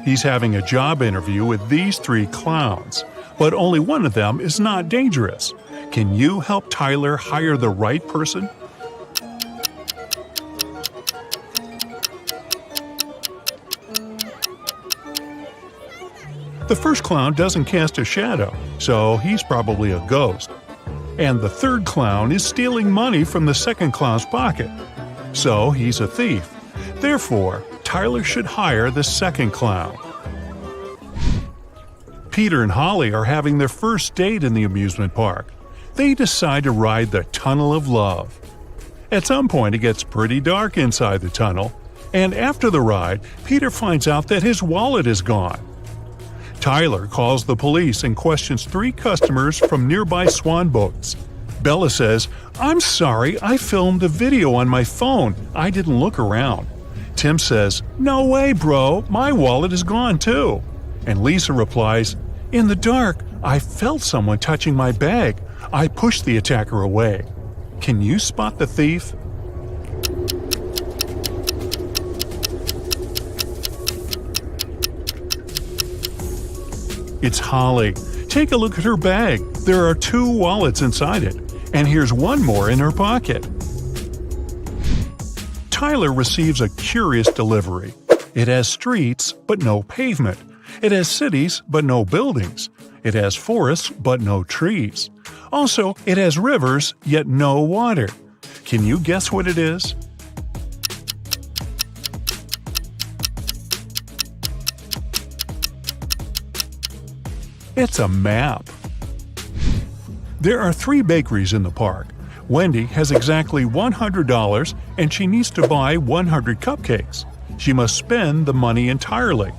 He's having a job interview with these three clowns, but only one of them is not dangerous. Can you help Tyler hire the right person? The first clown doesn't cast a shadow, so he's probably a ghost. And the third clown is stealing money from the second clown's pocket, so he's a thief. Therefore, Tyler should hire the second clown. Peter and Holly are having their first date in the amusement park. They decide to ride the Tunnel of Love. At some point, it gets pretty dark inside the tunnel, and after the ride, Peter finds out that his wallet is gone. Tyler calls the police and questions three customers from nearby swan boats. Bella says, "I'm sorry, I filmed a video on my phone. I didn't look around." Tim says, "No way, bro, my wallet is gone too." And Lisa replies, "In the dark, I felt someone touching my bag. I pushed the attacker away." Can you spot the thief? It's Holly. Take a look at her bag. There are 2 wallets inside it, and here's one more in her pocket. Tyler receives a curious delivery. It has streets, but no pavement. It has cities, but no buildings. It has forests, but no trees. Also, it has rivers, yet no water. Can you guess what it is? It's a map. There are 3 bakeries in the park. Wendy has exactly $100 and she needs to buy 100 cupcakes. She must spend the money entirely.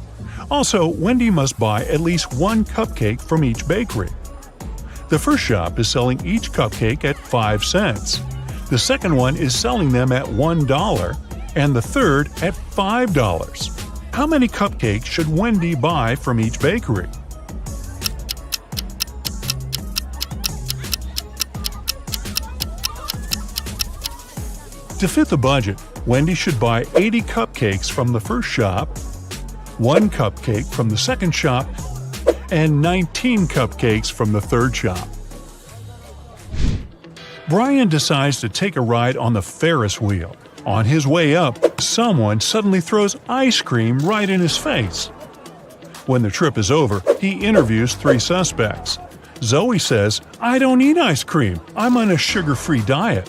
Also, Wendy must buy at least 1 cupcake from each bakery. The first shop is selling each cupcake at 5 cents. The second one is selling them at $1, and the third at $5. How many cupcakes should Wendy buy from each bakery? To fit the budget, Wendy should buy 80 cupcakes from the first shop, 1 cupcake from the second shop, and 19 cupcakes from the third shop. Brian decides to take a ride on the Ferris wheel. On his way up, someone suddenly throws ice cream right in his face. When the trip is over, he interviews 3 suspects. Zoe says, "I don't eat ice cream. I'm on a sugar-free diet."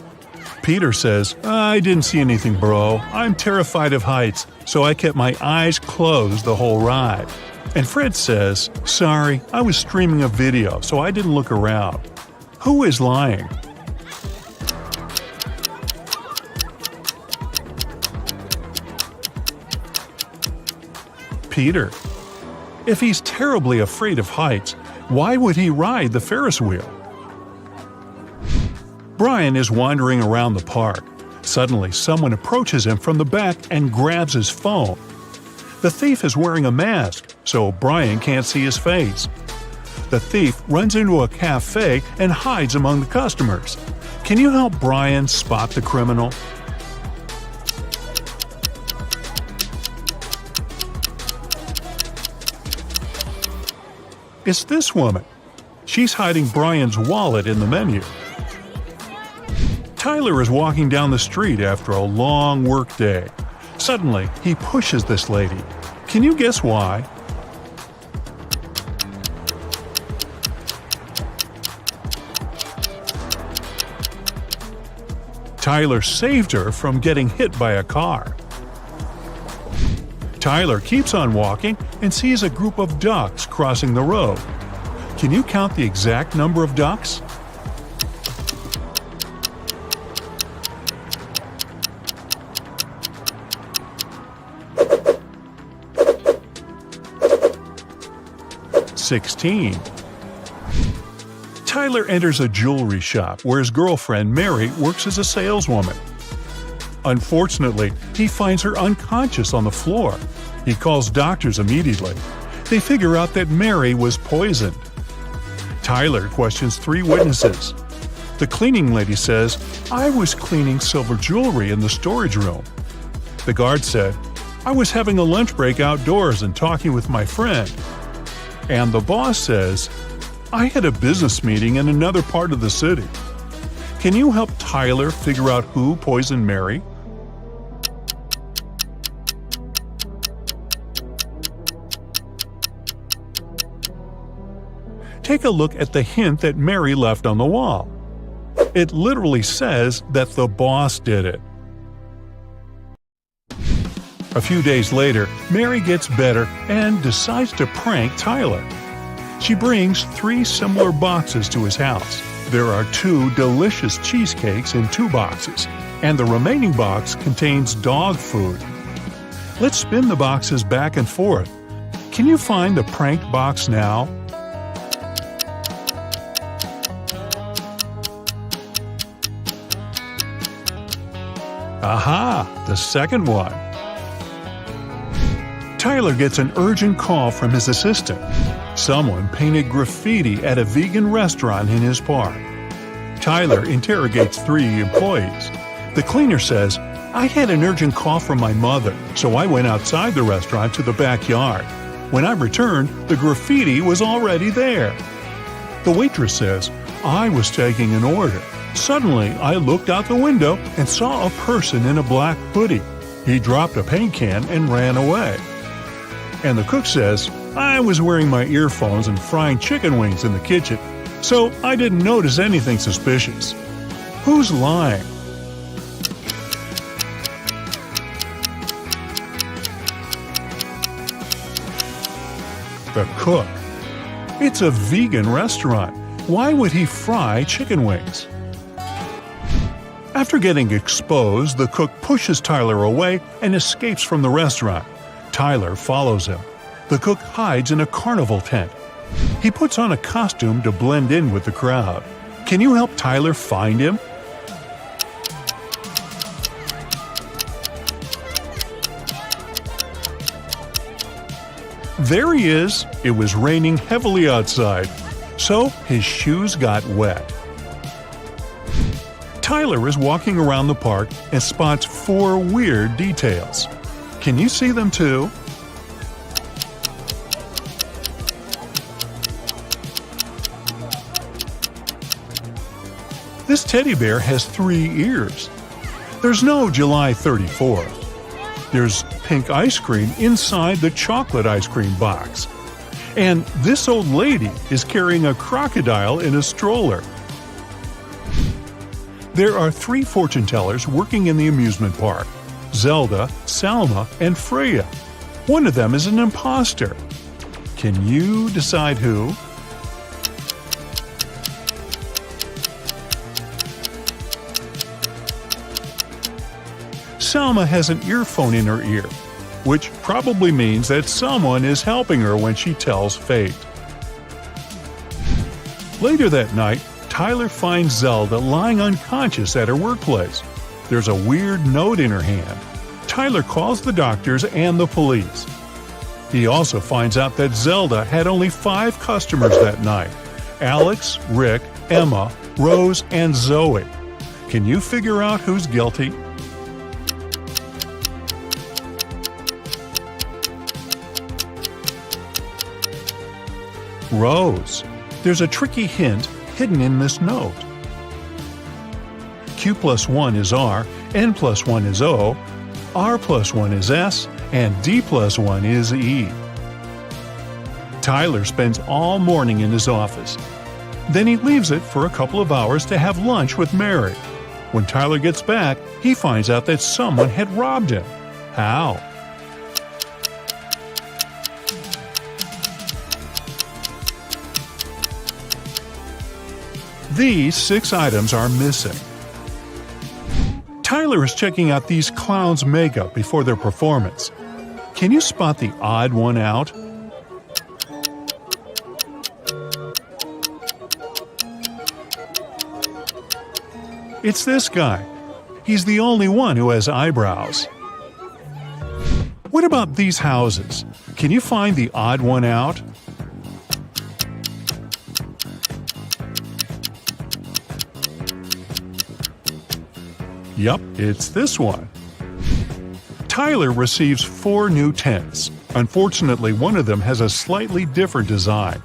Peter says, "I didn't see anything, bro. I'm terrified of heights, so I kept my eyes closed the whole ride." And Fred says, "Sorry, I was streaming a video, so I didn't look around." Who is lying? Peter. If he's terribly afraid of heights, why would he ride the Ferris wheel? Brian is wandering around the park. Suddenly, someone approaches him from the back and grabs his phone. The thief is wearing a mask, so Brian can't see his face. The thief runs into a cafe and hides among the customers. Can you help Brian spot the criminal? It's this woman. She's hiding Brian's wallet in the menu. Tyler is walking down the street after a long workday. Suddenly, he pushes this lady. Can you guess why? Tyler saved her from getting hit by a car. Tyler keeps on walking and sees a group of ducks crossing the road. Can you count the exact number of ducks? $16. Tyler enters a jewelry shop where his girlfriend Mary works as a saleswoman. Unfortunately, he finds her unconscious on the floor. He calls doctors immediately. They figure out that Mary was poisoned. Tyler questions 3 witnesses. The cleaning lady says, "I was cleaning silver jewelry in the storage room." The guard said, I was having a lunch break outdoors and talking with my friend. And the boss says, I had a business meeting in another part of the city. Can you help Tyler figure out who poisoned Mary? Take a look at the hint that Mary left on the wall. It literally says that the boss did it. A few days later, Mary gets better and decides to prank Tyler. She brings 3 similar boxes to his house. There are 2 delicious cheesecakes in 2 boxes, and the remaining box contains dog food. Let's spin the boxes back and forth. Can you find the pranked box now? Aha! The second one. Tyler gets an urgent call from his assistant. Someone painted graffiti at a vegan restaurant in his park. Tyler interrogates 3 employees. The cleaner says, I had an urgent call from my mother, so I went outside the restaurant to the backyard. When I returned, the graffiti was already there. The waitress says, I was taking an order. Suddenly, I looked out the window and saw a person in a black hoodie. He dropped a paint can and ran away. And the cook says, I was wearing my earphones and frying chicken wings in the kitchen, so I didn't notice anything suspicious. Who's lying? The cook. It's a vegan restaurant. Why would he fry chicken wings? After getting exposed, the cook pushes Tyler away and escapes from the restaurant. Tyler follows him. The cook hides in a carnival tent. He puts on a costume to blend in with the crowd. Can you help Tyler find him? There he is. It was raining heavily outside, so his shoes got wet. Tyler is walking around the park and spots 4 weird details. Can you see them too? This teddy bear has 3 ears. There's no July 34th. There's pink ice cream inside the chocolate ice cream box. And this old lady is carrying a crocodile in a stroller. There are 3 fortune tellers working in the amusement park: Zelda, Salma, and Freya. One of them is an imposter. Can you decide who? Salma has an earphone in her ear, which probably means that someone is helping her when she tells fate. Later that night, Tyler finds Zelda lying unconscious at her workplace. There's a weird note in her hand. Tyler calls the doctors and the police. He also finds out that Zelda had only 5 customers that night: Alex, Rick, Emma, Rose, and Zoe. Can you figure out who's guilty? Rose. There's a tricky hint hidden in this note. Q plus 1 is R, N plus 1 is O, R plus 1 is S, and D plus 1 is E. Tyler spends all morning in his office. Then he leaves it for a couple of hours to have lunch with Mary. When Tyler gets back, he finds out that someone had robbed him. How? These 6 items are missing. Tyler is checking out these clowns' makeup before their performance. Can you spot the odd one out? It's this guy. He's the only one who has eyebrows. What about these houses? Can you find the odd one out? Yup, it's this one. Tyler receives 4 new tents. Unfortunately, one of them has a slightly different design.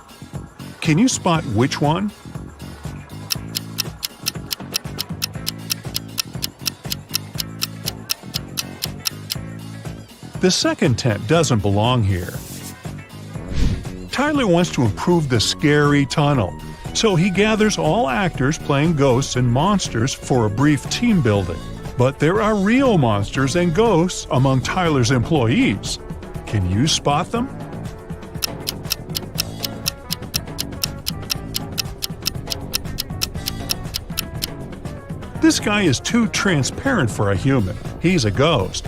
Can you spot which one? The second tent doesn't belong here. Tyler wants to improve the scary tunnel, so he gathers all actors playing ghosts and monsters for a brief team building. But there are real monsters and ghosts among Tyler's employees. Can you spot them? This guy is too transparent for a human. He's a ghost.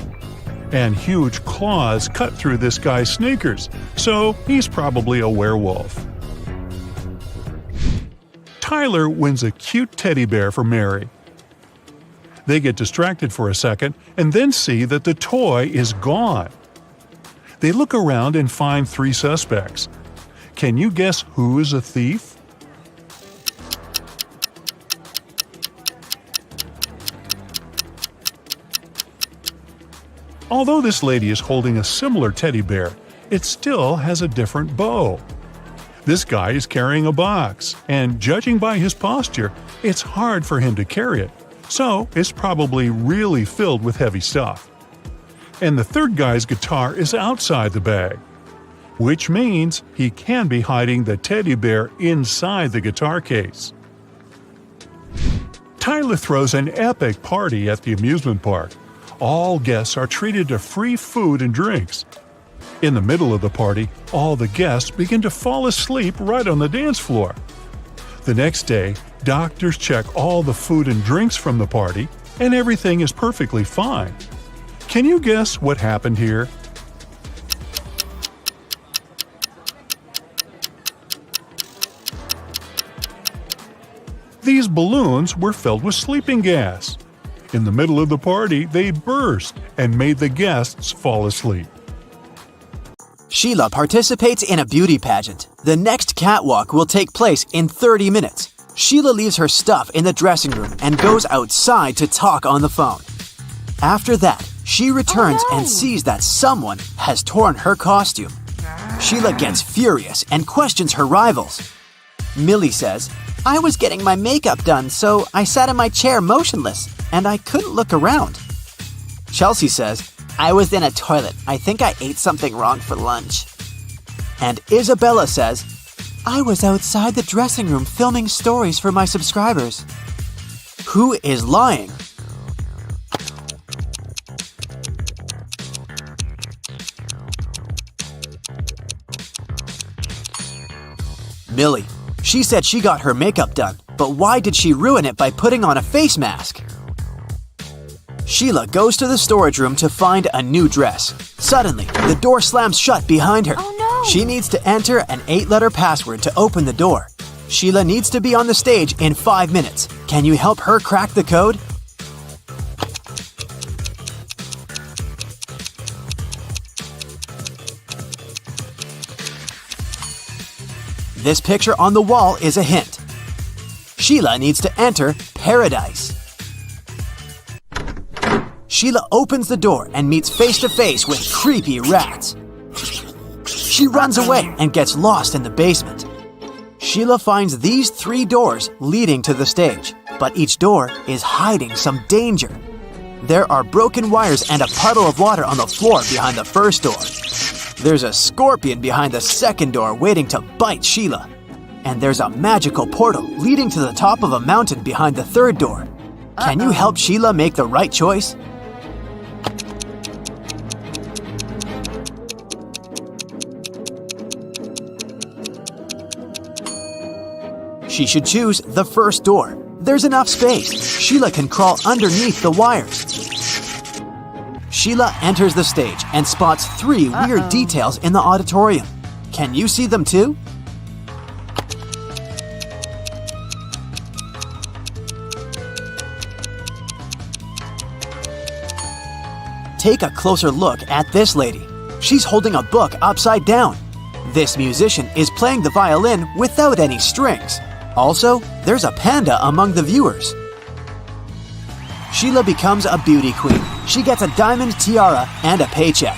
And huge claws cut through this guy's sneakers, so he's probably a werewolf. Tyler wins a cute teddy bear for Mary. They get distracted for a second and then see that the toy is gone. They look around and find 3 suspects. Can you guess who is a thief? Although this lady is holding a similar teddy bear, it still has a different bow. This guy is carrying a box, and judging by his posture, it's hard for him to carry it, so it's probably really filled with heavy stuff. And the third guy's guitar is outside the bag, which means he can be hiding the teddy bear inside the guitar case. Tyler throws an epic party at the amusement park. All guests are treated to free food and drinks. In the middle of the party, all the guests begin to fall asleep right on the dance floor. The next day, doctors check all the food and drinks from the party, and everything is perfectly fine. Can you guess what happened here? These balloons were filled with sleeping gas. In the middle of the party, they burst and made the guests fall asleep. Sheila participates in a beauty pageant. The next catwalk will take place in 30 minutes. Sheila leaves her stuff in the dressing room and goes outside to talk on the phone. After that, she returns and sees that someone has torn her costume. Sheila gets furious and questions her rivals. Millie says, "I was getting my makeup done, so I sat in my chair motionless, and I couldn't look around." Chelsea says, "I was in a toilet. I think I ate something wrong for lunch." And Isabella says, "I was outside the dressing room filming stories for my subscribers." Who is lying? Millie. She said she got her makeup done, but why did she ruin it by putting on a face mask? Sheila goes to the storage room to find a new dress. Suddenly, the door slams shut behind her. Oh no! She needs to enter an 8-letter password to open the door. Sheila needs to be on the stage in 5 minutes. Can you help her crack the code? This picture on the wall is a hint. Sheila needs to enter paradise. Sheila opens the door and meets face-to-face with creepy rats. She runs away and gets lost in the basement. Sheila finds these 3 doors leading to the stage, but each door is hiding some danger. There are broken wires and a puddle of water on the floor behind the first door. There's a scorpion behind the second door waiting to bite Sheila. And there's a magical portal leading to the top of a mountain behind the third door. Can you help Sheila make the right choice? She should choose the first door. There's enough space. Sheila can crawl underneath the wires. Sheila enters the stage and spots 3 weird details in the auditorium. Can you see them too? Take a closer look at this lady. She's holding a book upside down. This musician is playing the violin without any strings. Also, there's a panda among the viewers. Sheila becomes a beauty queen. She gets a diamond tiara and a paycheck.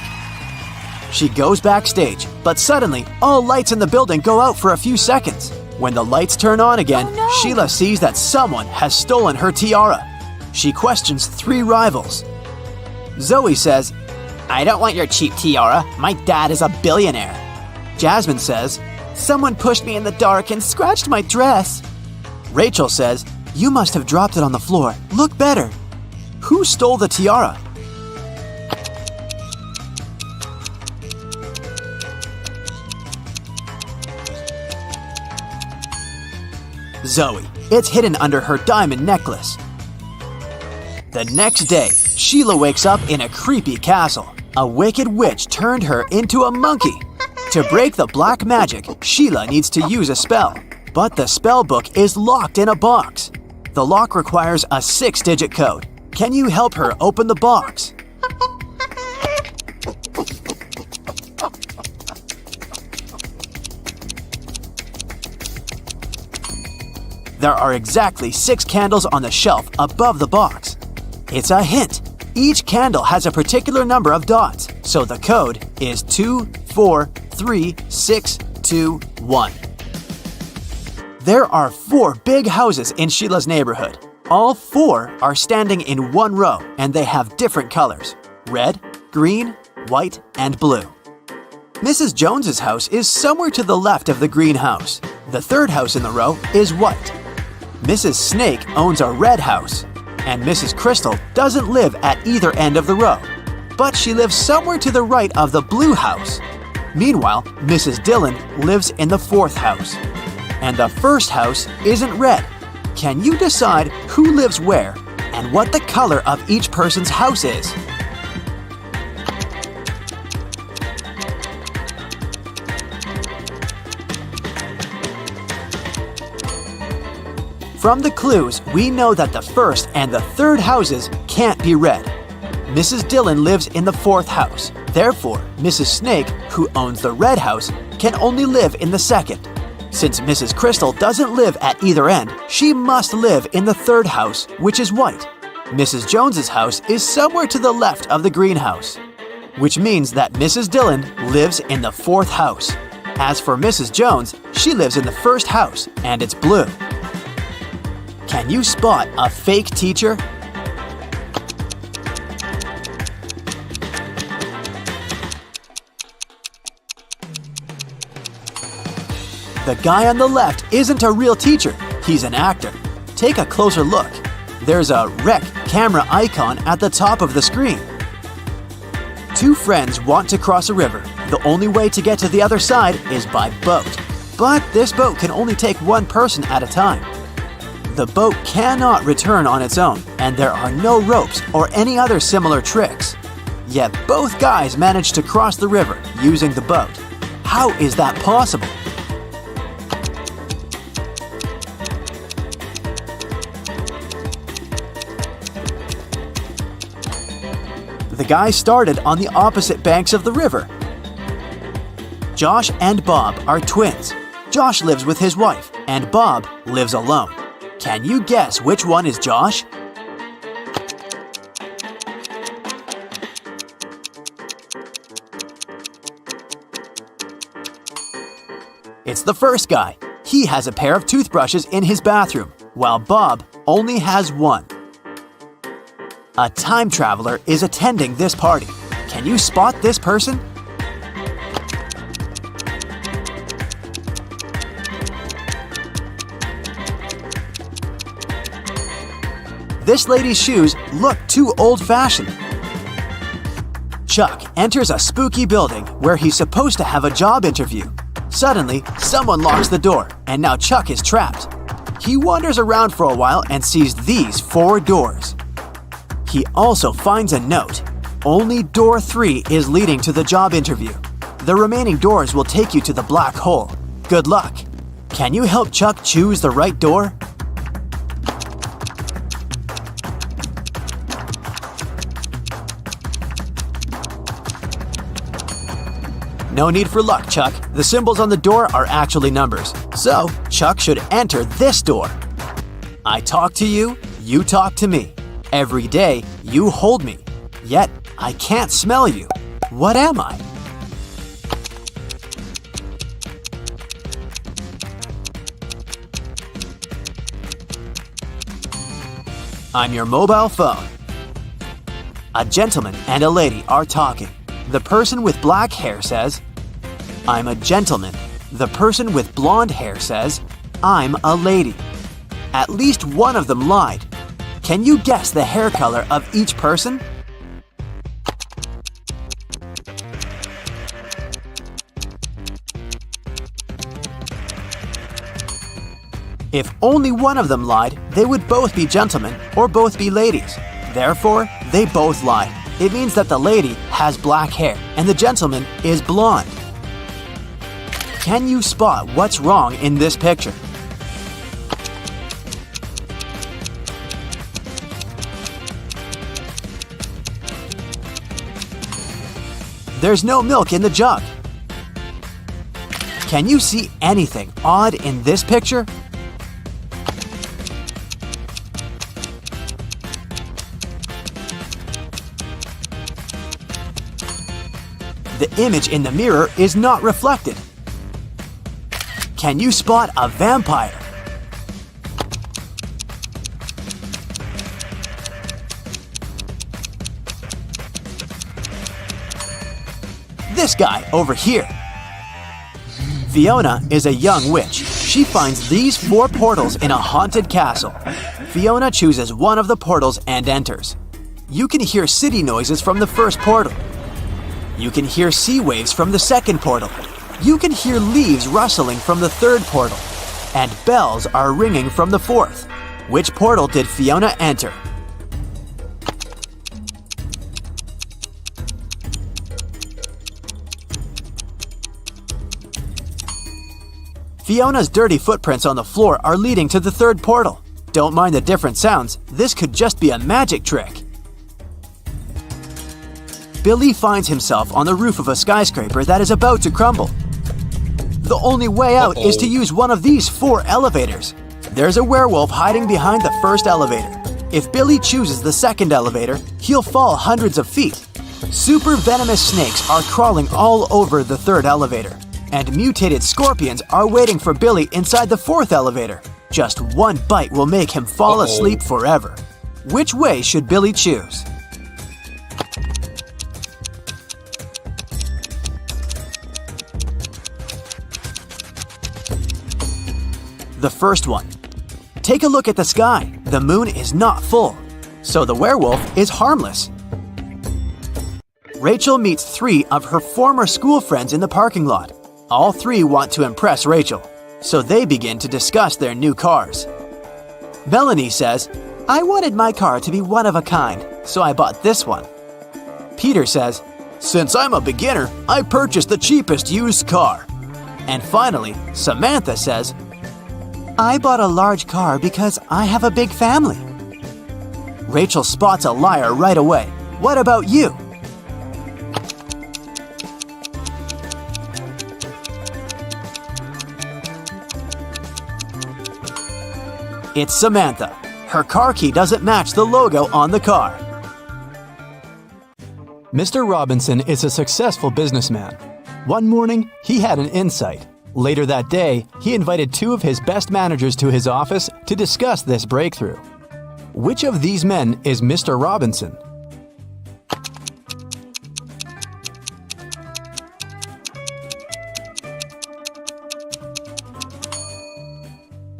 She goes backstage, but suddenly, all lights in the building go out for a few seconds. When the lights turn on again, Oh, no. Sheila sees that someone has stolen her tiara. She questions 3 rivals. Zoe says, "I don't want your cheap tiara. My dad is a billionaire." Jasmine says, "Someone pushed me in the dark and scratched my dress." Rachel says, "You must have dropped it on the floor. Look better." Who stole the tiara? Zoe. It's hidden under her diamond necklace. The next day, Sheila wakes up in a creepy castle. A wicked witch turned her into a monkey. To break the black magic, Sheila needs to use a spell. But the spell book is locked in a box. The lock requires a 6-digit code. Can you help her open the box? There are exactly 6 candles on the shelf above the box. It's a hint. Each candle has a particular number of dots, so the code is 24361. There are 4 big houses in Sheila's neighborhood. All 4 are standing in one row, and they have different colors: red, green, white, and blue. Mrs. Jones's house is somewhere to the left of the green house. The 3rd house in the row is white. Mrs. Snake owns a red house, and Mrs. Crystal doesn't live at either end of the row, but she lives somewhere to the right of the blue house. Meanwhile, Mrs. Dillon lives in the 4th house. And the 1st house isn't red. Can you decide who lives where and what the color of each person's house is? From the clues, we know that the 1st and the 3rd houses can't be red. Mrs. Dillon lives in the 4th house. Therefore, Mrs. Snake, who owns the red house, can only live in the 2nd. Since Mrs. Crystal doesn't live at either end, she must live in the 3rd house, which is white. Mrs. Jones's house is somewhere to the left of the green house, which means that Mrs. Dillon lives in the 4th house. As for Mrs. Jones, she lives in the 1st house, and it's blue. Can you spot a fake teacher? The guy on the left isn't a real teacher, he's an actor. Take a closer look. There's a rec camera icon at the top of the screen. 2 friends want to cross a river. The only way to get to the other side is by boat. But this boat can only take 1 person at a time. The boat cannot return on its own, and there are no ropes or any other similar tricks. Yet both guys managed to cross the river using the boat. How is that possible? The guys started on the opposite banks of the river. Josh and Bob are twins. Josh lives with his wife, and Bob lives alone. Can you guess which one is Josh? It's the first guy. He has a pair of toothbrushes in his bathroom, while Bob only has 1. A time traveler is attending this party. Can you spot this person? This lady's shoes look too old-fashioned. Chuck enters a spooky building where he's supposed to have a job interview. Suddenly, someone locks the door, and now Chuck is trapped. He wanders around for a while and sees these 4 doors. He also finds a note. Only door 3 is leading to the job interview. The remaining doors will take you to the black hole. Good luck. Can you help Chuck choose the right door? No need for luck, Chuck. The symbols on the door are actually numbers. So, Chuck should enter this door. I talk to you, you talk to me. Every day, you hold me, yet I can't smell you. What am I? I'm your mobile phone. A gentleman and a lady are talking. The person with black hair says, I'm a gentleman. The person with blonde hair says, I'm a lady. At least one of them lied. Can you guess the hair color of each person? If only one of them lied, they would both be gentlemen or both be ladies. Therefore, they both lied. It means that the lady has black hair and the gentleman is blonde. Can you spot what's wrong in this picture? There's no milk in the jug. Can you see anything odd in this picture? The image in the mirror is not reflected. Can you spot a vampire? This guy over here. Fiona is a young witch. She finds these 4 portals in a haunted castle. Fiona chooses one of the portals and enters. You can hear city noises from the first portal. You can hear sea waves from the second portal. You can hear leaves rustling from the third portal. And bells are ringing from the fourth. Which portal did Fiona enter? Fiona's dirty footprints on the floor are leading to the third portal. Don't mind the different sounds, this could just be a magic trick. Billy finds himself on the roof of a skyscraper that is about to crumble. The only way out is to use one of these 4 elevators. There's a werewolf hiding behind the first elevator. If Billy chooses the second elevator, he'll fall hundreds of feet. Super venomous snakes are crawling all over the third elevator. And mutated scorpions are waiting for Billy inside the fourth elevator. Just one bite will make him fall asleep forever. Which way should Billy choose? The first one. Take a look at the sky. The moon is not full, so the werewolf is harmless. Rachel meets 3 of her former school friends in the parking lot. All 3 want to impress Rachel, so they begin to discuss their new cars. Melanie says, I wanted my car to be one of a kind, so I bought this one. Peter says, since I'm a beginner, I purchased the cheapest used car. And finally, Samantha says, I bought a large car because I have a big family. Rachel spots a liar right away. What about you? It's Samantha. Her car key doesn't match the logo on the car. Mr. Robinson is a successful businessman. One morning, he had an insight. Later that day, he invited 2 of his best managers to his office to discuss this breakthrough. Which of these men is Mr. Robinson?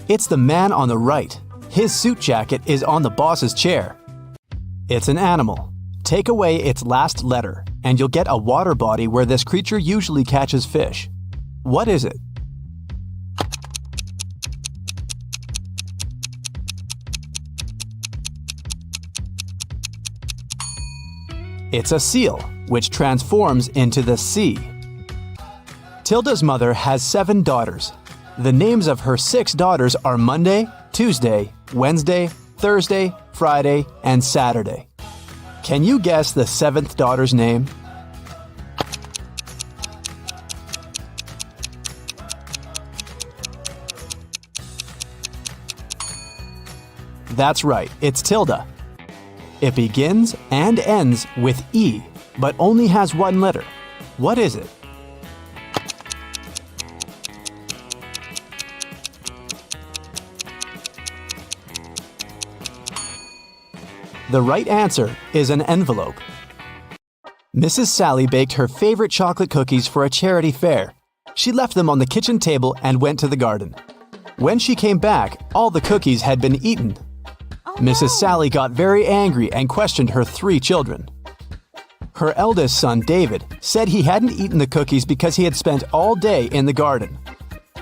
It's the man on the right. His suit jacket is on the boss's chair. It's an animal. Take away its last letter, and you'll get a water body where this creature usually catches fish. What is it? It's a seal, which transforms into the sea. Tilda's mother has 7 daughters. The names of her 6 daughters are Monday, Tuesday, Wednesday, Thursday, Friday, and Saturday. Can you guess the 7th daughter's name? That's right, it's Tilda. It begins and ends with E, but only has one letter. What is it? The right answer is an envelope. Mrs. Sally baked her favorite chocolate cookies for a charity fair. She left them on the kitchen table and went to the garden. When she came back, all the cookies had been eaten. Mrs. Sally got very angry and questioned her 3 children. Her eldest son, David, said he hadn't eaten the cookies because he had spent all day in the garden.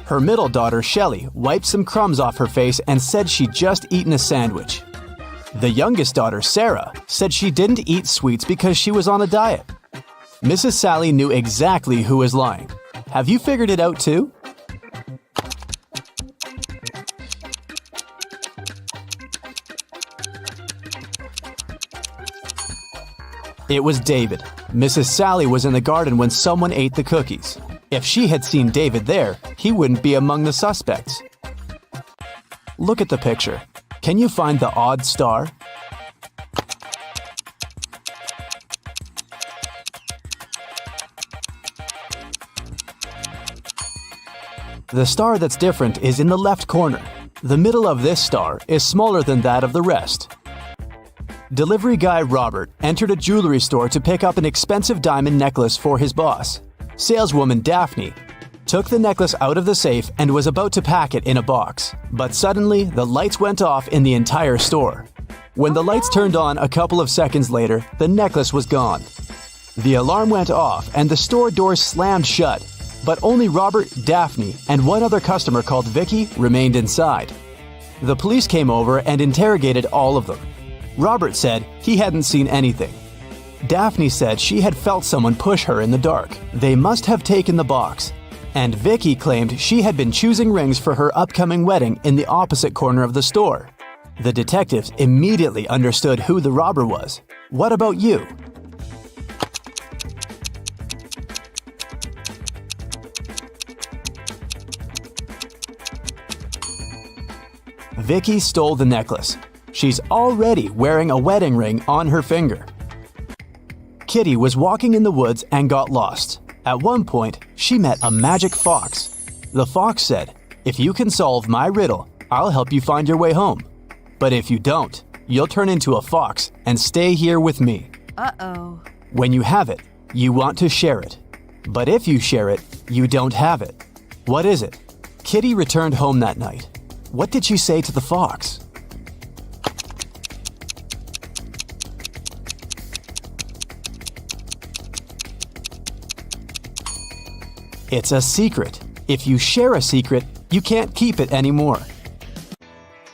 Her middle daughter, Shelley, wiped some crumbs off her face and said she'd just eaten a sandwich. The youngest daughter, Sarah, said she didn't eat sweets because she was on a diet. Mrs. Sally knew exactly who was lying. Have you figured it out too? It was David. Mrs. Sally was in the garden when someone ate the cookies. If she had seen David there, he wouldn't be among the suspects. Look at the picture. Can you find the odd star? The star that's different is in the left corner. The middle of this star is smaller than that of the rest. Delivery guy Robert entered a jewelry store to pick up an expensive diamond necklace for his boss. Saleswoman Daphne took the necklace out of the safe and was about to pack it in a box. But suddenly, the lights went off in the entire store. When the lights turned on a couple of seconds later, the necklace was gone. The alarm went off and the store doors slammed shut. But only Robert, Daphne, and one other customer called Vicky remained inside. The police came over and interrogated all of them. Robert said he hadn't seen anything. Daphne said she had felt someone push her in the dark. They must have taken the box. And Vicky claimed she had been choosing rings for her upcoming wedding in the opposite corner of the store. The detectives immediately understood who the robber was. What about you? Vicky stole the necklace. She's already wearing a wedding ring on her finger. Kitty was walking in the woods and got lost. At one point, she met a magic fox. The fox said, "If you can solve my riddle, I'll help you find your way home. But if you don't, you'll turn into a fox and stay here with me." Uh-oh. When you have it, you want to share it. But if you share it, you don't have it. What is it? Kitty returned home that night. What did she say to the fox? It's a secret. If you share a secret, you can't keep it anymore.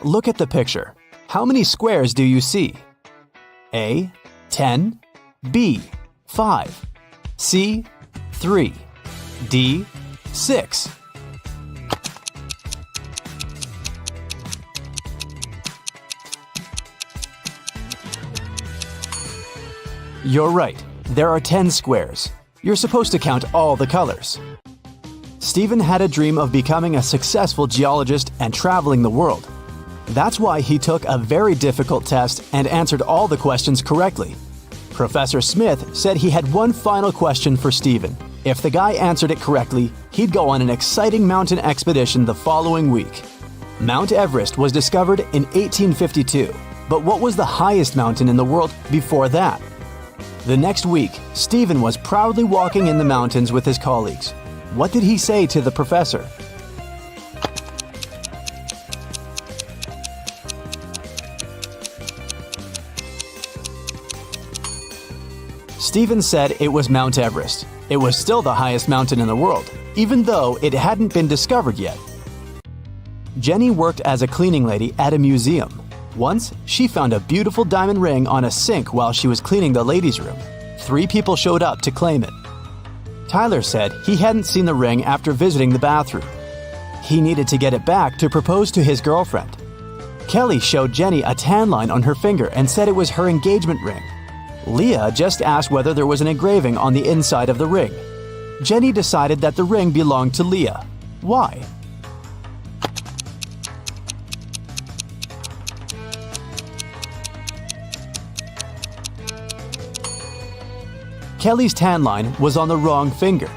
Look at the picture. How many squares do you see? A, 10, B, 5, C, 3, D, 6. You're right. There are 10 squares. You're supposed to count all the colors. Stephen had a dream of becoming a successful geologist and traveling the world. That's why he took a very difficult test and answered all the questions correctly. Professor Smith said he had one final question for Stephen. If the guy answered it correctly, he'd go on an exciting mountain expedition the following week. Mount Everest was discovered in 1852, but what was the highest mountain in the world before that? The next week, Stephen was proudly walking in the mountains with his colleagues. What did he say to the professor? Stephen said it was Mount Everest. It was still the highest mountain in the world, even though it hadn't been discovered yet. Jenny worked as a cleaning lady at a museum. Once, she found a beautiful diamond ring on a sink while she was cleaning the ladies' room. 3 people showed up to claim it. Tyler said he hadn't seen the ring after visiting the bathroom. He needed to get it back to propose to his girlfriend. Kelly showed Jenny a tan line on her finger and said it was her engagement ring. Leah just asked whether there was an engraving on the inside of the ring. Jenny decided that the ring belonged to Leah. Why? Kelly's tan line was on the wrong finger.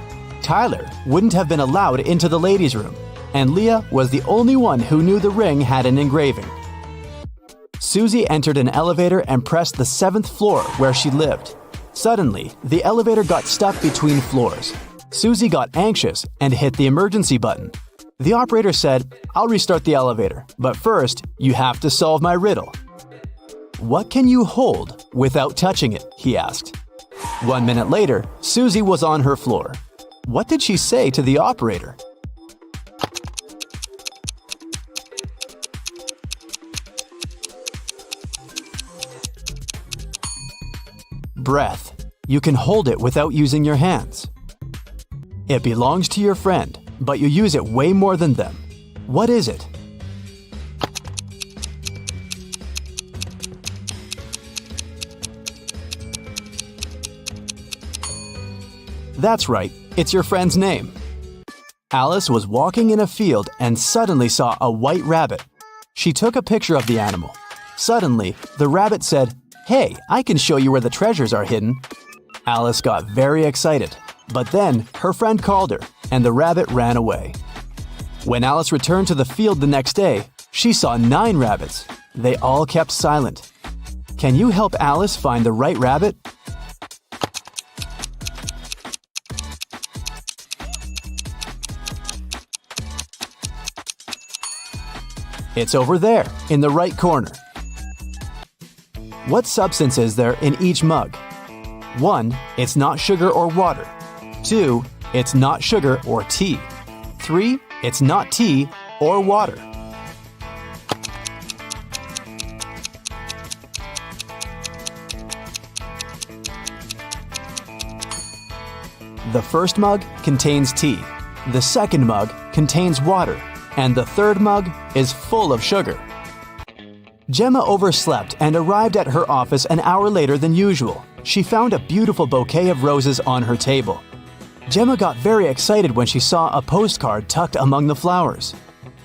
Tyler wouldn't have been allowed into the ladies' room, and Leah was the only one who knew the ring had an engraving. Susie entered an elevator and pressed the 7th floor where she lived. Suddenly, the elevator got stuck between floors. Susie got anxious and hit the emergency button. The operator said, "I'll restart the elevator, but first, you have to solve my riddle." "What can you hold without touching it?" he asked. 1 minute later, Susie was on her floor. What did she say to the operator? Breath. You can hold it without using your hands. It belongs to your friend, but you use it way more than them. What is it? That's right, it's your friend's name. Alice was walking in a field and suddenly saw a white rabbit. She took a picture of the animal. Suddenly, the rabbit said, "Hey, I can show you where the treasures are hidden." Alice got very excited, but then her friend called her and the rabbit ran away. When Alice returned to the field the next day, she saw 9 rabbits. They all kept silent. Can you help Alice find the right rabbit? It's over there, in the right corner. What substance is there in each mug? 1. It's not sugar or water. 2. It's not sugar or tea. 3. It's not tea or water. The first mug contains tea. The second mug contains water. And the third mug is full of sugar. Gemma overslept and arrived at her office an hour later than usual. She found a beautiful bouquet of roses on her table. Gemma got very excited when she saw a postcard tucked among the flowers.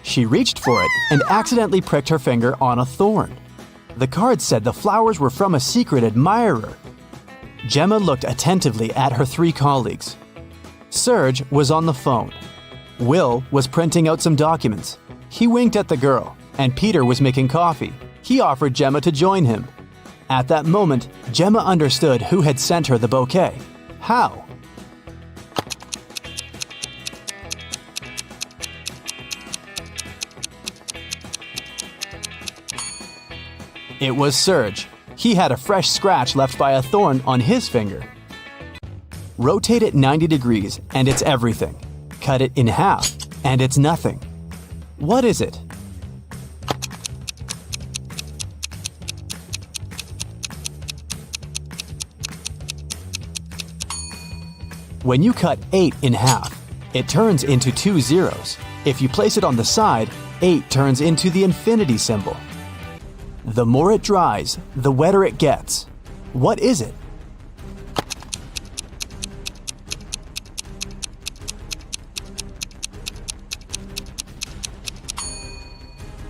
She reached for it and accidentally pricked her finger on a thorn. The card said the flowers were from a secret admirer. Gemma looked attentively at her 3 colleagues. Serge was on the phone. Will was printing out some documents. He winked at the girl, and Peter was making coffee. He offered Gemma to join him. At that moment, Gemma understood who had sent her the bouquet. How? It was Serge. He had a fresh scratch left by a thorn on his finger. Rotate it 90 degrees, and it's everything. Cut it in half, and it's nothing. What is it? When you cut 8 in half, it turns into 2 zeros. If you place it on the side, 8 turns into the infinity symbol. The more it dries, the wetter it gets. What is it?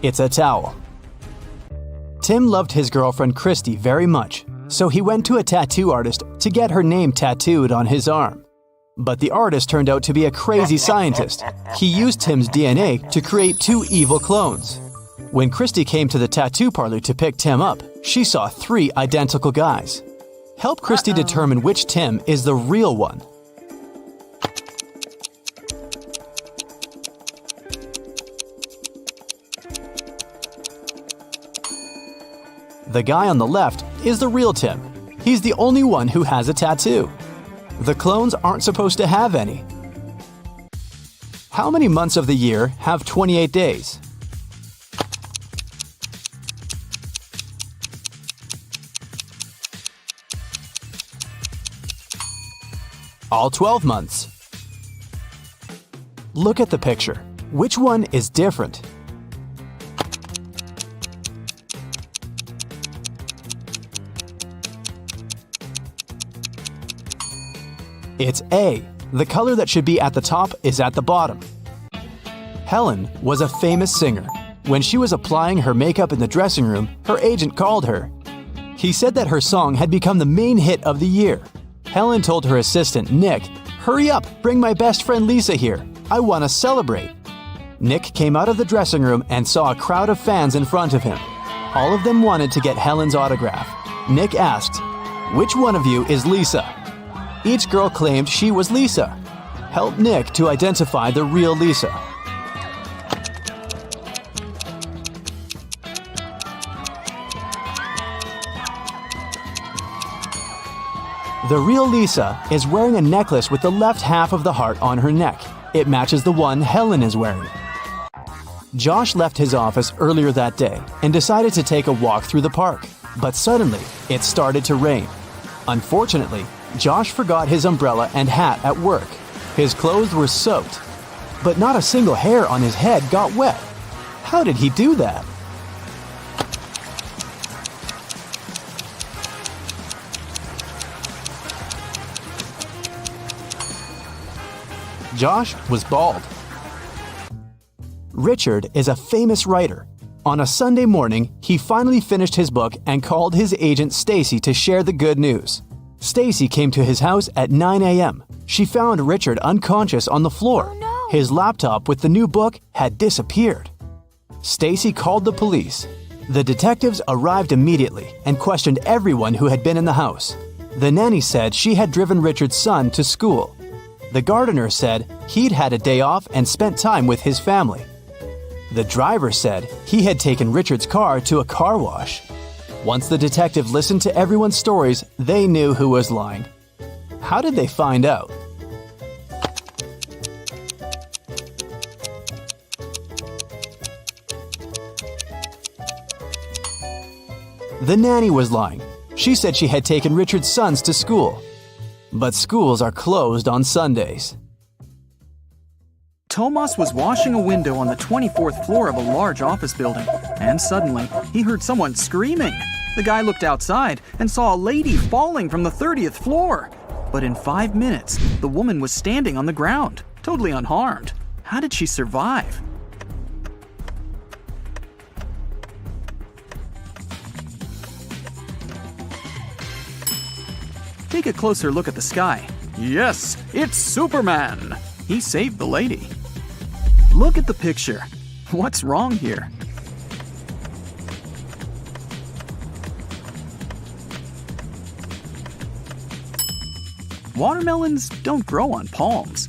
It's a towel. Tim loved his girlfriend Christy very much, so he went to a tattoo artist to get her name tattooed on his arm. But the artist turned out to be a crazy scientist. He used Tim's DNA to create 2 evil clones. When Christy came to the tattoo parlor to pick Tim up, she saw 3 identical guys. Help Christy determine which Tim is the real one. The guy on the left is the real Tim. He's the only one who has a tattoo. The clones aren't supposed to have any. How many months of the year have 28 days? All 12 months. Look at the picture. Which one is different? It's A. The color that should be at the top is at the bottom. Helen was a famous singer. When she was applying her makeup in the dressing room, her agent called her. He said that her song had become the main hit of the year. Helen told her assistant, Nick, "Hurry up, bring my best friend Lisa here. I want to celebrate." Nick came out of the dressing room and saw a crowd of fans in front of him. All of them wanted to get Helen's autograph. Nick asked, "Which one of you is Lisa?" Each girl claimed she was Lisa. Help Nick to identify the real Lisa. The real Lisa is wearing a necklace with the left half of the heart on her neck. It matches the one Helen is wearing. Josh left his office earlier that day and decided to take a walk through the park, but suddenly it started to rain. Unfortunately, Josh forgot his umbrella and hat at work. His clothes were soaked, but not a single hair on his head got wet. How did he do that? Josh was bald. Richard is a famous writer. On a Sunday morning, he finally finished his book and called his agent Stacy to share the good news. Stacy came to his house at 9 a.m. She found Richard unconscious on the floor. Oh, no. His laptop with the new book had disappeared. Stacy called the police. The detectives arrived immediately and questioned everyone who had been in the house. The nanny said she had driven Richard's son to school. The gardener said he'd had a day off and spent time with his family. The driver said he had taken Richard's car to a car wash. Once the detective listened to everyone's stories, they knew who was lying. How did they find out? The nanny was lying. She said she had taken Richard's sons to school. But schools are closed on Sundays. Tomas was washing a window on the 24th floor of a large office building, and suddenly he heard someone screaming. The guy looked outside and saw a lady falling from the 30th floor. But in 5 minutes, the woman was standing on the ground, totally unharmed. How did she survive? Take a closer look at the sky. Yes, it's Superman! He saved the lady. Look at the picture. What's wrong here? Watermelons don't grow on palms.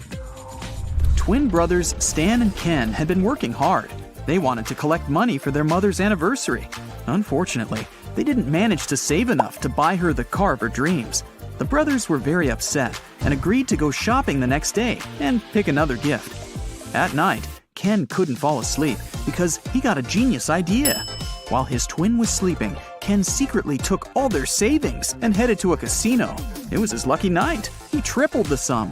Twin brothers Stan and Ken had been working hard. They wanted to collect money for their mother's anniversary. Unfortunately, they didn't manage to save enough to buy her the car of her dreams. The brothers were very upset and agreed to go shopping the next day and pick another gift. At night, Ken couldn't fall asleep because he got a genius idea. While his twin was sleeping, Ken secretly took all their savings and headed to a casino. It was his lucky night. He tripled the sum.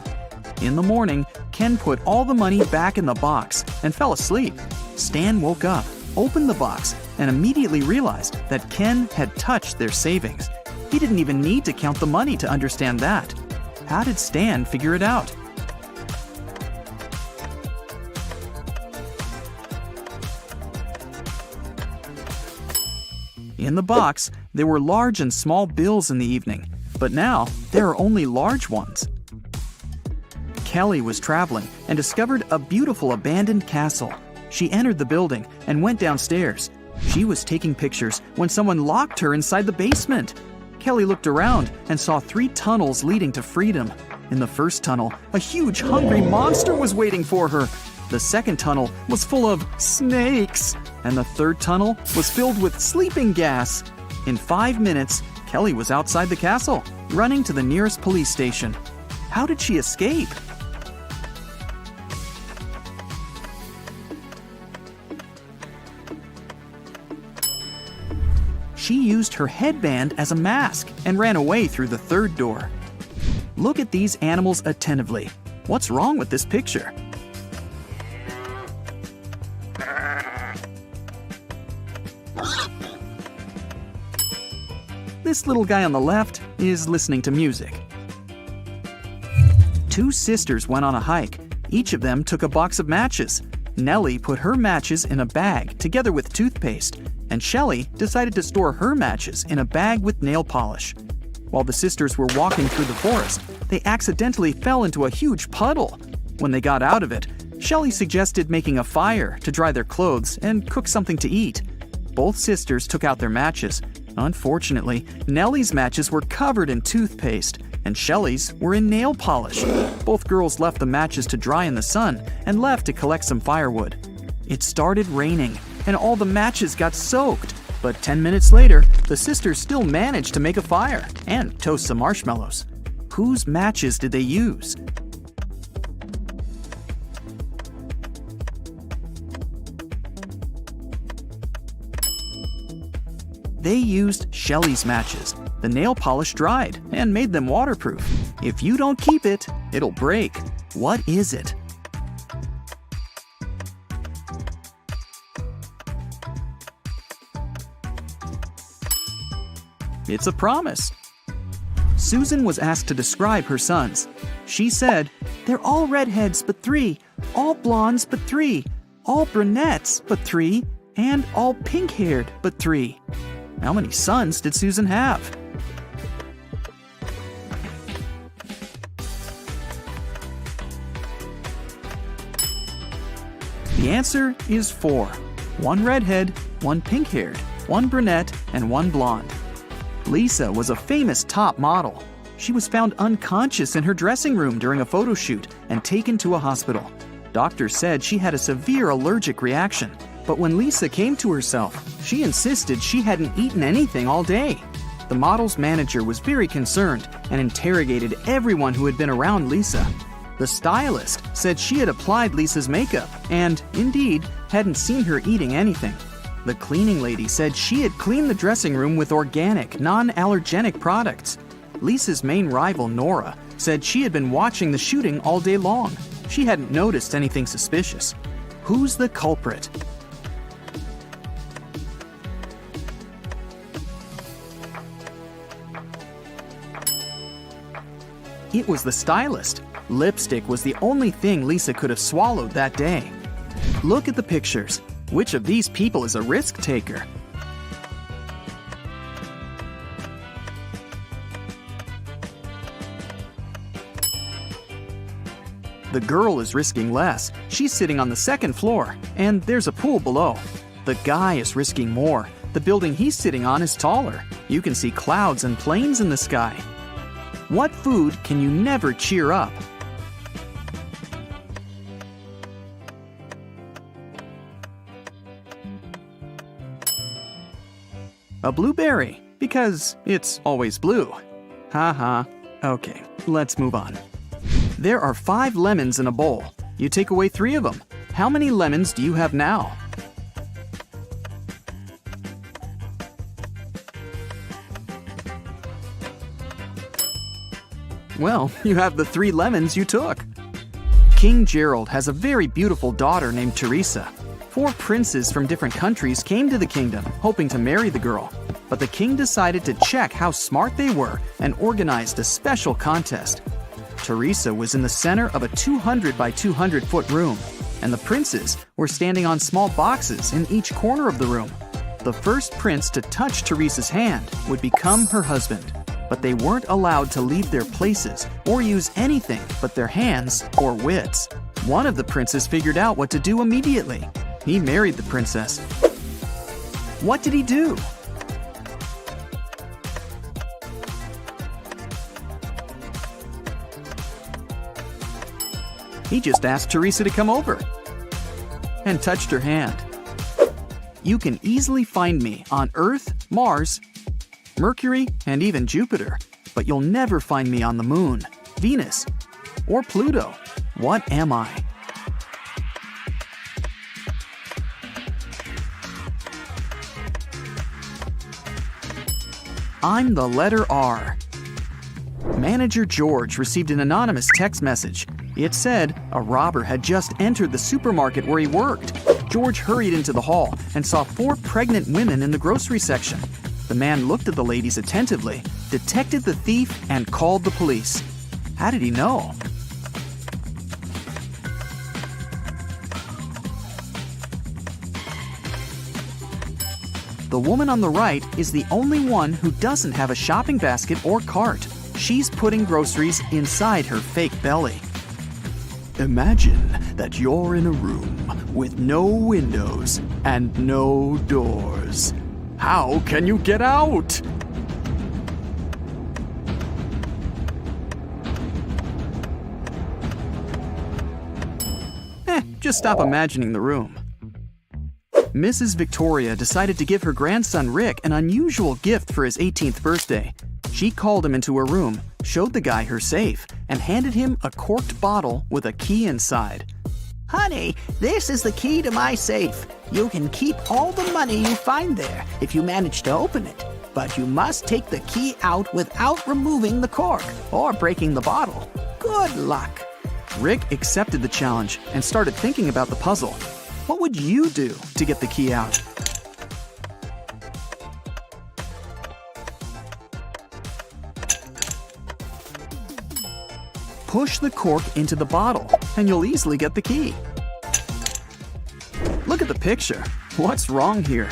In the morning, Ken put all the money back in the box and fell asleep. Stan woke up, opened the box, and immediately realized that Ken had touched their savings. He didn't even need to count the money to understand that. How did Stan figure it out? In the box, there were large and small bills in the evening, but now there are only large ones. Kelly was traveling and discovered a beautiful abandoned castle. She entered the building and went downstairs. She was taking pictures when someone locked her inside the basement. Kelly looked around and saw 3 tunnels leading to freedom. In the first tunnel, a huge hungry monster was waiting for her. The second tunnel was full of snakes, and the third tunnel was filled with sleeping gas. In 5 minutes, Kelly was outside the castle, running to the nearest police station. How did she escape? She used her headband as a mask and ran away through the third door. Look at these animals attentively. What's wrong with this picture? This little guy on the left is listening to music. 2 sisters went on a hike. Each of them took a box of matches. Nellie put her matches in a bag together with toothpaste, and Shelley decided to store her matches in a bag with nail polish. While the sisters were walking through the forest, they accidentally fell into a huge puddle. When they got out of it, Shelley suggested making a fire to dry their clothes and cook something to eat. Both sisters took out their matches. Unfortunately, Nellie's matches were covered in toothpaste, and Shelley's were in nail polish. Both girls left the matches to dry in the sun and left to collect some firewood. It started raining, and all the matches got soaked. But 10 minutes later, the sisters still managed to make a fire and toast some marshmallows. Whose matches did they use? They used Shelley's matches. The nail polish dried and made them waterproof. If you don't keep it, it'll break. What is it? It's a promise. Susan was asked to describe her sons. She said, "They're all redheads but 3, all blondes but 3, all brunettes but 3, and all pink-haired but 3. How many sons did Susan have? The answer is 4. 1 redhead, 1 pink-haired, 1 brunette, and 1 blonde. Lisa was a famous top model. She was found unconscious in her dressing room during a photo shoot and taken to a hospital. Doctors said she had a severe allergic reaction, but when Lisa came to herself, she insisted she hadn't eaten anything all day. The model's manager was very concerned and interrogated everyone who had been around Lisa. The stylist said she had applied Lisa's makeup and, indeed, hadn't seen her eating anything. The cleaning lady said she had cleaned the dressing room with organic, non-allergenic products. Lisa's main rival, Nora, said she had been watching the shooting all day long. She hadn't noticed anything suspicious. Who's the culprit? It was the stylist. Lipstick was the only thing Lisa could have swallowed that day. Look at the pictures. Which of these people is a risk taker? The girl is risking less. She's sitting on the second floor, and there's a pool below. The guy is risking more. The building he's sitting on is taller. You can see clouds and planes in the sky. What food can you never cheer up? A blueberry, because it's always blue. Haha. Okay, let's move on. There are 5 lemons in a bowl. You take away 3 of them. How many lemons do you have now? Well, you have the 3 lemons you took. King Gerald has a very beautiful daughter named Teresa. 4 princes from different countries came to the kingdom, hoping to marry the girl. But the king decided to check how smart they were and organized a special contest. Teresa was in the center of a 200 by 200 foot room, and the princes were standing on small boxes in each corner of the room. The first prince to touch Teresa's hand would become her husband, but they weren't allowed to leave their places or use anything but their hands or wits. One of the princes figured out what to do immediately. He married the princess. What did he do? He just asked Teresa to come over and touched her hand. You can easily find me on Earth, Mars, Mercury, and even Jupiter, but you'll never find me on the Moon, Venus, or Pluto. What am I? I'm the letter R. Manager George received an anonymous text message. It said a robber had just entered the supermarket where he worked. George hurried into the hall and saw 4 pregnant women in the grocery section. The man looked at the ladies attentively, detected the thief, and called the police. How did he know? The woman on the right is the only one who doesn't have a shopping basket or cart. She's putting groceries inside her fake belly. Imagine that you're in a room with no windows and no doors. How can you get out? Just stop imagining the room. Mrs. Victoria decided to give her grandson Rick an unusual gift for his 18th birthday. She called him into her room, showed the guy her safe, and handed him a corked bottle with a key inside. Honey, this is the key to my safe. You can keep all the money you find there if you manage to open it. But you must take the key out without removing the cork or breaking the bottle. Good luck. Rick accepted the challenge and started thinking about the puzzle. What would you do to get the key out? Push the cork into the bottle, and you'll easily get the key. Look at the picture. What's wrong here?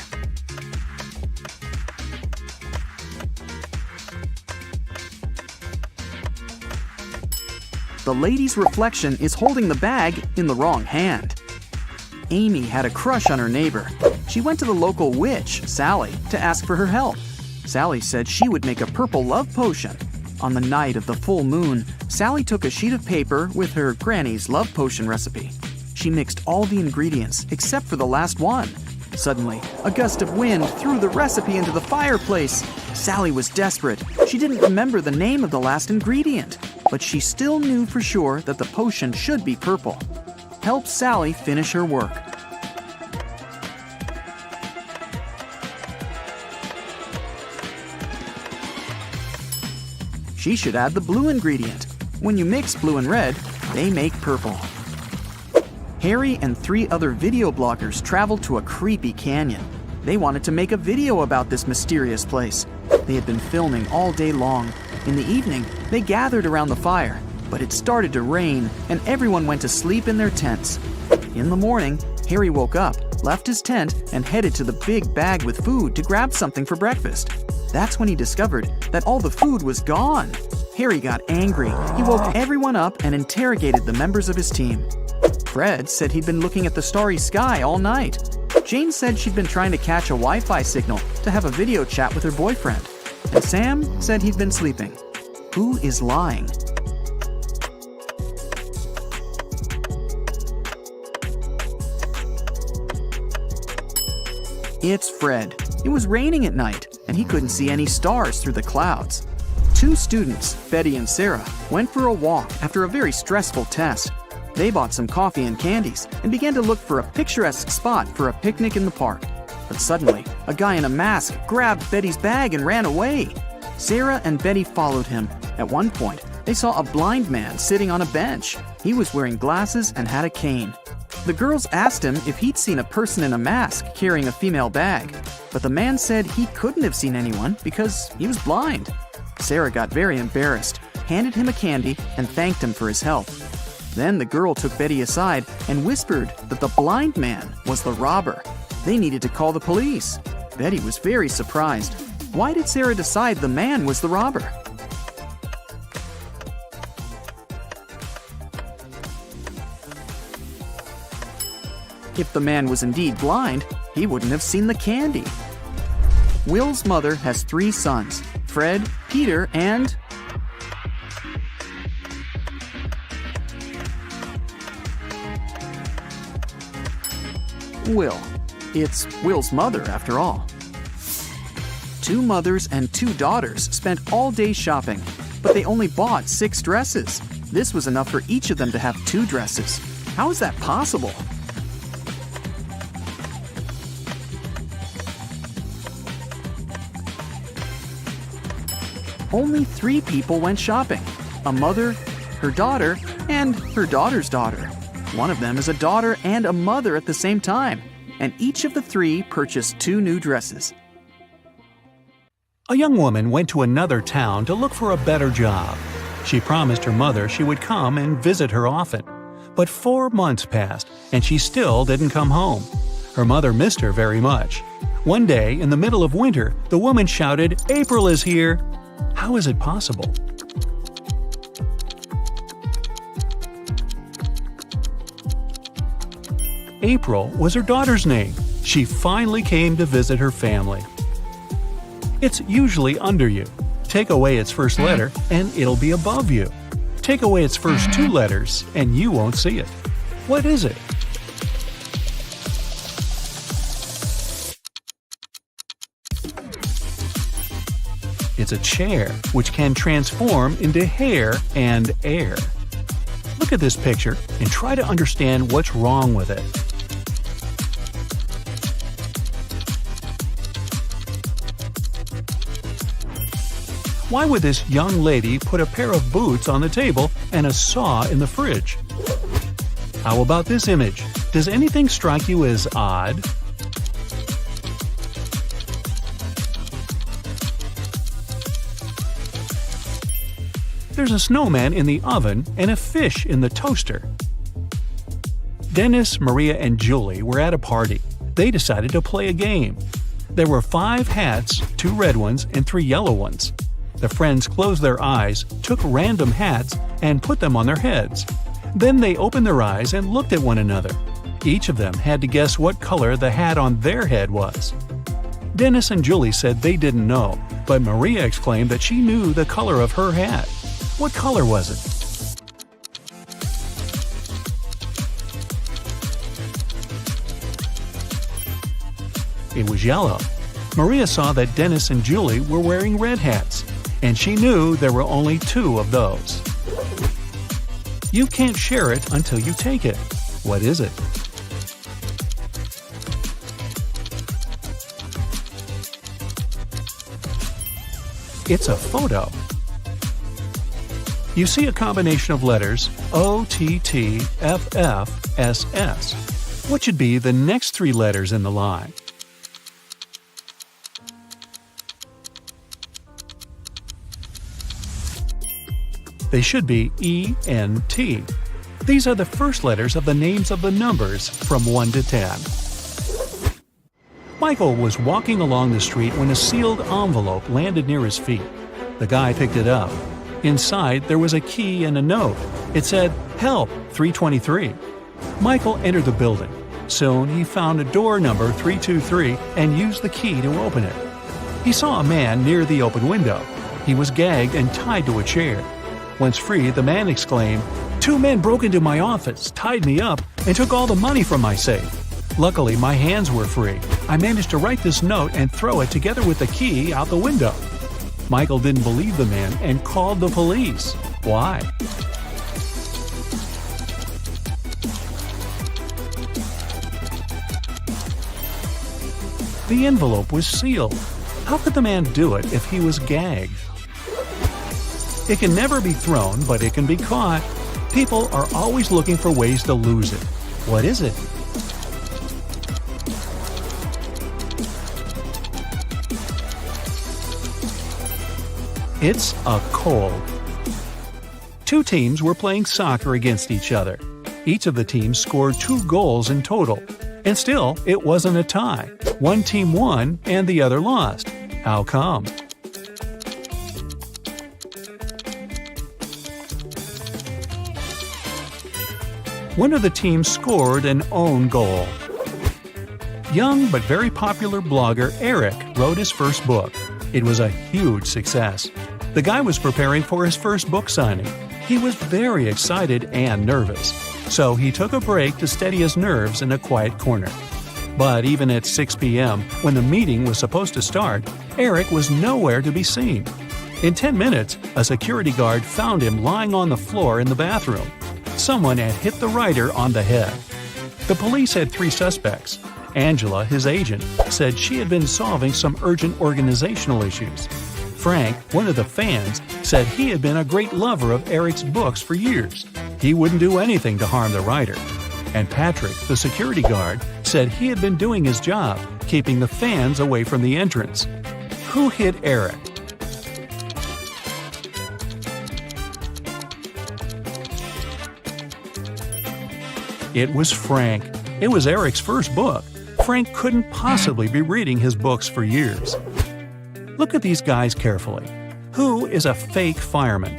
The lady's reflection is holding the bag in the wrong hand. Amy had a crush on her neighbor. She went to the local witch, Sally, to ask for her help. Sally said she would make a purple love potion. On the night of the full moon, Sally took a sheet of paper with her granny's love potion recipe. She mixed all the ingredients except for the last one. Suddenly, a gust of wind threw the recipe into the fireplace. Sally was desperate. She didn't remember the name of the last ingredient, but she still knew for sure that the potion should be purple. Help Sally finish her work. She should add the blue ingredient. When you mix blue and red, they make purple. Harry and 3 other video bloggers traveled to a creepy canyon. They wanted to make a video about this mysterious place. They had been filming all day long. In the evening, they gathered around the fire, but it started to rain and everyone went to sleep in their tents. In the morning, Harry woke up, left his tent, and headed to the big bag with food to grab something for breakfast. That's when he discovered that all the food was gone. Harry got angry. He woke everyone up and interrogated the members of his team. Fred said he'd been looking at the starry sky all night. Jane said she'd been trying to catch a Wi-Fi signal to have a video chat with her boyfriend. And Sam said he'd been sleeping. Who is lying? It's Fred. It was raining at night, and he couldn't see any stars through the clouds. 2 students, Betty and Sarah, went for a walk after a very stressful test. They bought some coffee and candies and began to look for a picturesque spot for a picnic in the park. But suddenly, a guy in a mask grabbed Betty's bag and ran away. Sarah and Betty followed him. At one point, they saw a blind man sitting on a bench. He was wearing glasses and had a cane. The girls asked him if he'd seen a person in a mask carrying a female bag, but the man said he couldn't have seen anyone because he was blind. Sarah got very embarrassed, handed him a candy, and thanked him for his help. Then the girl took Betty aside and whispered that the blind man was the robber. They needed to call the police. Betty was very surprised. Why did Sarah decide the man was the robber? If the man was indeed blind, he wouldn't have seen the candy. Will's mother has 3 sons, Fred, Peter, and... Will. It's Will's mother, after all. 2 mothers and 2 daughters spent all day shopping, but they only bought 6 dresses. This was enough for each of them to have 2 dresses. How is that possible? Only 3 people went shopping: a mother, her daughter, and her daughter's daughter. One of them is a daughter and a mother at the same time, and each of the 3 purchased 2 new dresses. A young woman went to another town to look for a better job. She promised her mother she would come and visit her often. But 4 months passed, and she still didn't come home. Her mother missed her very much. One day, in the middle of winter, the woman shouted, "April is here!" How is it possible? April was her daughter's name. She finally came to visit her family. It's usually under you. Take away its first letter, and it'll be above you. Take away its first two letters, and you won't see it. What is it? It's a chair, which can transform into hair and air. Look at this picture and try to understand what's wrong with it. Why would this young lady put a pair of boots on the table and a saw in the fridge? How about this image? Does anything strike you as odd? There's a snowman in the oven and a fish in the toaster. Dennis, Maria, and Julie were at a party. They decided to play a game. There were 5 hats, 2 red ones and 3 yellow ones. The friends closed their eyes, took random hats, and put them on their heads. Then they opened their eyes and looked at one another. Each of them had to guess what color the hat on their head was. Dennis and Julie said they didn't know, but Maria exclaimed that she knew the color of her hat. What color was it? It was yellow. Maria saw that Dennis and Julie were wearing red hats, and she knew there were only 2 of those. You can't share it until you take it. What is it? It's a photo. You see a combination of letters OTTFFSS. What should be the next 3 letters in the line? They should be ENT. These are the first letters of the names of the numbers from 1 to 10. Michael was walking along the street when a sealed envelope landed near his feet. The guy picked it up. Inside, there was a key and a note. It said, "Help, 323." Michael entered the building. Soon, he found a door number 323 and used the key to open it. He saw a man near the open window. He was gagged and tied to a chair. Once free, the man exclaimed, "2 men broke into my office, tied me up, and took all the money from my safe. Luckily, my hands were free. I managed to write this note and throw it together with the key out the window." Michael didn't believe the man and called the police. Why? The envelope was sealed. How could the man do it if he was gagged? It can never be thrown, but it can be caught. People are always looking for ways to lose it. What is it? It's a cold. 2 teams were playing soccer against each other. Each of the teams scored 2 goals in total. And still, it wasn't a tie. One team won and the other lost. How come? One of the teams scored an own goal. Young but very popular blogger Eric wrote his first book. It was a huge success. The guy was preparing for his first book signing. He was very excited and nervous, so he took a break to steady his nerves in a quiet corner. But even at 6 p.m., when the meeting was supposed to start, Eric was nowhere to be seen. In 10 minutes, a security guard found him lying on the floor in the bathroom. Someone had hit the writer on the head. The police had 3 suspects. Angela, his agent, said she had been solving some urgent organizational issues. Frank, one of the fans, said he had been a great lover of Eric's books for years. He wouldn't do anything to harm the writer. And Patrick, the security guard, said he had been doing his job, keeping the fans away from the entrance. Who hit Eric? It was Frank. It was Eric's first book. Frank couldn't possibly be reading his books for years. Look at these guys carefully. Who is a fake fireman?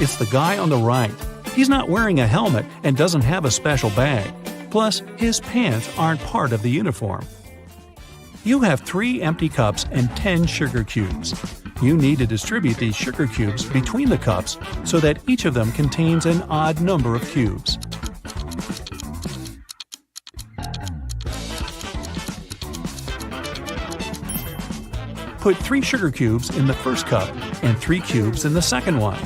It's the guy on the right. He's not wearing a helmet and doesn't have a special bag. Plus, his pants aren't part of the uniform. You have 3 empty cups and 10 sugar cubes. You need to distribute these sugar cubes between the cups so that each of them contains an odd number of cubes. Put 3 sugar cubes in the first cup and 3 cubes in the second one.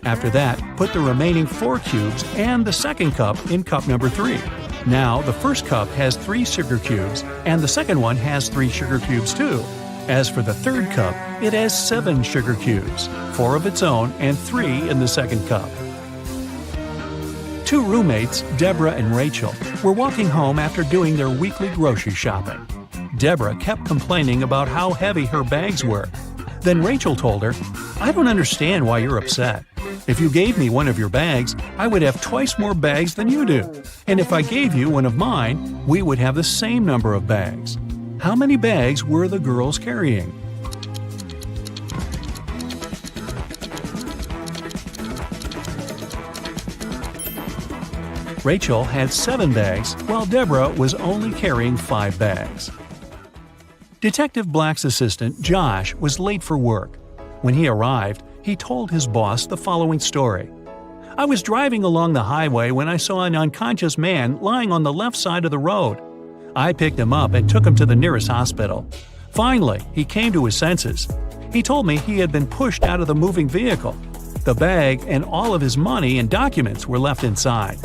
After that, put the remaining 4 cubes and the second cup in cup number 3. Now, the first cup has 3 sugar cubes, and the second one has 3 sugar cubes too. As for the third cup, it has 7 sugar cubes, 4 of its own and 3 in the second cup. 2 roommates, Deborah and Rachel, were walking home after doing their weekly grocery shopping. Deborah kept complaining about how heavy her bags were. Then Rachel told her, "I don't understand why you're upset. If you gave me one of your bags, I would have twice more bags than you do. And if I gave you one of mine, we would have the same number of bags." How many bags were the girls carrying? Rachel had 7 bags, while Deborah was only carrying 5 bags. Detective Black's assistant, Josh, was late for work. When he arrived, he told his boss the following story. "I was driving along the highway when I saw an unconscious man lying on the left side of the road. I picked him up and took him to the nearest hospital. Finally, he came to his senses. He told me he had been pushed out of the moving vehicle. The bag and all of his money and documents were left inside."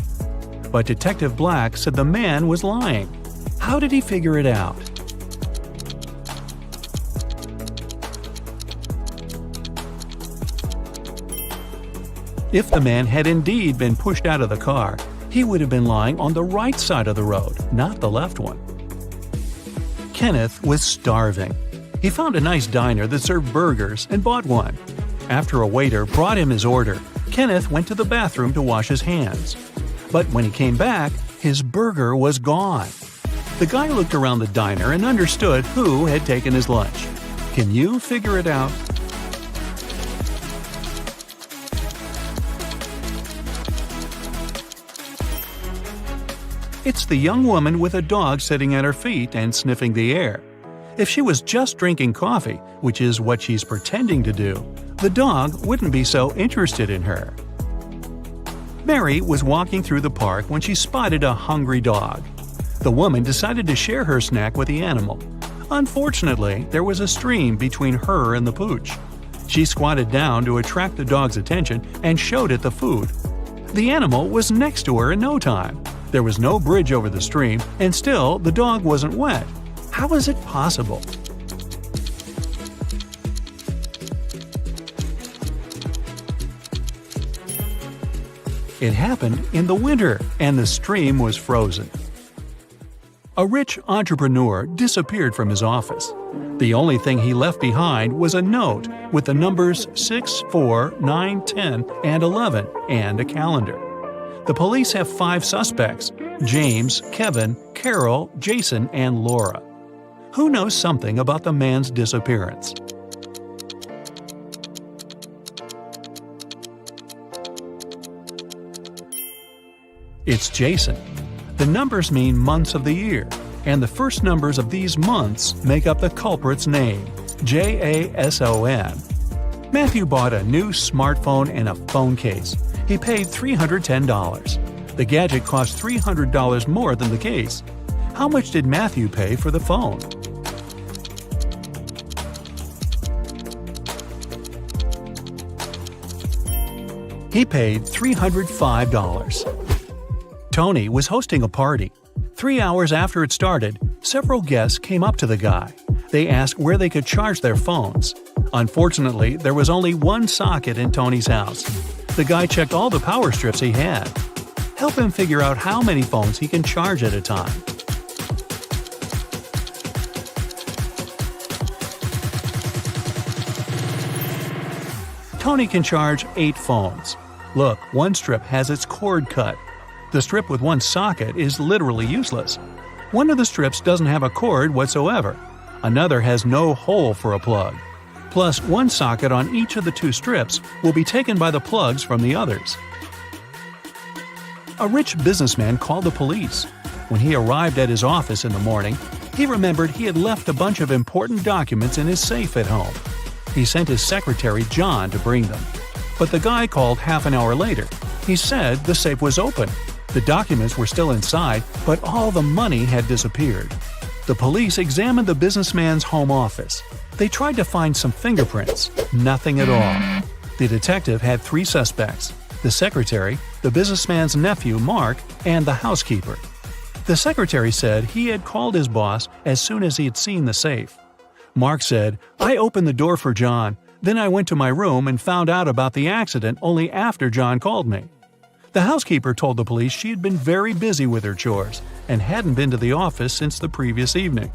But Detective Black said the man was lying. How did he figure it out? If the man had indeed been pushed out of the car, he would have been lying on the right side of the road, not the left one. Kenneth was starving. He found a nice diner that served burgers and bought one. After a waiter brought him his order, Kenneth went to the bathroom to wash his hands. But when he came back, his burger was gone. The guy looked around the diner and understood who had taken his lunch. Can you figure it out? It's the young woman with a dog sitting at her feet and sniffing the air. If she was just drinking coffee, which is what she's pretending to do, the dog wouldn't be so interested in her. Mary was walking through the park when she spotted a hungry dog. The woman decided to share her snack with the animal. Unfortunately, there was a stream between her and the pooch. She squatted down to attract the dog's attention and showed it the food. The animal was next to her in no time. There was no bridge over the stream, and still the dog wasn't wet. How is it possible? It happened in the winter, and the stream was frozen. A rich entrepreneur disappeared from his office. The only thing he left behind was a note with the numbers 6, 4, 9, 10, and 11, and a calendar. The police have 5 suspects: James, Kevin, Carol, Jason, and Laura. Who knows something about the man's disappearance? It's Jason. The numbers mean months of the year, and the first numbers of these months make up the culprit's name, Jason. Matthew bought a new smartphone and a phone case. He paid $310. The gadget cost $300 more than the case. How much did Matthew pay for the phone? He paid $305. Tony was hosting a party. 3 hours after it started, several guests came up to the guy. They asked where they could charge their phones. Unfortunately, there was only one socket in Tony's house. The guy checked all the power strips he had. Help him figure out how many phones he can charge at a time. Tony can charge 8 phones. Look, one strip has its cord cut. The strip with one socket is literally useless. One of the strips doesn't have a cord whatsoever. Another has no hole for a plug. Plus, one socket on each of the two strips will be taken by the plugs from the others. A rich businessman called the police. When he arrived at his office in the morning, he remembered he had left a bunch of important documents in his safe at home. He sent his secretary, John, to bring them. But the guy called half an hour later. He said the safe was open. The documents were still inside, but all the money had disappeared. The police examined the businessman's home office. They tried to find some fingerprints. Nothing at all. The detective had 3 suspects: the secretary, the businessman's nephew, Mark, and the housekeeper. The secretary said he had called his boss as soon as he had seen the safe. Mark said, "I opened the door for John. Then I went to my room and found out about the accident only after John called me." The housekeeper told the police she had been very busy with her chores and hadn't been to the office since the previous evening.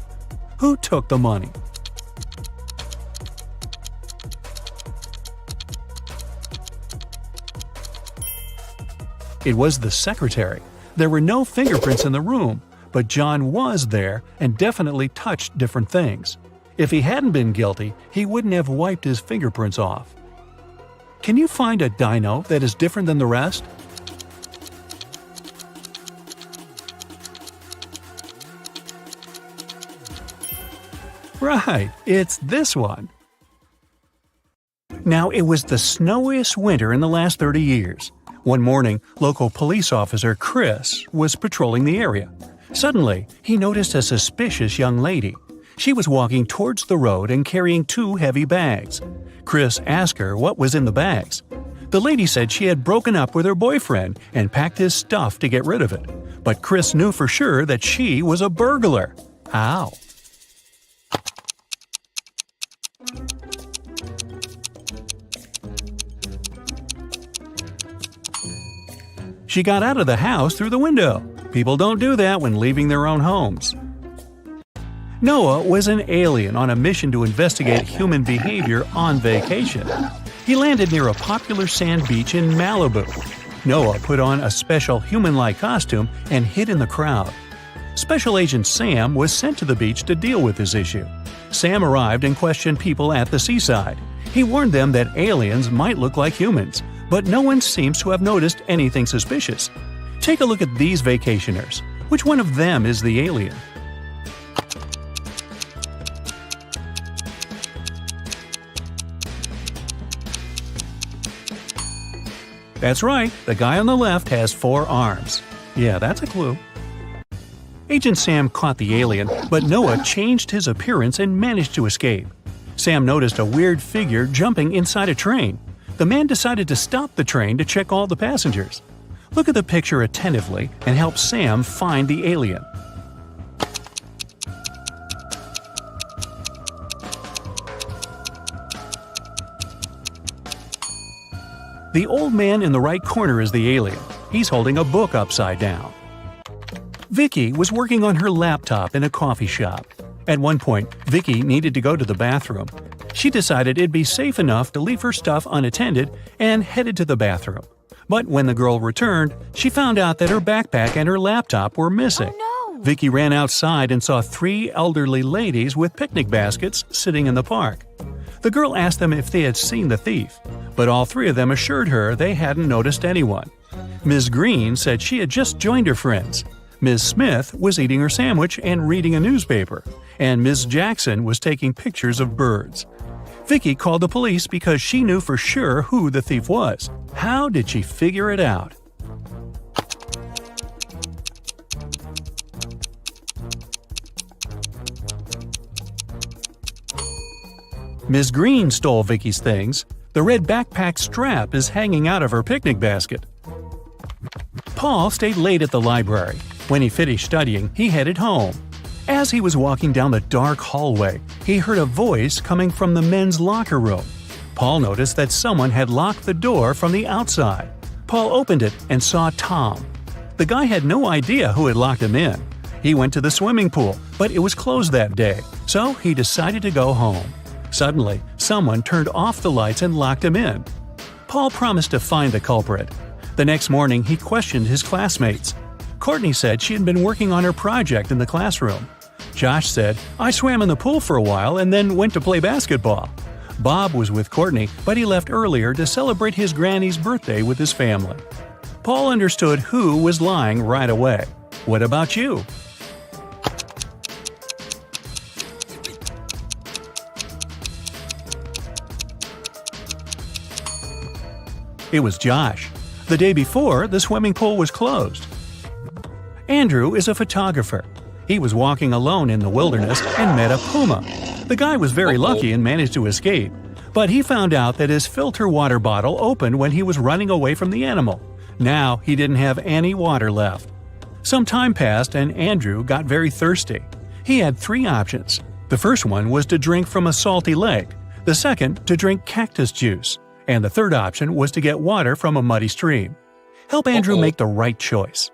Who took the money? It was the secretary. There were no fingerprints in the room, but John was there and definitely touched different things. If he hadn't been guilty, he wouldn't have wiped his fingerprints off. Can you find a dino that is different than the rest? Right, it's this one. Now, it was the snowiest winter in the last 30 years. One morning, local police officer Chris was patrolling the area. Suddenly, he noticed a suspicious young lady. She was walking towards the road and carrying 2 heavy bags. Chris asked her what was in the bags. The lady said she had broken up with her boyfriend and packed his stuff to get rid of it. But Chris knew for sure that she was a burglar. How? She got out of the house through the window. People don't do that when leaving their own homes. Noah was an alien on a mission to investigate human behavior on vacation. He landed near a popular sand beach in Malibu. Noah put on a special human-like costume and hid in the crowd. Special Agent Sam was sent to the beach to deal with this issue. Sam arrived and questioned people at the seaside. He warned them that aliens might look like humans, but no one seems to have noticed anything suspicious. Take a look at these vacationers. Which one of them is the alien? That's right, the guy on the left has 4 arms. Yeah, that's a clue. Agent Sam caught the alien, but Noah changed his appearance and managed to escape. Sam noticed a weird figure jumping inside a train. The man decided to stop the train to check all the passengers. Look at the picture attentively and help Sam find the alien. The old man in the right corner is the alien. He's holding a book upside down. Vicky was working on her laptop in a coffee shop. At one point, Vicky needed to go to the bathroom. She decided it'd be safe enough to leave her stuff unattended and headed to the bathroom. But when the girl returned, she found out that her backpack and her laptop were missing. Oh, no. Vicky ran outside and saw 3 elderly ladies with picnic baskets sitting in the park. The girl asked them if they had seen the thief, but all 3 of them assured her they hadn't noticed anyone. Ms. Green said she had just joined her friends. Ms. Smith was eating her sandwich and reading a newspaper, and Ms. Jackson was taking pictures of birds. Vicky called the police because she knew for sure who the thief was. How did she figure it out? Ms. Green stole Vicky's things. The red backpack strap is hanging out of her picnic basket. Paul stayed late at the library. When he finished studying, he headed home. As he was walking down the dark hallway, he heard a voice coming from the men's locker room. Paul noticed that someone had locked the door from the outside. Paul opened it and saw Tom. The guy had no idea who had locked him in. He went to the swimming pool, but it was closed that day, so he decided to go home. Suddenly, someone turned off the lights and locked him in. Paul promised to find the culprit. The next morning, he questioned his classmates. Courtney said she had been working on her project in the classroom. Josh said, "I swam in the pool for a while and then went to play basketball." Bob was with Courtney, but he left earlier to celebrate his granny's birthday with his family. Paul understood who was lying right away. What about you? It was Josh. The day before, the swimming pool was closed. Andrew is a photographer. He was walking alone in the wilderness and met a puma. The guy was very lucky and managed to escape, but he found out that his filter water bottle opened when he was running away from the animal. Now he didn't have any water left. Some time passed and Andrew got very thirsty. He had 3 options. The first one was to drink from a salty lake, the second to drink cactus juice, and the third option was to get water from a muddy stream. Help Andrew make the right choice.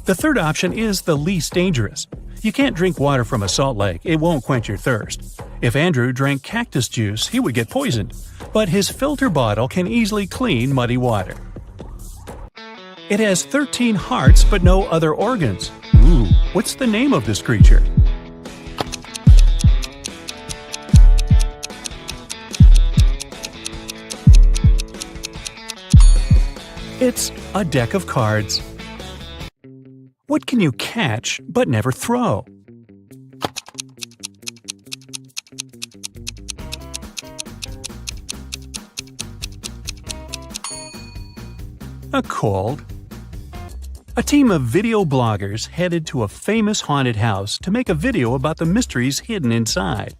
The third option is the least dangerous. You can't drink water from a salt lake, it won't quench your thirst. If Andrew drank cactus juice, he would get poisoned, but his filter bottle can easily clean muddy water. It has 13 hearts but no other organs. Ooh, what's the name of this creature? It's a deck of cards. What can you catch but never throw? A cold. A team of video bloggers headed to a famous haunted house to make a video about the mysteries hidden inside.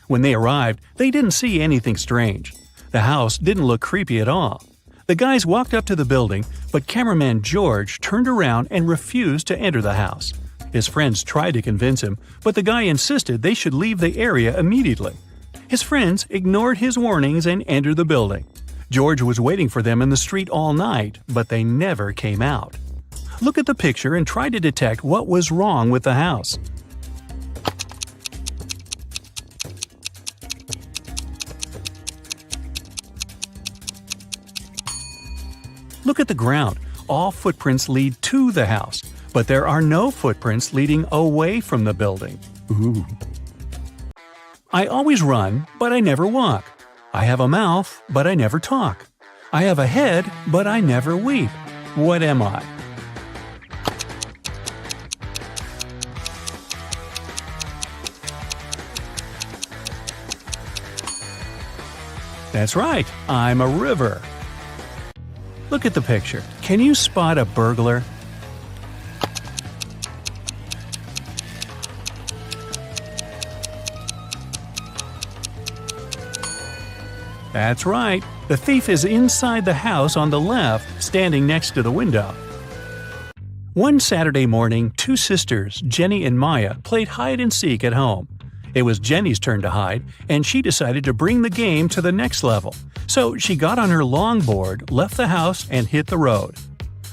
When they arrived, they didn't see anything strange. The house didn't look creepy at all. The guys walked up to the building, but cameraman George turned around and refused to enter the house. His friends tried to convince him, but the guy insisted they should leave the area immediately. His friends ignored his warnings and entered the building. George was waiting for them in the street all night, but they never came out. Look at the picture and try to detect what was wrong with the house. Look at the ground. All footprints lead to the house, but there are no footprints leading away from the building. Ooh. I always run, but I never walk. I have a mouth, but I never talk. I have a head, but I never weep. What am I? That's right, I'm a river. Look at the picture. Can you spot a burglar? That's right. The thief is inside the house on the left, standing next to the window. One Saturday morning, 2 sisters, Jenny and Maya, played hide-and-seek at home. It was Jenny's turn to hide, and she decided to bring the game to the next level. So she got on her longboard, left the house, and hit the road.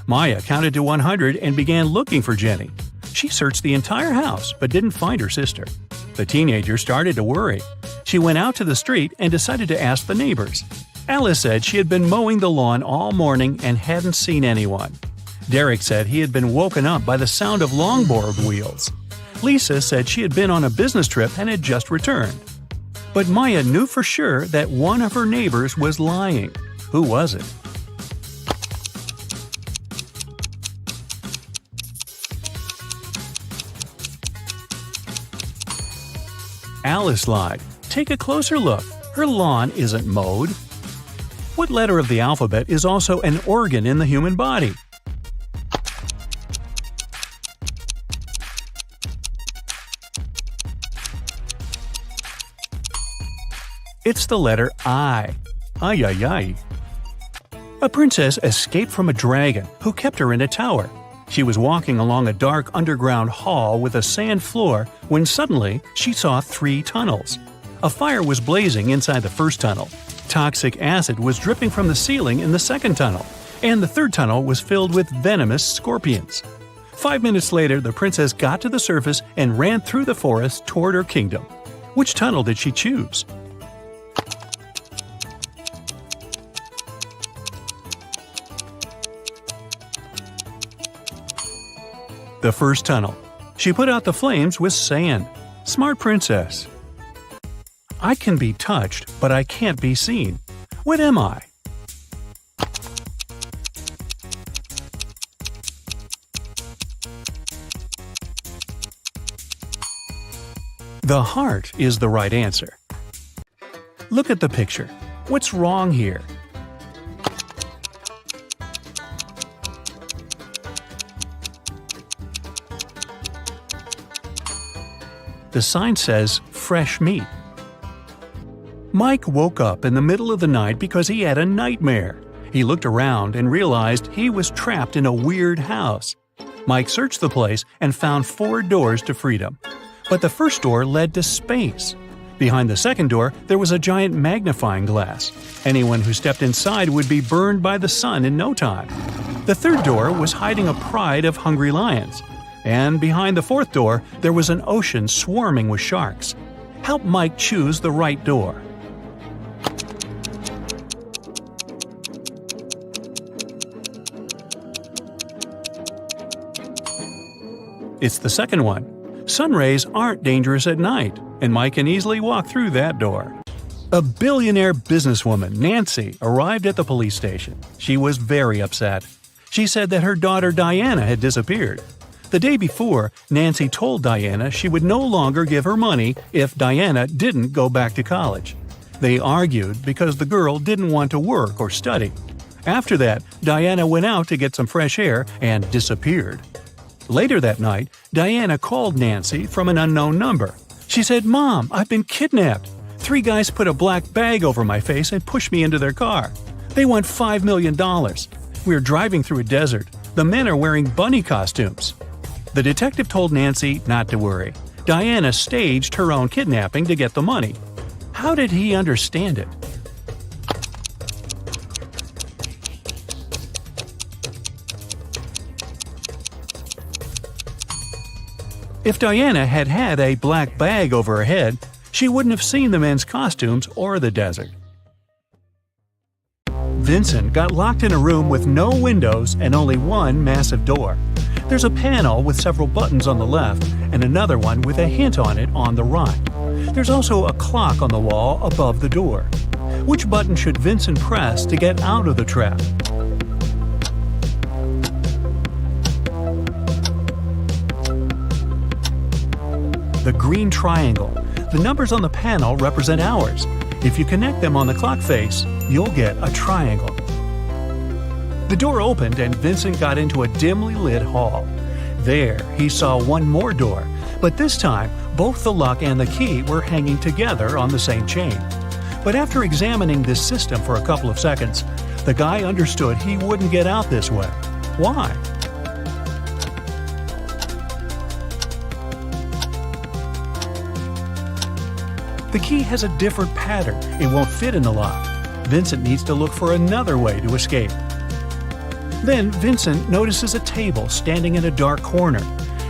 Maya counted to 100 and began looking for Jenny. She searched the entire house but didn't find her sister. The teenager started to worry. She went out to the street and decided to ask the neighbors. Alice said she had been mowing the lawn all morning and hadn't seen anyone. Derek said he had been woken up by the sound of longboard wheels. Lisa said she had been on a business trip and had just returned. But Maya knew for sure that one of her neighbors was lying. Who was it? Alice lied. Take a closer look. Her lawn isn't mowed. What letter of the alphabet is also an organ in the human body? It's the letter I. Ay, ay, ay. A princess escaped from a dragon who kept her in a tower. She was walking along a dark underground hall with a sand floor when suddenly she saw 3 tunnels. A fire was blazing inside the first tunnel. Toxic acid was dripping from the ceiling in the second tunnel, and the third tunnel was filled with venomous scorpions. 5 minutes later, the princess got to the surface and ran through the forest toward her kingdom. Which tunnel did she choose? The first tunnel. She put out the flames with sand. Smart princess. I can be touched, but I can't be seen. What am I? The heart is the right answer. Look at the picture. What's wrong here? The sign says fresh meat. Mike woke up in the middle of the night because he had a nightmare. He looked around and realized he was trapped in a weird house. Mike searched the place and found 4 doors to freedom. But the first door led to space. Behind the second door, there was a giant magnifying glass. Anyone who stepped inside would be burned by the sun in no time. The third door was hiding a pride of hungry lions. And behind the fourth door, there was an ocean swarming with sharks. Help Mike choose the right door. It's the second one. Sun rays aren't dangerous at night, and Mike can easily walk through that door. A billionaire businesswoman, Nancy, arrived at the police station. She was very upset. She said that her daughter Diana had disappeared. The day before, Nancy told Diana she would no longer give her money if Diana didn't go back to college. They argued because the girl didn't want to work or study. After that, Diana went out to get some fresh air and disappeared. Later that night, Diana called Nancy from an unknown number. She said, "Mom, I've been kidnapped. 3 guys put a black bag over my face and pushed me into their car. They want $5 million. We're driving through a desert. The men are wearing bunny costumes." The detective told Nancy not to worry. Diana staged her own kidnapping to get the money. How did he understand it? If Diana had had a black bag over her head, she wouldn't have seen the men's costumes or the desert. Vincent got locked in a room with no windows and only one massive door. There's a panel with several buttons on the left and another one with a hint on it on the right. There's also a clock on the wall above the door. Which button should Vincent press to get out of the trap? The green triangle. The numbers on the panel represent hours. If you connect them on the clock face, you'll get a triangle. The door opened and Vincent got into a dimly lit hall. There, he saw one more door, but this time, both the lock and the key were hanging together on the same chain. But after examining this system for a couple of seconds, the guy understood he wouldn't get out this way. Why? The key has a different pattern. It won't fit in the lock. Vincent needs to look for another way to escape. Then Vincent notices a table standing in a dark corner.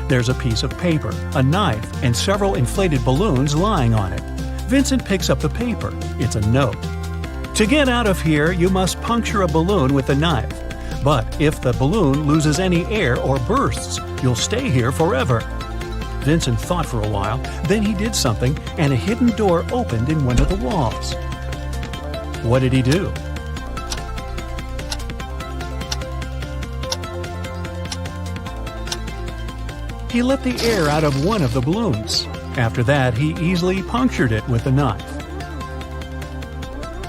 There's a piece of paper, a knife, and several inflated balloons lying on it. Vincent picks up the paper. It's a note. To get out of here, you must puncture a balloon with a knife. But if the balloon loses any air or bursts, you'll stay here forever. Vincent thought for a while, then he did something, and a hidden door opened in one of the walls. What did he do? He let the air out of one of the balloons. After that, he easily punctured it with a knife.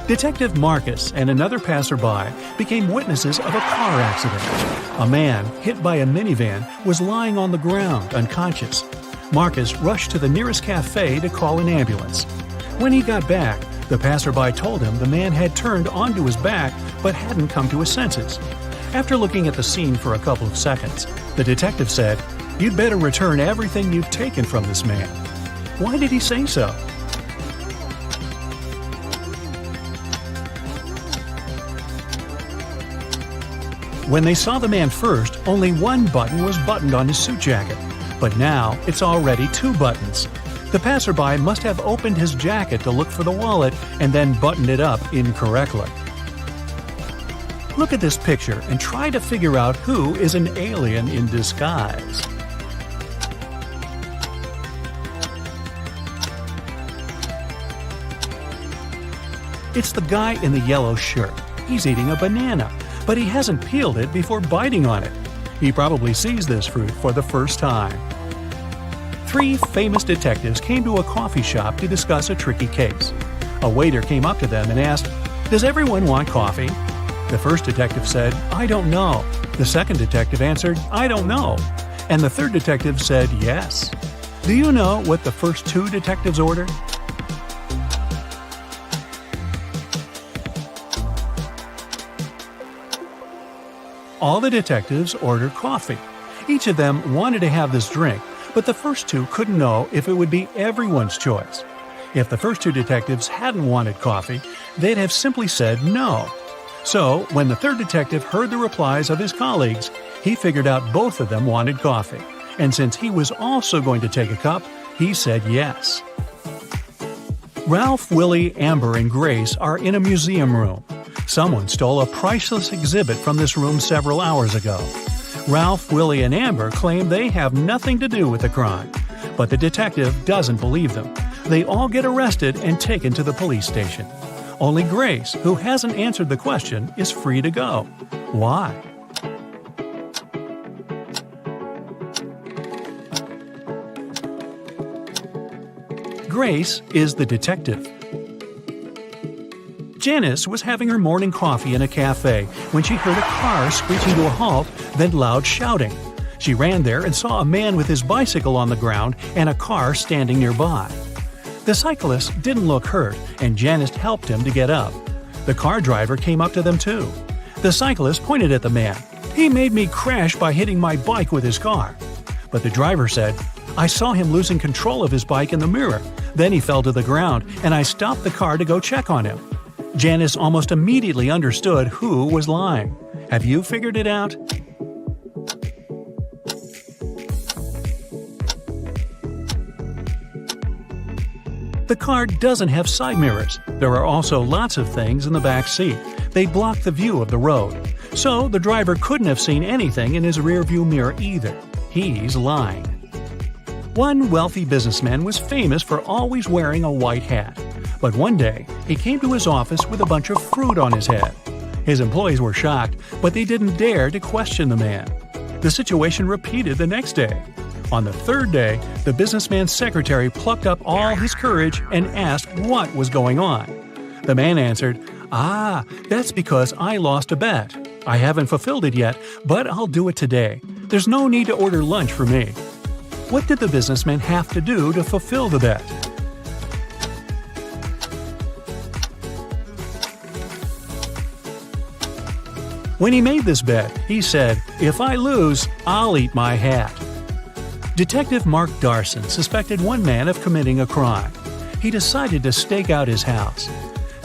Detective Marcus and another passerby became witnesses of a car accident. A man, hit by a minivan, was lying on the ground, unconscious. Marcus rushed to the nearest cafe to call an ambulance. When he got back, the passerby told him the man had turned onto his back but hadn't come to his senses. After looking at the scene for a couple of seconds, the detective said, "You'd better return everything you've taken from this man." Why did he say so? When they saw the man first, only one button was buttoned on his suit jacket, but now it's already 2 buttons. The passerby must have opened his jacket to look for the wallet and then buttoned it up incorrectly. Look at this picture and try to figure out who is an alien in disguise. It's the guy in the yellow shirt. He's eating a banana, but he hasn't peeled it before biting on it. He probably sees this fruit for the first time. 3 famous detectives came to a coffee shop to discuss a tricky case. A waiter came up to them and asked, "Does everyone want coffee?" The first detective said, "I don't know." The second detective answered, "I don't know." And the third detective said, "Yes." Do you know what the first 2 detectives ordered? All the detectives ordered coffee. Each of them wanted to have this drink, but the first 2 couldn't know if it would be everyone's choice. If the first 2 detectives hadn't wanted coffee, they'd have simply said no. So, when the third detective heard the replies of his colleagues, he figured out both of them wanted coffee. And since he was also going to take a cup, he said yes. Ralph, Willie, Amber, and Grace are in a museum room. Someone stole a priceless exhibit from this room several hours ago. Ralph, Willie, and Amber claim they have nothing to do with the crime, but the detective doesn't believe them. They all get arrested and taken to the police station. Only Grace, who hasn't answered the question, is free to go. Why? Grace is the detective. Janice was having her morning coffee in a cafe when she heard a car screeching to a halt, then loud shouting. She ran there and saw a man with his bicycle on the ground and a car standing nearby. The cyclist didn't look hurt, and Janice helped him to get up. The car driver came up to them too. The cyclist pointed at the man. "He made me crash by hitting my bike with his car." But the driver said, "I saw him losing control of his bike in the mirror. Then he fell to the ground, and I stopped the car to go check on him." Janice almost immediately understood who was lying. Have you figured it out? The car doesn't have side mirrors. There are also lots of things in the back seat. They block the view of the road. So the driver couldn't have seen anything in his rearview mirror either. He's lying. One wealthy businessman was famous for always wearing a white hat. But one day, he came to his office with a bunch of fruit on his head. His employees were shocked, but they didn't dare to question the man. The situation repeated the next day. On the third day, the businessman's secretary plucked up all his courage and asked what was going on. The man answered, "That's because I lost a bet. I haven't fulfilled it yet, but I'll do it today. There's no need to order lunch for me." What did the businessman have to do to fulfill the bet? When he made this bet, he said, "If I lose, I'll eat my hat." Detective Mark Darson suspected one man of committing a crime. He decided to stake out his house.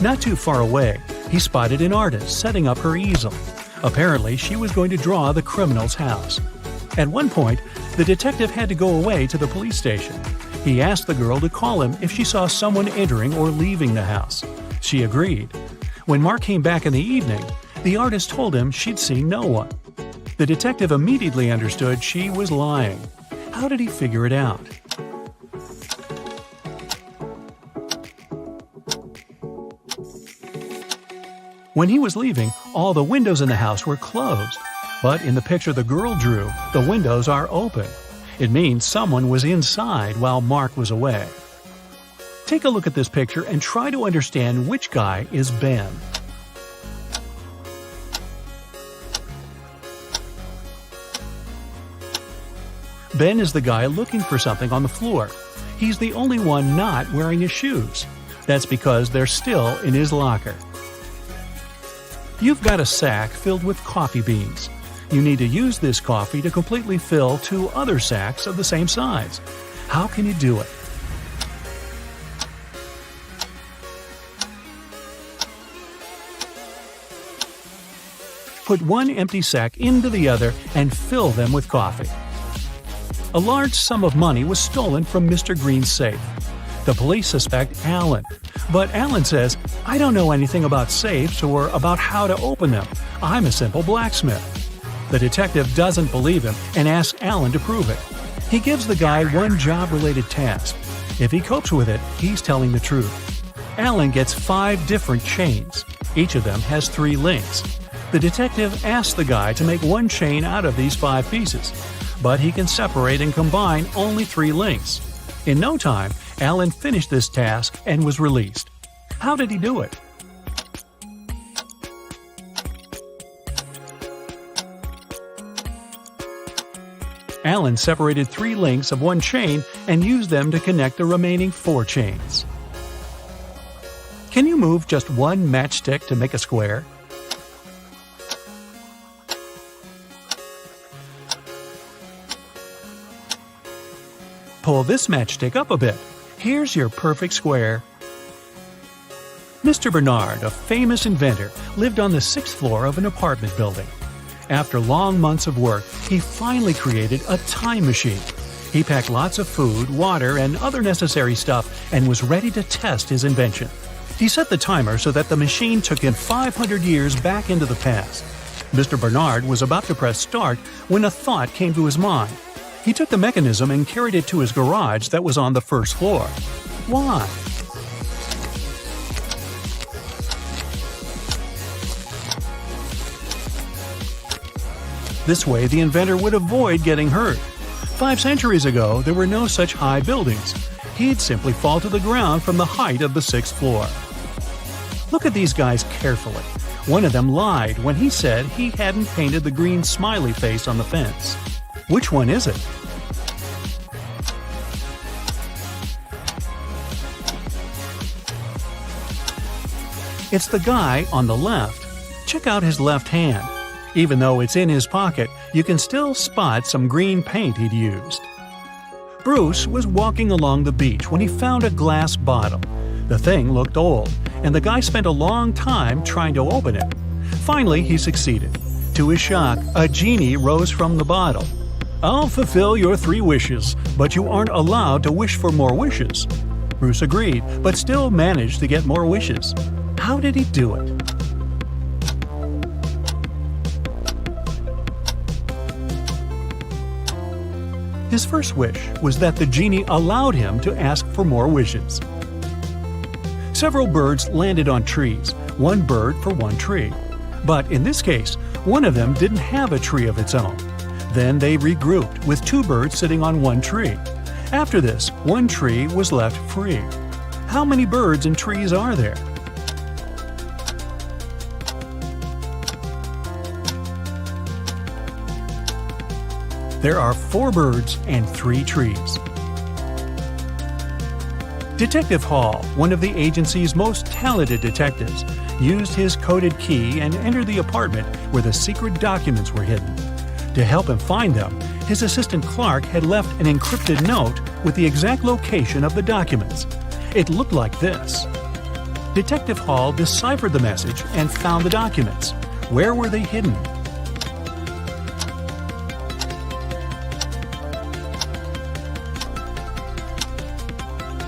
Not too far away, he spotted an artist setting up her easel. Apparently, she was going to draw the criminal's house. At one point, the detective had to go away to the police station. He asked the girl to call him if she saw someone entering or leaving the house. She agreed. When Mark came back in the evening, the artist told him she'd seen no one. The detective immediately understood she was lying. How did he figure it out? When he was leaving, all the windows in the house were closed. But in the picture the girl drew, the windows are open. It means someone was inside while Mark was away. Take a look at this picture and try to understand which guy is Ben. Ben is the guy looking for something on the floor. He's the only one not wearing his shoes. That's because they're still in his locker. You've got a sack filled with coffee beans. You need to use this coffee to completely fill 2 other sacks of the same size. How can you do it? put one empty sack into the other and fill them with coffee. A large sum of money was stolen from Mr. Green's safe. The police suspect Alan, but Alan says, "I don't know anything about safes or about how to open them. I'm a simple blacksmith." The detective doesn't believe him and asks Alan to prove it. He gives the guy one job-related task. If he copes with it, he's telling the truth. Alan gets 5 different chains. Each of them has 3 links. The detective asks the guy to make one chain out of these 5 pieces, but he can separate and combine only 3 links. In no time, Alan finished this task and was released. How did he do it? Alan separated 3 links of one chain and used them to connect the remaining 4 chains. Can you move just one matchstick to make a square? Pull this matchstick up a bit. Here's your perfect square. Mr. Bernard, a famous inventor, lived on the 6th floor of an apartment building. After long months of work, he finally created a time machine. He packed lots of food, water, and other necessary stuff and was ready to test his invention. He set the timer so that the machine took him 500 years back into the past. Mr. Bernard was about to press start when a thought came to his mind. He took the mechanism and carried it to his garage that was on the 1st floor. Why? This way, the inventor would avoid getting hurt. 5 centuries ago, there were no such high buildings. He'd simply fall to the ground from the height of the 6th floor. Look at these guys carefully. One of them lied when he said he hadn't painted the green smiley face on the fence. Which one is it? It's the guy on the left. Check out his left hand. Even though it's in his pocket, you can still spot some green paint he'd used. Bruce was walking along the beach when he found a glass bottle. The thing looked old, and the guy spent a long time trying to open it. Finally, he succeeded. To his shock, a genie rose from the bottle. "I'll fulfill your 3 wishes, but you aren't allowed to wish for more wishes." Bruce agreed, but still managed to get more wishes. How did he do it? His first wish was that the genie allowed him to ask for more wishes. Several birds landed on trees, 1 bird for 1 tree. But in this case, one of them didn't have a tree of its own. Then they regrouped, with 2 birds sitting on 1 tree. After this, 1 tree was left free. How many birds and trees are there? There are 4 birds and 3 trees. Detective Hall, one of the agency's most talented detectives, used his coded key and entered the apartment where the secret documents were hidden. To help him find them, his assistant Clark had left an encrypted note with the exact location of the documents. It looked like this. Detective Hall deciphered the message and found the documents. Where were they hidden?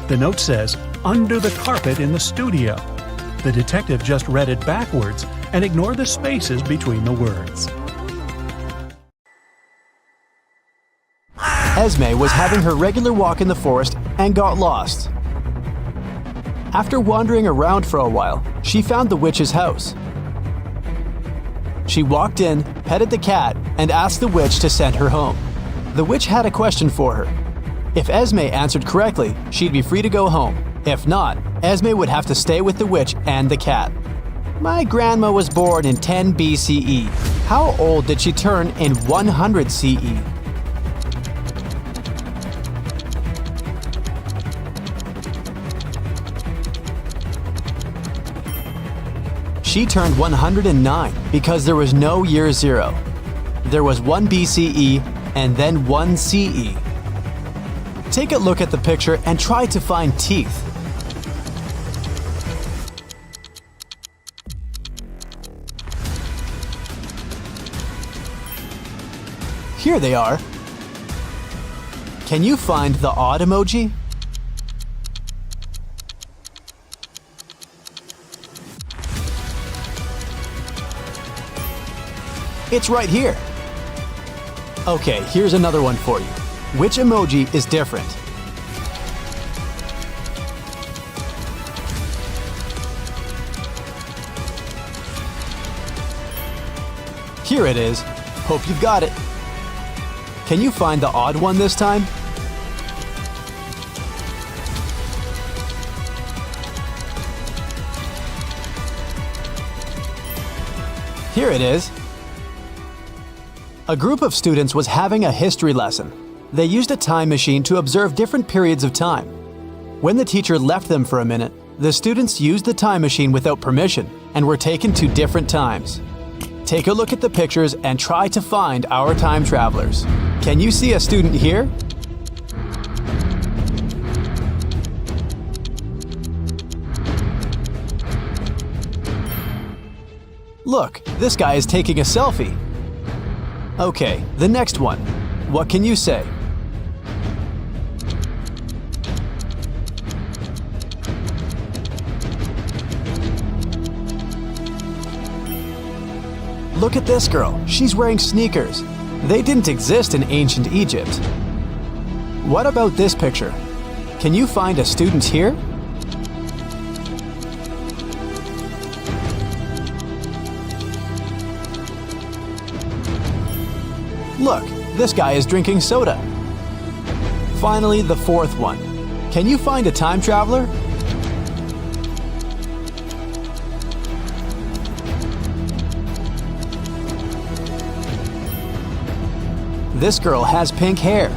The note says, "Under the carpet in the studio." The detective just read it backwards and ignored the spaces between the words. Esme was having her regular walk in the forest and got lost. After wandering around for a while, she found the witch's house. She walked in, petted the cat, and asked the witch to send her home. The witch had a question for her. If Esme answered correctly, she'd be free to go home. If not, Esme would have to stay with the witch and the cat. My grandma was born in 10 BCE. How old did she turn in 100 CE? She turned 109 because there was no year 0. There was 1 BCE and then 1 CE. Take a look at the picture and try to find teeth. Here they are. Can you find the odd emoji? It's right here. Okay, here's another one for you. Which emoji is different? Here it is. Hope you've got it. Can you find the odd one this time? Here it is. A group of students was having a history lesson. They used a time machine to observe different periods of time. When the teacher left them for a minute, the students used the time machine without permission and were taken to different times. Take a look at the pictures and try to find our time travelers. Can you see a student here? Look, this guy is taking a selfie. Okay, the next one. What can you say? Look at this girl. She's wearing sneakers. They didn't exist in ancient Egypt. What about this picture? Can you find a student here? Look, this guy is drinking soda. Finally, the fourth one. Can you find a time traveler? This girl has pink hair.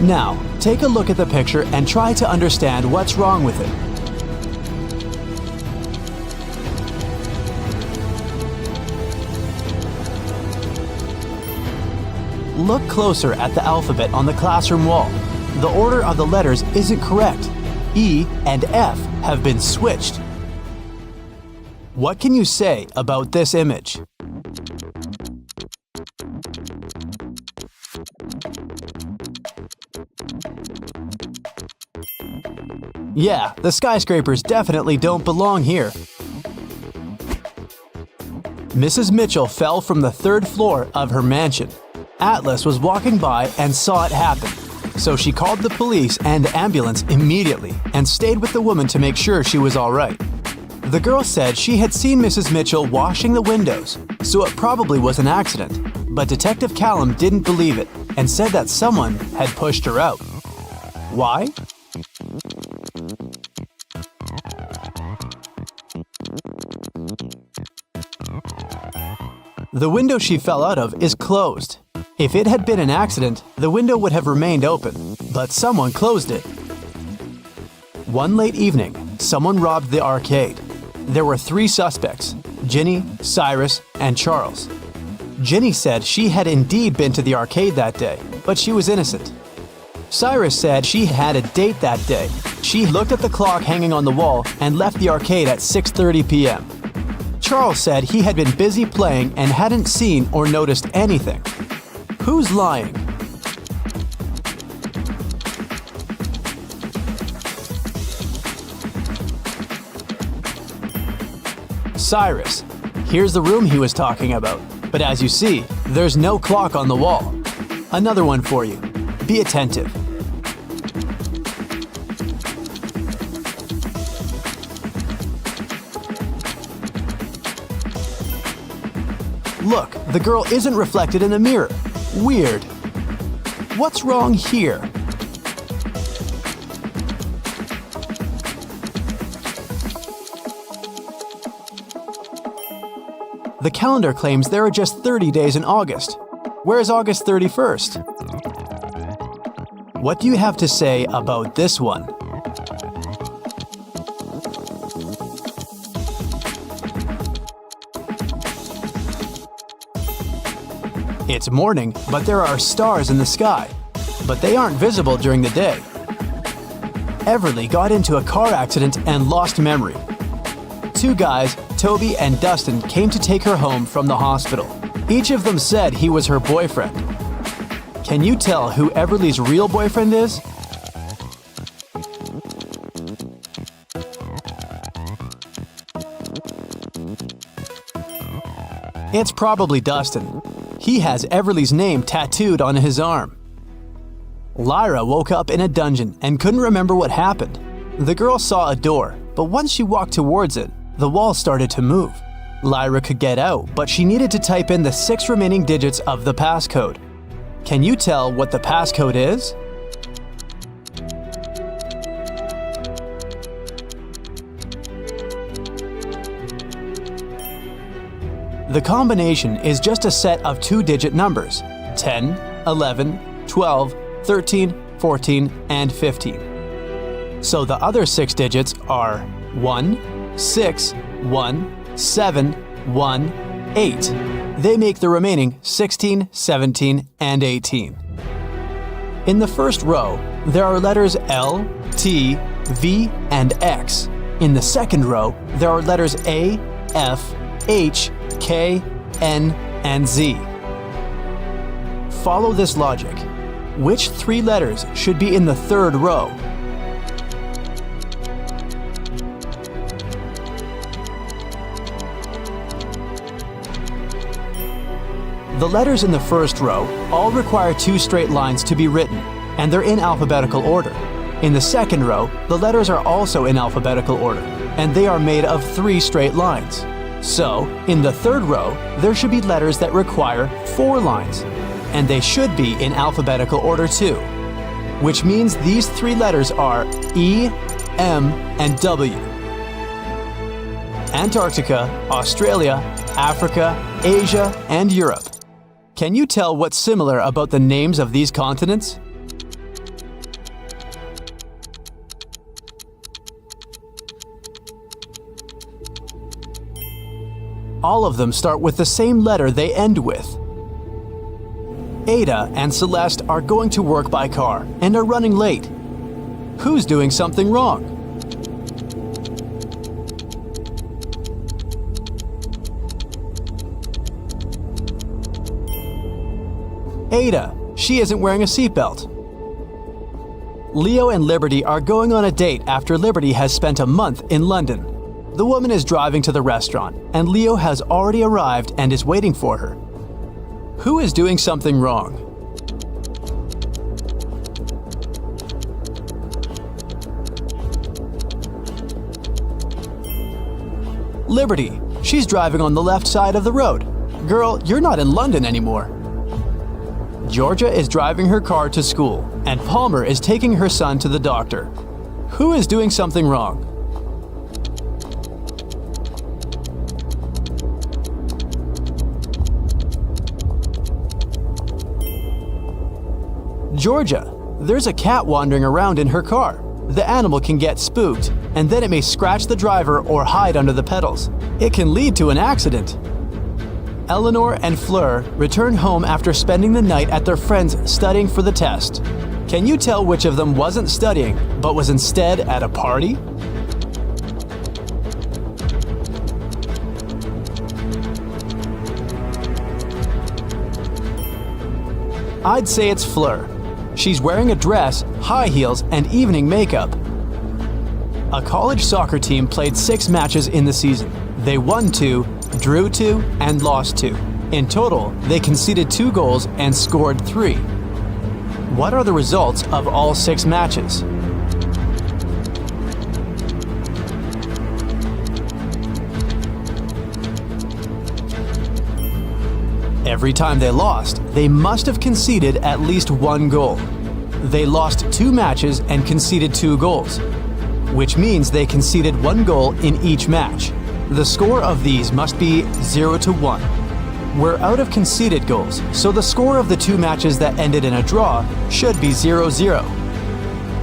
Now, take a look at the picture and try to understand what's wrong with it. Look closer at the alphabet on the classroom wall. The order of the letters isn't correct. E and F have been switched. What can you say about this image? Yeah, the skyscrapers definitely don't belong here. Mrs. Mitchell fell from the third floor of her mansion. Atlas was walking by and saw it happen, so she called the police and ambulance immediately and stayed with the woman to make sure she was all right. The girl said she had seen Mrs. Mitchell washing the windows, so it probably was an accident, but Detective Callum didn't believe it and said that someone had pushed her out. Why? The window she fell out of is closed. If it had been an accident, the window would have remained open, but someone closed it. One late evening, someone robbed the arcade. There were 3 suspects, Ginny, Cyrus, and Charles. Ginny said she had indeed been to the arcade that day, but she was innocent. Cyrus said she had a date that day. She looked at the clock hanging on the wall and left the arcade at 6:30 p.m. Charles said he had been busy playing and hadn't seen or noticed anything. Who's lying? Cyrus. Here's the room he was talking about. But as you see, there's no clock on the wall. Another one for you. Be attentive. Look, the girl isn't reflected in the mirror. Weird. What's wrong here? The calendar claims there are just 30 days in August. Where's August 31st? What do you have to say about this one? It's morning, but there are stars in the sky, but they aren't visible during the day. Everly got into a car accident and lost memory. 2 guys, Toby and Dustin, came to take her home from the hospital. Each of them said he was her boyfriend. Can you tell who Everly's real boyfriend is? It's probably Dustin. He has Everly's name tattooed on his arm. Lyra woke up in a dungeon and couldn't remember what happened. The girl saw a door, but once she walked towards it, the wall started to move. Lyra could get out, but she needed to type in the 6 remaining digits of the passcode. Can you tell what the passcode is? The combination is just a set of 2-digit numbers: 10, 11, 12, 13, 14, and 15. So the other 6 digits are 1, 6, 1, 7, 1, 8. They make the remaining 16, 17, and 18. In the first row, there are letters L, T, V, and X. In the second row, there are letters A, F, H, K, N, and Z. Follow this logic. Which 3 letters should be in the third row? The letters in the first row all require 2 straight lines to be written, and they're in alphabetical order. In the second row, the letters are also in alphabetical order, and they are made of 3 straight lines. So, in the third row, there should be letters that require 4 lines, and they should be in alphabetical order too, which means these 3 letters are E, M, and W. Antarctica, Australia, Africa, Asia, and Europe. Can you tell what's similar about the names of these continents? All of them start with the same letter they end with. Ada and Celeste are going to work by car and are running late. Who's doing something wrong? Ada. She isn't wearing a seatbelt. Leo and Liberty are going on a date after Liberty has spent a month in London. The woman is driving to the restaurant, and Leo has already arrived and is waiting for her. Who is doing something wrong? Liberty. She's driving on the left side of the road. Girl, you're not in London anymore. Georgia is driving her car to school, and Palmer is taking her son to the doctor. Who is doing something wrong? Georgia. There's a cat wandering around in her car. The animal can get spooked, and then it may scratch the driver or hide under the pedals. It can lead to an accident. Eleanor and Fleur return home after spending the night at their friend's studying for the test. Can you tell which of them wasn't studying, but was instead at a party? I'd say it's Fleur. She's wearing a dress, high heels, and evening makeup. A college soccer team played 6 matches in the season. They won 2, drew 2, and lost 2. In total, they conceded 2 goals and scored 3. What are the results of all 6 matches? Every time they lost, they must have conceded at least 1 goal. They lost 2 matches and conceded 2 goals, which means they conceded 1 goal in each match. The score of these must be 0-1. We're out of conceded goals, so the score of the 2 matches that ended in a draw should be 0-0.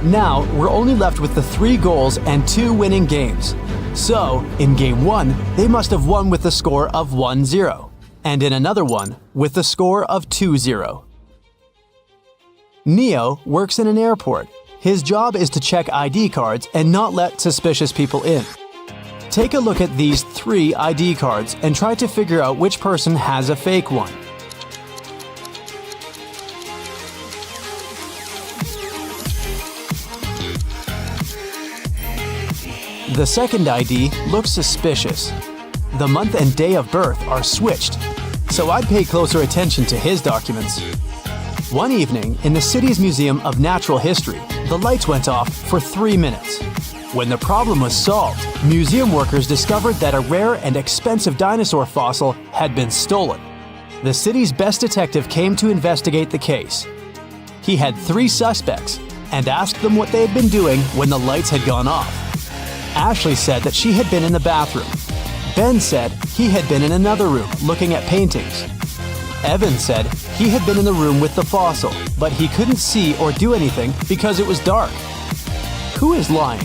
Now, we're only left with the 3 goals and 2 winning games. So, in Game 1, they must have won with the score of 1-0. And in another one, with the score of 2-0. Neo works in an airport. His job is to check ID cards and not let suspicious people in. Take a look at these 3 ID cards and try to figure out which person has a fake one. The second ID looks suspicious. The month and day of birth are switched, so I'd pay closer attention to his documents. One evening, in the city's Museum of Natural History, the lights went off for 3 minutes. When the problem was solved, museum workers discovered that a rare and expensive dinosaur fossil had been stolen. The city's best detective came to investigate the case. He had 3 suspects and asked them what they had been doing when the lights had gone off. Ashley said that she had been in the bathroom. Ben said he had been in another room looking at paintings. Evan said he had been in the room with the fossil, but he couldn't see or do anything because it was dark. Who is lying?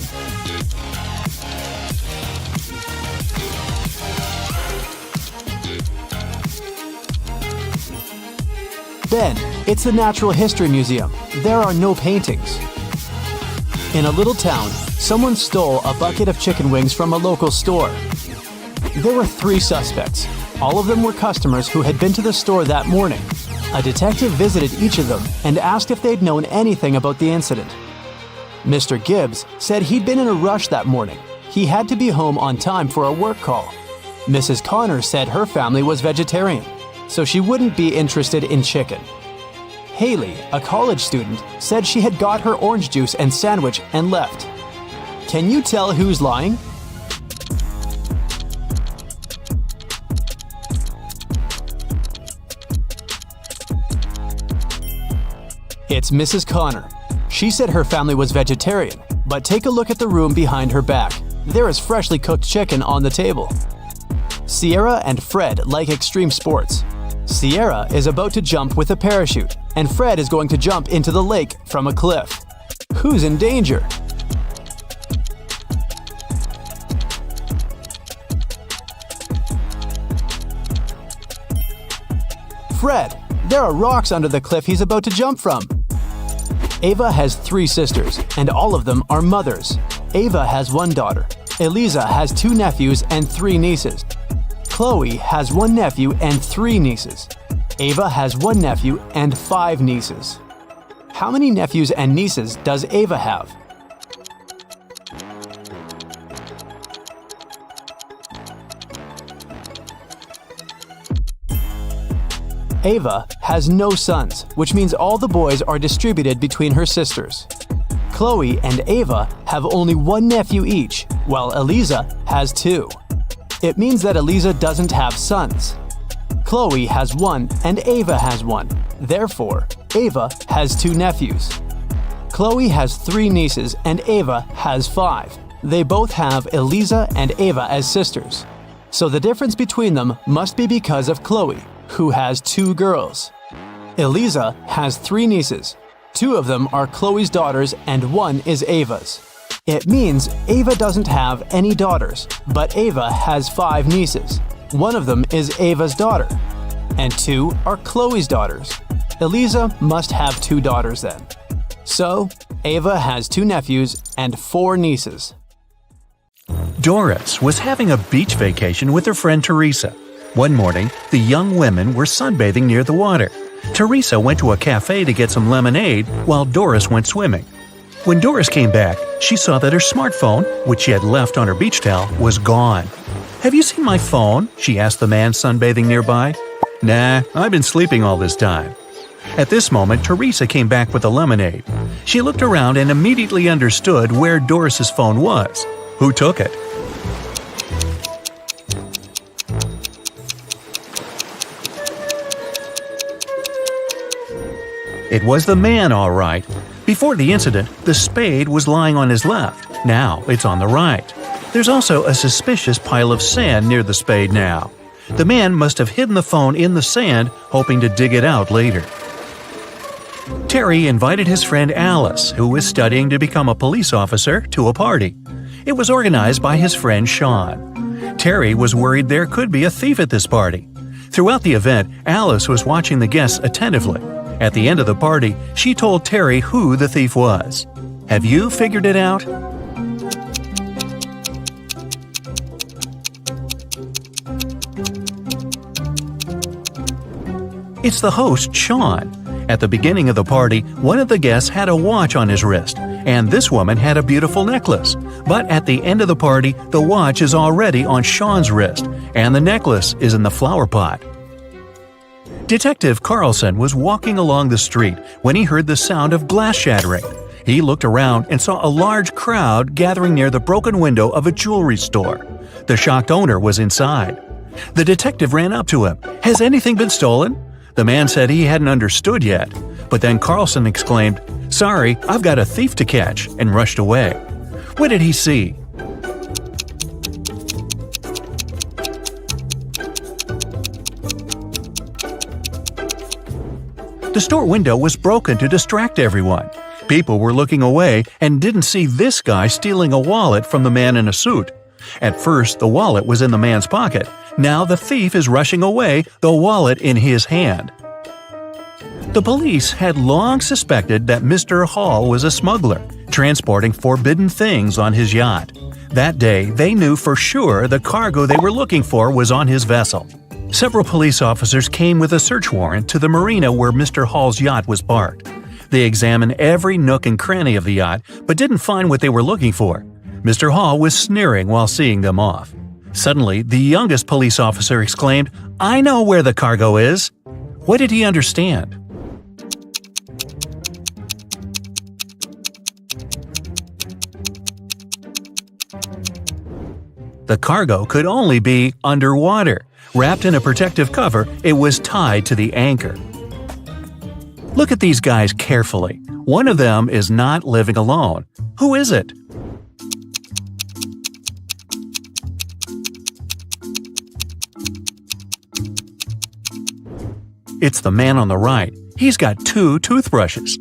Ben, it's the Natural History Museum. There are no paintings. In a little town, someone stole a bucket of chicken wings from a local store. There were 3 suspects. All of them were customers who had been to the store that morning. A detective visited each of them and asked if they'd known anything about the incident. Mr. Gibbs said he'd been in a rush that morning. He had to be home on time for a work call. Mrs. Connor said her family was vegetarian, so she wouldn't be interested in chicken. Haley, a college student, said she had got her orange juice and sandwich and left. Can you tell who's lying? It's Mrs. Connor. She said her family was vegetarian, but take a look at the room behind her back. There is freshly cooked chicken on the table. Sierra and Fred like extreme sports. Sierra is about to jump with a parachute, and Fred is going to jump into the lake from a cliff. Who's in danger? Fred, there are rocks under the cliff he's about to jump from. Ava has 3 sisters, and all of them are mothers. Ava has 1 daughter. Eliza has 2 nephews and 3 nieces. Chloe has 1 nephew and 3 nieces. Ava has 1 nephew and 5 nieces. How many nephews and nieces does Ava have? Ava has no sons, which means all the boys are distributed between her sisters. Chloe and Ava have only 1 nephew each, while Eliza has 2. It means that Eliza doesn't have sons. Chloe has 1 and Ava has 1. Therefore, Ava has 2 nephews. Chloe has 3 nieces and Ava has 5. They both have Eliza and Ava as sisters. So the difference between them must be because of Chloe, who has 2 girls. Eliza has 3 nieces. 2 of them are Chloe's daughters and 1 is Ava's. It means Ava doesn't have any daughters, but Ava has 5 nieces. 1 of them is Ava's daughter, and 2 are Chloe's daughters. Eliza must have 2 daughters then. So, Ava has 2 nephews and 4 nieces. Doris was having a beach vacation with her friend Teresa. One morning, the young women were sunbathing near the water. Teresa went to a cafe to get some lemonade while Doris went swimming. When Doris came back, she saw that her smartphone, which she had left on her beach towel, was gone. "Have you seen my phone?" she asked the man sunbathing nearby. "Nah, I've been sleeping all this time." At this moment, Teresa came back with a lemonade. She looked around and immediately understood where Doris's phone was. Who took it? It was the man, all right. Before the incident, the spade was lying on his left. Now it's on the right. There's also a suspicious pile of sand near the spade now. The man must have hidden the phone in the sand, hoping to dig it out later. Terry invited his friend Alice, who was studying to become a police officer, to a party. It was organized by his friend Sean. Terry was worried there could be a thief at this party. Throughout the event, Alice was watching the guests attentively. At the end of the party, she told Terry who the thief was. Have you figured it out? It's the host, Sean. At the beginning of the party, one of the guests had a watch on his wrist, and this woman had a beautiful necklace. But at the end of the party, the watch is already on Sean's wrist, and the necklace is in the flower pot. Detective Carlson was walking along the street when he heard the sound of glass shattering. He looked around and saw a large crowd gathering near the broken window of a jewelry store. The shocked owner was inside. The detective ran up to him. "Has anything been stolen?" The man said he hadn't understood yet, but then Carlson exclaimed, "Sorry, I've got a thief to catch," and rushed away. What did he see? The store window was broken to distract everyone. People were looking away and didn't see this guy stealing a wallet from the man in a suit. At first, the wallet was in the man's pocket. Now the thief is rushing away, the wallet in his hand. The police had long suspected that Mr. Hall was a smuggler, transporting forbidden things on his yacht. That day, they knew for sure the cargo they were looking for was on his vessel. Several police officers came with a search warrant to the marina where Mr. Hall's yacht was parked. They examined every nook and cranny of the yacht, but didn't find what they were looking for. Mr. Hall was sneering while seeing them off. Suddenly, the youngest police officer exclaimed, "I know where the cargo is!" What did he understand? The cargo could only be underwater. Wrapped in a protective cover, it was tied to the anchor. Look at these guys carefully. One of them is not living alone. Who is it? It's the man on the right. He's got 2 toothbrushes.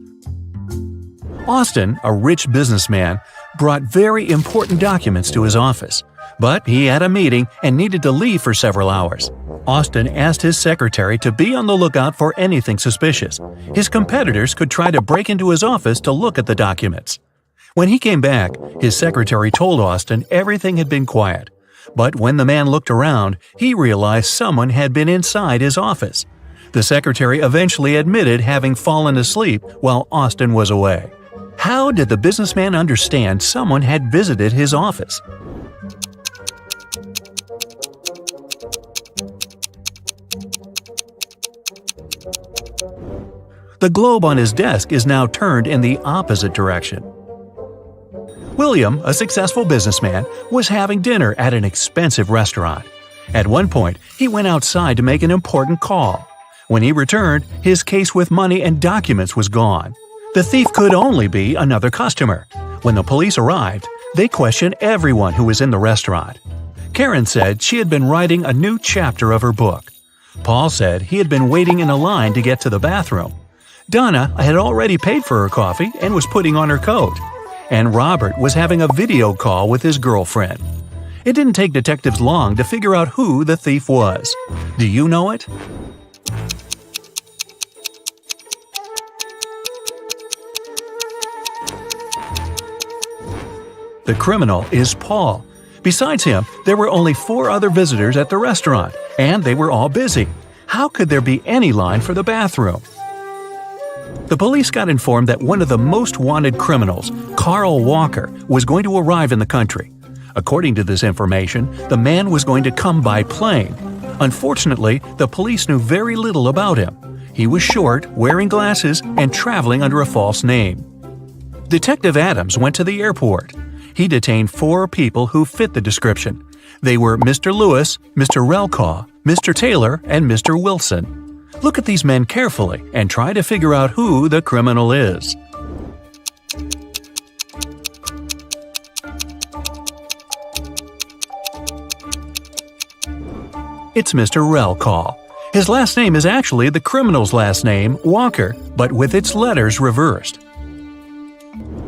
Austin, a rich businessman, brought very important documents to his office. But he had a meeting and needed to leave for several hours. Austin asked his secretary to be on the lookout for anything suspicious. His competitors could try to break into his office to look at the documents. When he came back, his secretary told Austin everything had been quiet. But when the man looked around, he realized someone had been inside his office. The secretary eventually admitted having fallen asleep while Austin was away. How did the businessman understand someone had visited his office? The globe on his desk is now turned in the opposite direction. William, a successful businessman, was having dinner at an expensive restaurant. At one point, he went outside to make an important call. When he returned, his case with money and documents was gone. The thief could only be another customer. When the police arrived, they questioned everyone who was in the restaurant. Karen said she had been writing a new chapter of her book. Paul said he had been waiting in a line to get to the bathroom. Donna had already paid for her coffee and was putting on her coat. And Robert was having a video call with his girlfriend. It didn't take detectives long to figure out who the thief was. Do you know it? The criminal is Paul. Besides him, there were only 4 other visitors at the restaurant, and they were all busy. How could there be any line for the bathroom? The police got informed that one of the most wanted criminals, Carl Walker, was going to arrive in the country. According to this information, the man was going to come by plane. Unfortunately, the police knew very little about him. He was short, wearing glasses, and traveling under a false name. Detective Adams went to the airport. He detained 4 people who fit the description. They were Mr. Lewis, Mr. Relcaw, Mr. Taylor, and Mr. Wilson. Look at these men carefully and try to figure out who the criminal is. It's Mr. Relcaw. His last name is actually the criminal's last name, Walker, but with its letters reversed.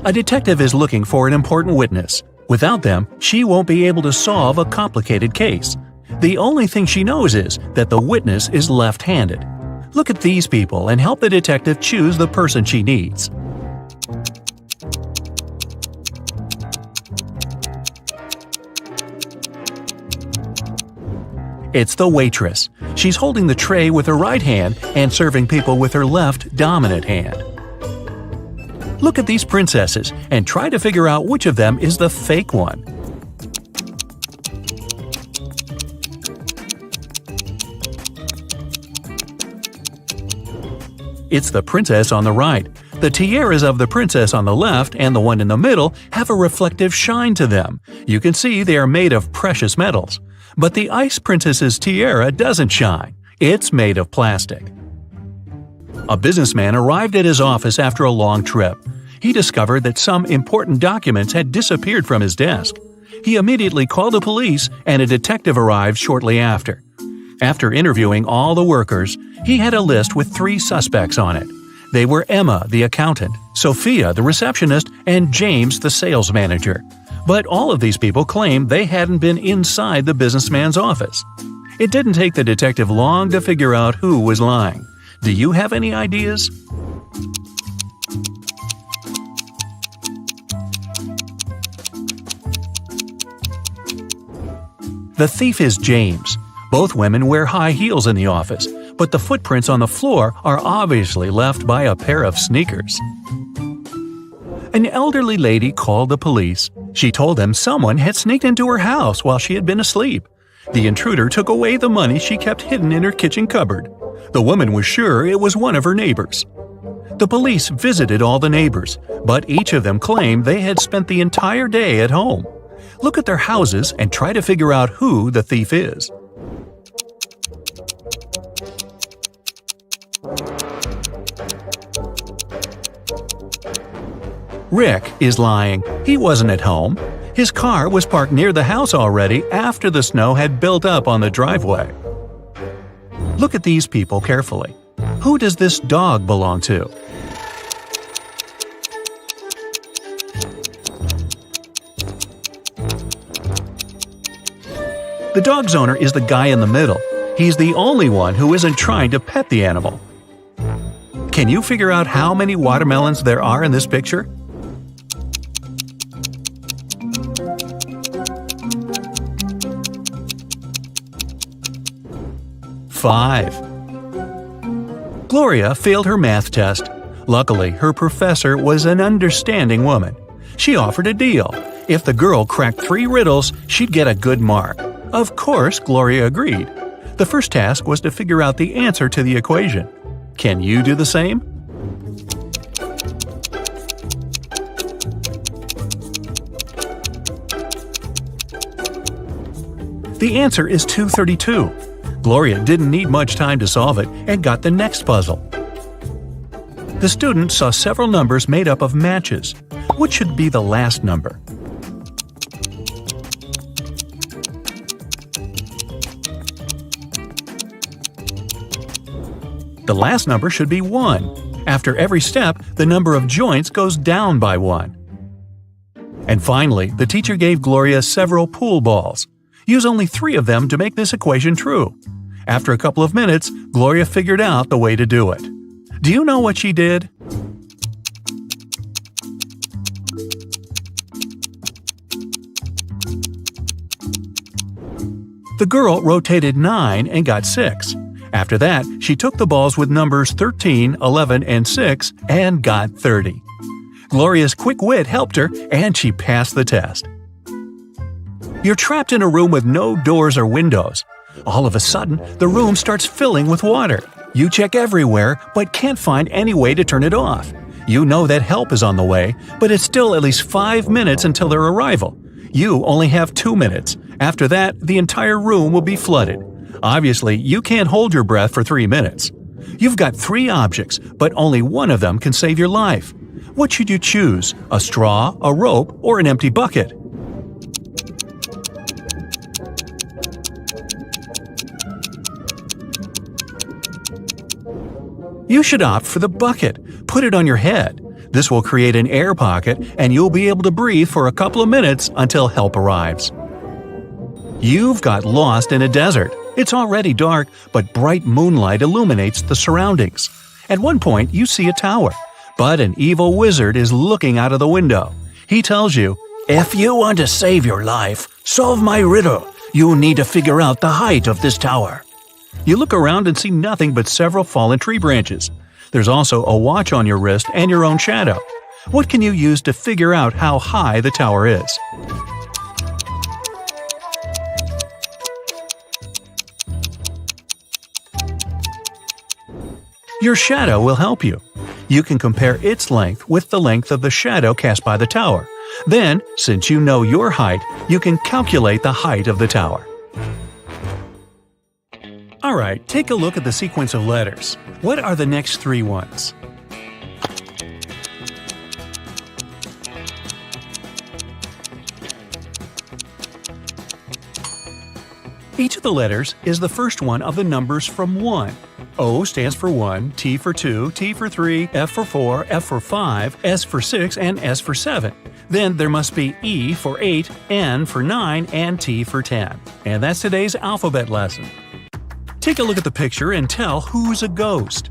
A detective is looking for an important witness. Without them, she won't be able to solve a complicated case. The only thing she knows is that the witness is left-handed. Look at these people and help the detective choose the person she needs. It's the waitress. She's holding the tray with her right hand and serving people with her left dominant hand. Look at these princesses and try to figure out which of them is the fake one. It's the princess on the right. The tiaras of the princess on the left and the one in the middle have a reflective shine to them. You can see they are made of precious metals. But the ice princess's tiara doesn't shine. It's made of plastic. A businessman arrived at his office after a long trip. He discovered that some important documents had disappeared from his desk. He immediately called the police, and a detective arrived shortly after. After interviewing all the workers, he had a list with 3 suspects on it. They were Emma, the accountant, Sophia, the receptionist, and James, the sales manager. But all of these people claimed they hadn't been inside the businessman's office. It didn't take the detective long to figure out who was lying. Do you have any ideas? The thief is James. Both women wear high heels in the office, but the footprints on the floor are obviously left by a pair of sneakers. An elderly lady called the police. She told them someone had sneaked into her house while she had been asleep. The intruder took away the money she kept hidden in her kitchen cupboard. The woman was sure it was one of her neighbors. The police visited all the neighbors, but each of them claimed they had spent the entire day at home. Look at their houses and try to figure out who the thief is. Rick is lying. He wasn't at home. His car was parked near the house already after the snow had built up on the driveway. Look at these people carefully. Who does this dog belong to? The dog's owner is the guy in the middle. He's the only one who isn't trying to pet the animal. Can you figure out how many watermelons there are in this picture? Five. Gloria failed her math test. Luckily, her professor was an understanding woman. She offered a deal. If the girl cracked 3 riddles, she'd get a good mark. Of course, Gloria agreed. The first task was to figure out the answer to the equation. Can you do the same? The answer is 232. Gloria didn't need much time to solve it and got the next puzzle. The student saw several numbers made up of matches. What should be the last number? The last number should be 1. After every step, the number of joints goes down by 1. And finally, the teacher gave Gloria several pool balls. Use only 3 of them to make this equation true. After a couple of minutes, Gloria figured out the way to do it. Do you know what she did? The girl rotated 9 and got 6. After that, she took the balls with numbers 13, 11, and 6 and got 30. Gloria's quick wit helped her, and she passed the test. You're trapped in a room with no doors or windows. All of a sudden, the room starts filling with water. You check everywhere, but can't find any way to turn it off. You know that help is on the way, but it's still at least 5 minutes until their arrival. You only have 2 minutes. After that, the entire room will be flooded. Obviously, you can't hold your breath for 3 minutes. You've got 3 objects, but only one of them can save your life. What should you choose? A straw, a rope, or an empty bucket? You should opt for the bucket. Put it on your head. This will create an air pocket, and you'll be able to breathe for a couple of minutes until help arrives. You've got lost in a desert. It's already dark, but bright moonlight illuminates the surroundings. At one point, you see a tower, but an evil wizard is looking out of the window. He tells you, "If you want to save your life, solve my riddle. You need to figure out the height of this tower." You look around and see nothing but several fallen tree branches. There's also a watch on your wrist and your own shadow. What can you use to figure out how high the tower is? Your shadow will help you. You can compare its length with the length of the shadow cast by the tower. Then, since you know your height, you can calculate the height of the tower. Alright, take a look at the sequence of letters. What are the next three ones? Each of the letters is the first one of the numbers from 1. O stands for 1, T for 2, T for 3, F for 4, F for 5, S for 6, and S for 7. Then there must be E for 8, N for 9, and T for 10. And that's today's alphabet lesson. Take a look at the picture and tell who's a ghost.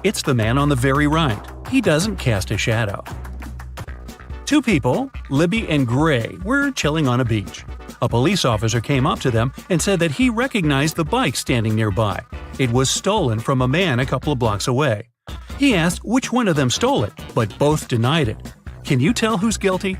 It's the man on the very right. He doesn't cast a shadow. Two people, Libby and Gray, were chilling on a beach. A police officer came up to them and said that he recognized the bike standing nearby. It was stolen from a man a couple of blocks away. He asked which one of them stole it, but both denied it. Can you tell who's guilty?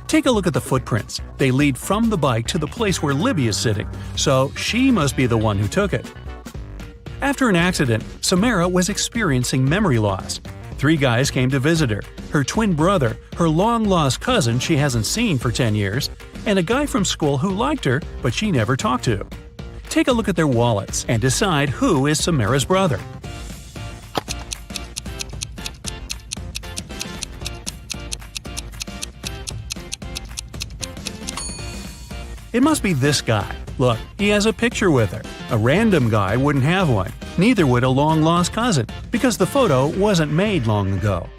Take a look at the footprints. They lead from the bike to the place where Libby is sitting, so she must be the one who took it. After an accident, Samara was experiencing memory loss. 3 guys came to visit her: her twin brother, her long-lost cousin she hasn't seen for 10 years, and a guy from school who liked her but she never talked to. Take a look at their wallets and decide who is Samara's brother. It must be this guy. Look, he has a picture with her. A random guy wouldn't have one. Neither would a long-lost cousin, because the photo wasn't made long ago.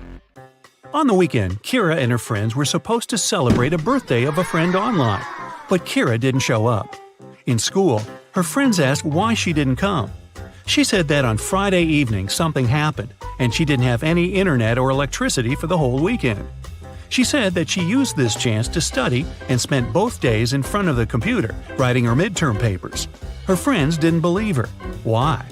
On the weekend, Kira and her friends were supposed to celebrate a birthday of a friend online, but Kira didn't show up. In school, her friends asked why she didn't come. She said that on Friday evening something happened, and she didn't have any internet or electricity for the whole weekend. She said that she used this chance to study and spent both days in front of the computer, writing her midterm papers. Her friends didn't believe her. Why?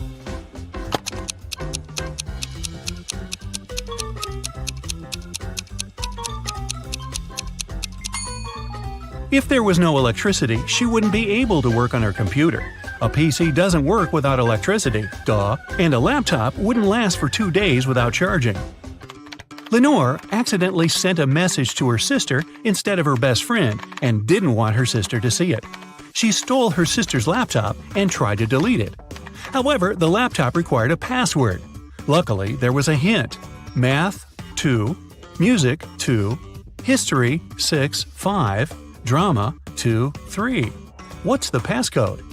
If there was no electricity, she wouldn't be able to work on her computer. A PC doesn't work without electricity, duh, and a laptop wouldn't last for 2 days without charging. Lenore accidentally sent a message to her sister instead of her best friend and didn't want her sister to see it. She stole her sister's laptop and tried to delete it. However, the laptop required a password. Luckily, there was a hint: Math 2, Music 2, History 6 5, Drama 2 3. What's the passcode?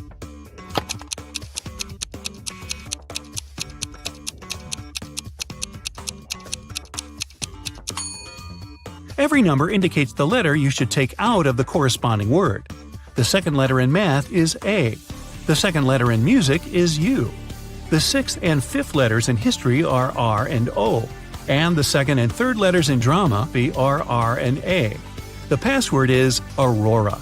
Every number indicates the letter you should take out of the corresponding word. The second letter in math is A. The second letter in music is U. The sixth and fifth letters in history are R and O, and the second and third letters in drama are R and A. The password is Aurora.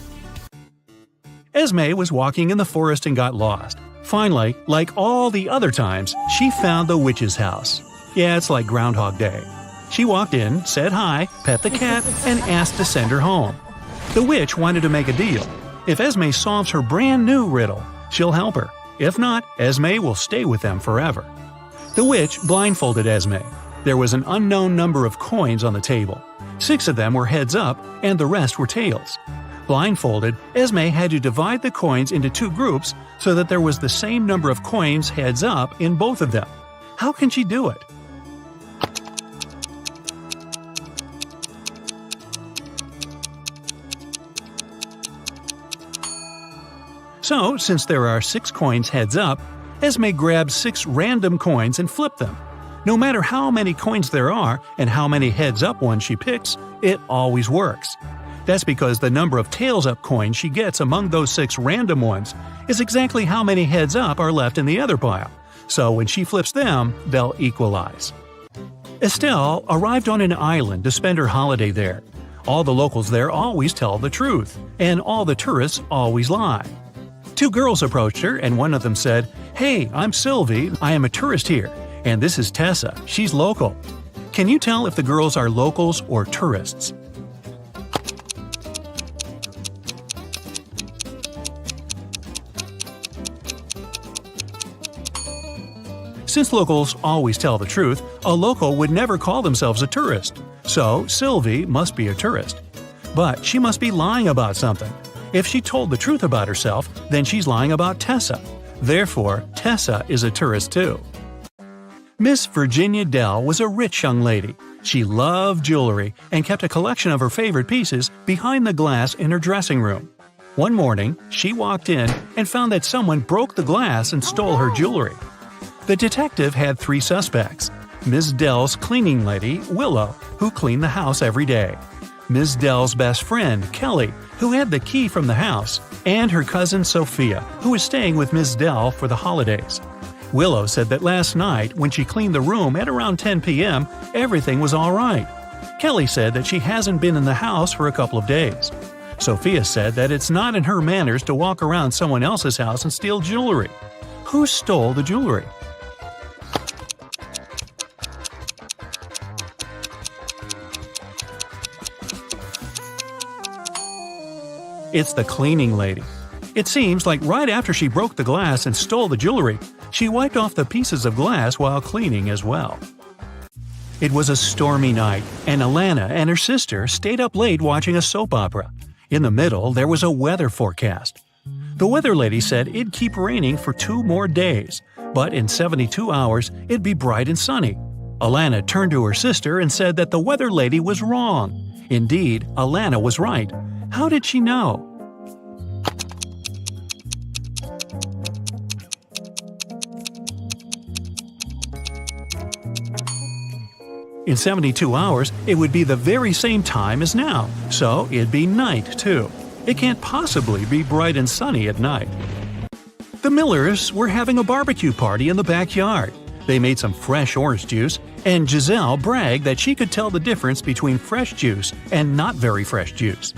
Esme was walking in the forest and got lost. Finally, like all the other times, she found the witch's house. Yeah, it's like Groundhog Day. She walked in, said hi, pet the cat, and asked to send her home. The witch wanted to make a deal. If Esme solves her brand new riddle, she'll help her. If not, Esme will stay with them forever. The witch blindfolded Esme. There was an unknown number of coins on the table. 6 of them were heads up, and the rest were tails. Blindfolded, Esme had to divide the coins into 2 groups so that there was the same number of coins heads up in both of them. How can she do it? So, since there are 6 coins heads up, Esme grabs 6 random coins and flipped them. No matter how many coins there are and how many heads up ones she picks, it always works. That's because the number of tails-up coins she gets among those 6 random ones is exactly how many heads-up are left in the other pile, so when she flips them, they'll equalize. Estelle arrived on an island to spend her holiday there. All the locals there always tell the truth, and all the tourists always lie. 2 girls approached her, and one of them said, "Hey, I'm Sylvie, I am a tourist here, and this is Tessa, she's local." Can you tell if the girls are locals or tourists? Since locals always tell the truth, a local would never call themselves a tourist. So, Sylvie must be a tourist. But she must be lying about something. If she told the truth about herself, then she's lying about Tessa. Therefore, Tessa is a tourist too. Miss Virginia Dell was a rich young lady. She loved jewelry and kept a collection of her favorite pieces behind the glass in her dressing room. One morning, she walked in and found that someone broke the glass and stole her jewelry. The detective had 3 suspects: Ms. Dell's cleaning lady, Willow, who cleaned the house every day; Ms. Dell's best friend, Kelly, who had the key from the house; and her cousin Sophia, who was staying with Ms. Dell for the holidays. Willow said that last night, when she cleaned the room at around 10 p.m., everything was all right. Kelly said that she hasn't been in the house for a couple of days. Sophia said that it's not in her manners to walk around someone else's house and steal jewelry. Who stole the jewelry? It's the cleaning lady. It seems like right after she broke the glass and stole the jewelry, she wiped off the pieces of glass while cleaning as well. It was a stormy night, and Alana and her sister stayed up late watching a soap opera. In the middle, there was a weather forecast. The weather lady said it'd keep raining for 2 more days, but in 72 hours, it'd be bright and sunny. Alana turned to her sister and said that the weather lady was wrong. Indeed, Alana was right. How did she know? In 72 hours, it would be the very same time as now, so it'd be night too. It can't possibly be bright and sunny at night. The Millers were having a barbecue party in the backyard. They made some fresh orange juice, and Giselle bragged that she could tell the difference between fresh juice and not very fresh juice.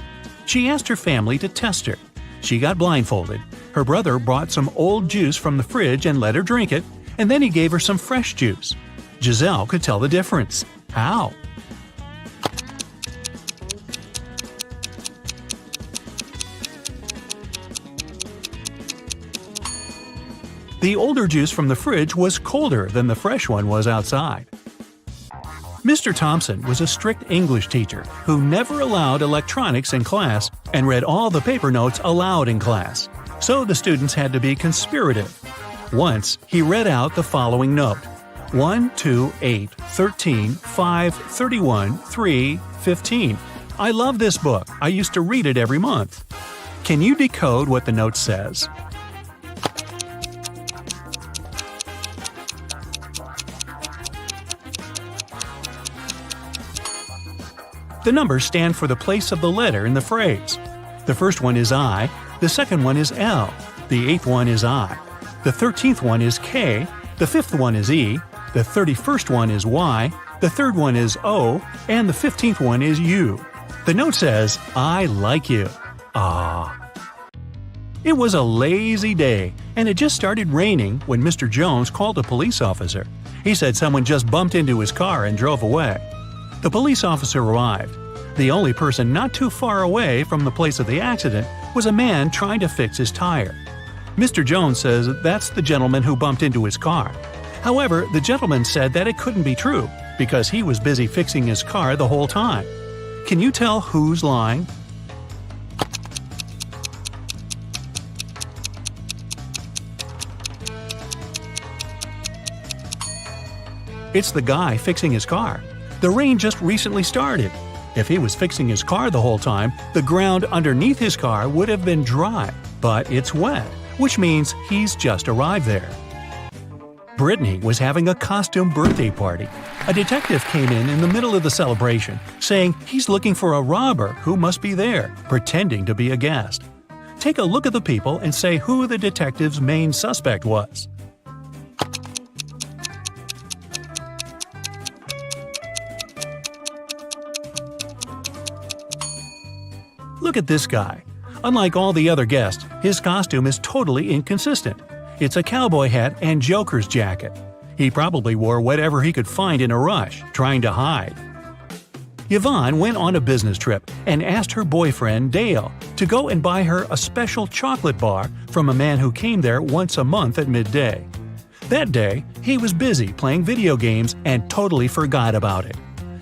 She asked her family to test her. She got blindfolded. Her brother brought some old juice from the fridge and let her drink it, and then he gave her some fresh juice. Giselle could tell the difference. How? The older juice from the fridge was colder than the fresh one was outside. Mr. Thompson was a strict English teacher who never allowed electronics in class and read all the paper notes aloud in class, so the students had to be conspirative. Once, he read out the following note: 1, 2, 8, 13, 5, 31, 3, 15. I love this book. I used to read it every month. Can you decode what the note says? The numbers stand for the place of the letter in the phrase. The first one is I, the second one is L, the 8th one is I, the 13th one is K, the 5th one is E, the 31st one is Y, the 3rd one is O, and the 15th one is U. The note says, I like you. Ah. It was a lazy day, and it just started raining when Mr. Jones called a police officer. He said someone just bumped into his car and drove away. The police officer arrived. The only person not too far away from the place of the accident was a man trying to fix his tire. Mr. Jones says that's the gentleman who bumped into his car. However, the gentleman said that it couldn't be true because he was busy fixing his car the whole time. Can you tell who's lying? It's the guy fixing his car. The rain just recently started. If he was fixing his car the whole time, the ground underneath his car would have been dry, but it's wet, which means he's just arrived there. Brittany was having a costume birthday party. A detective came in the middle of the celebration, saying he's looking for a robber who must be there, pretending to be a guest. Take a look at the people and say who the detective's main suspect was. Look at this guy. Unlike all the other guests, his costume is totally inconsistent. It's a cowboy hat and Joker's jacket. He probably wore whatever he could find in a rush, trying to hide. Yvonne went on a business trip and asked her boyfriend, Dale, to go and buy her a special chocolate bar from a man who came there once a month at midday. That day, he was busy playing video games and totally forgot about it.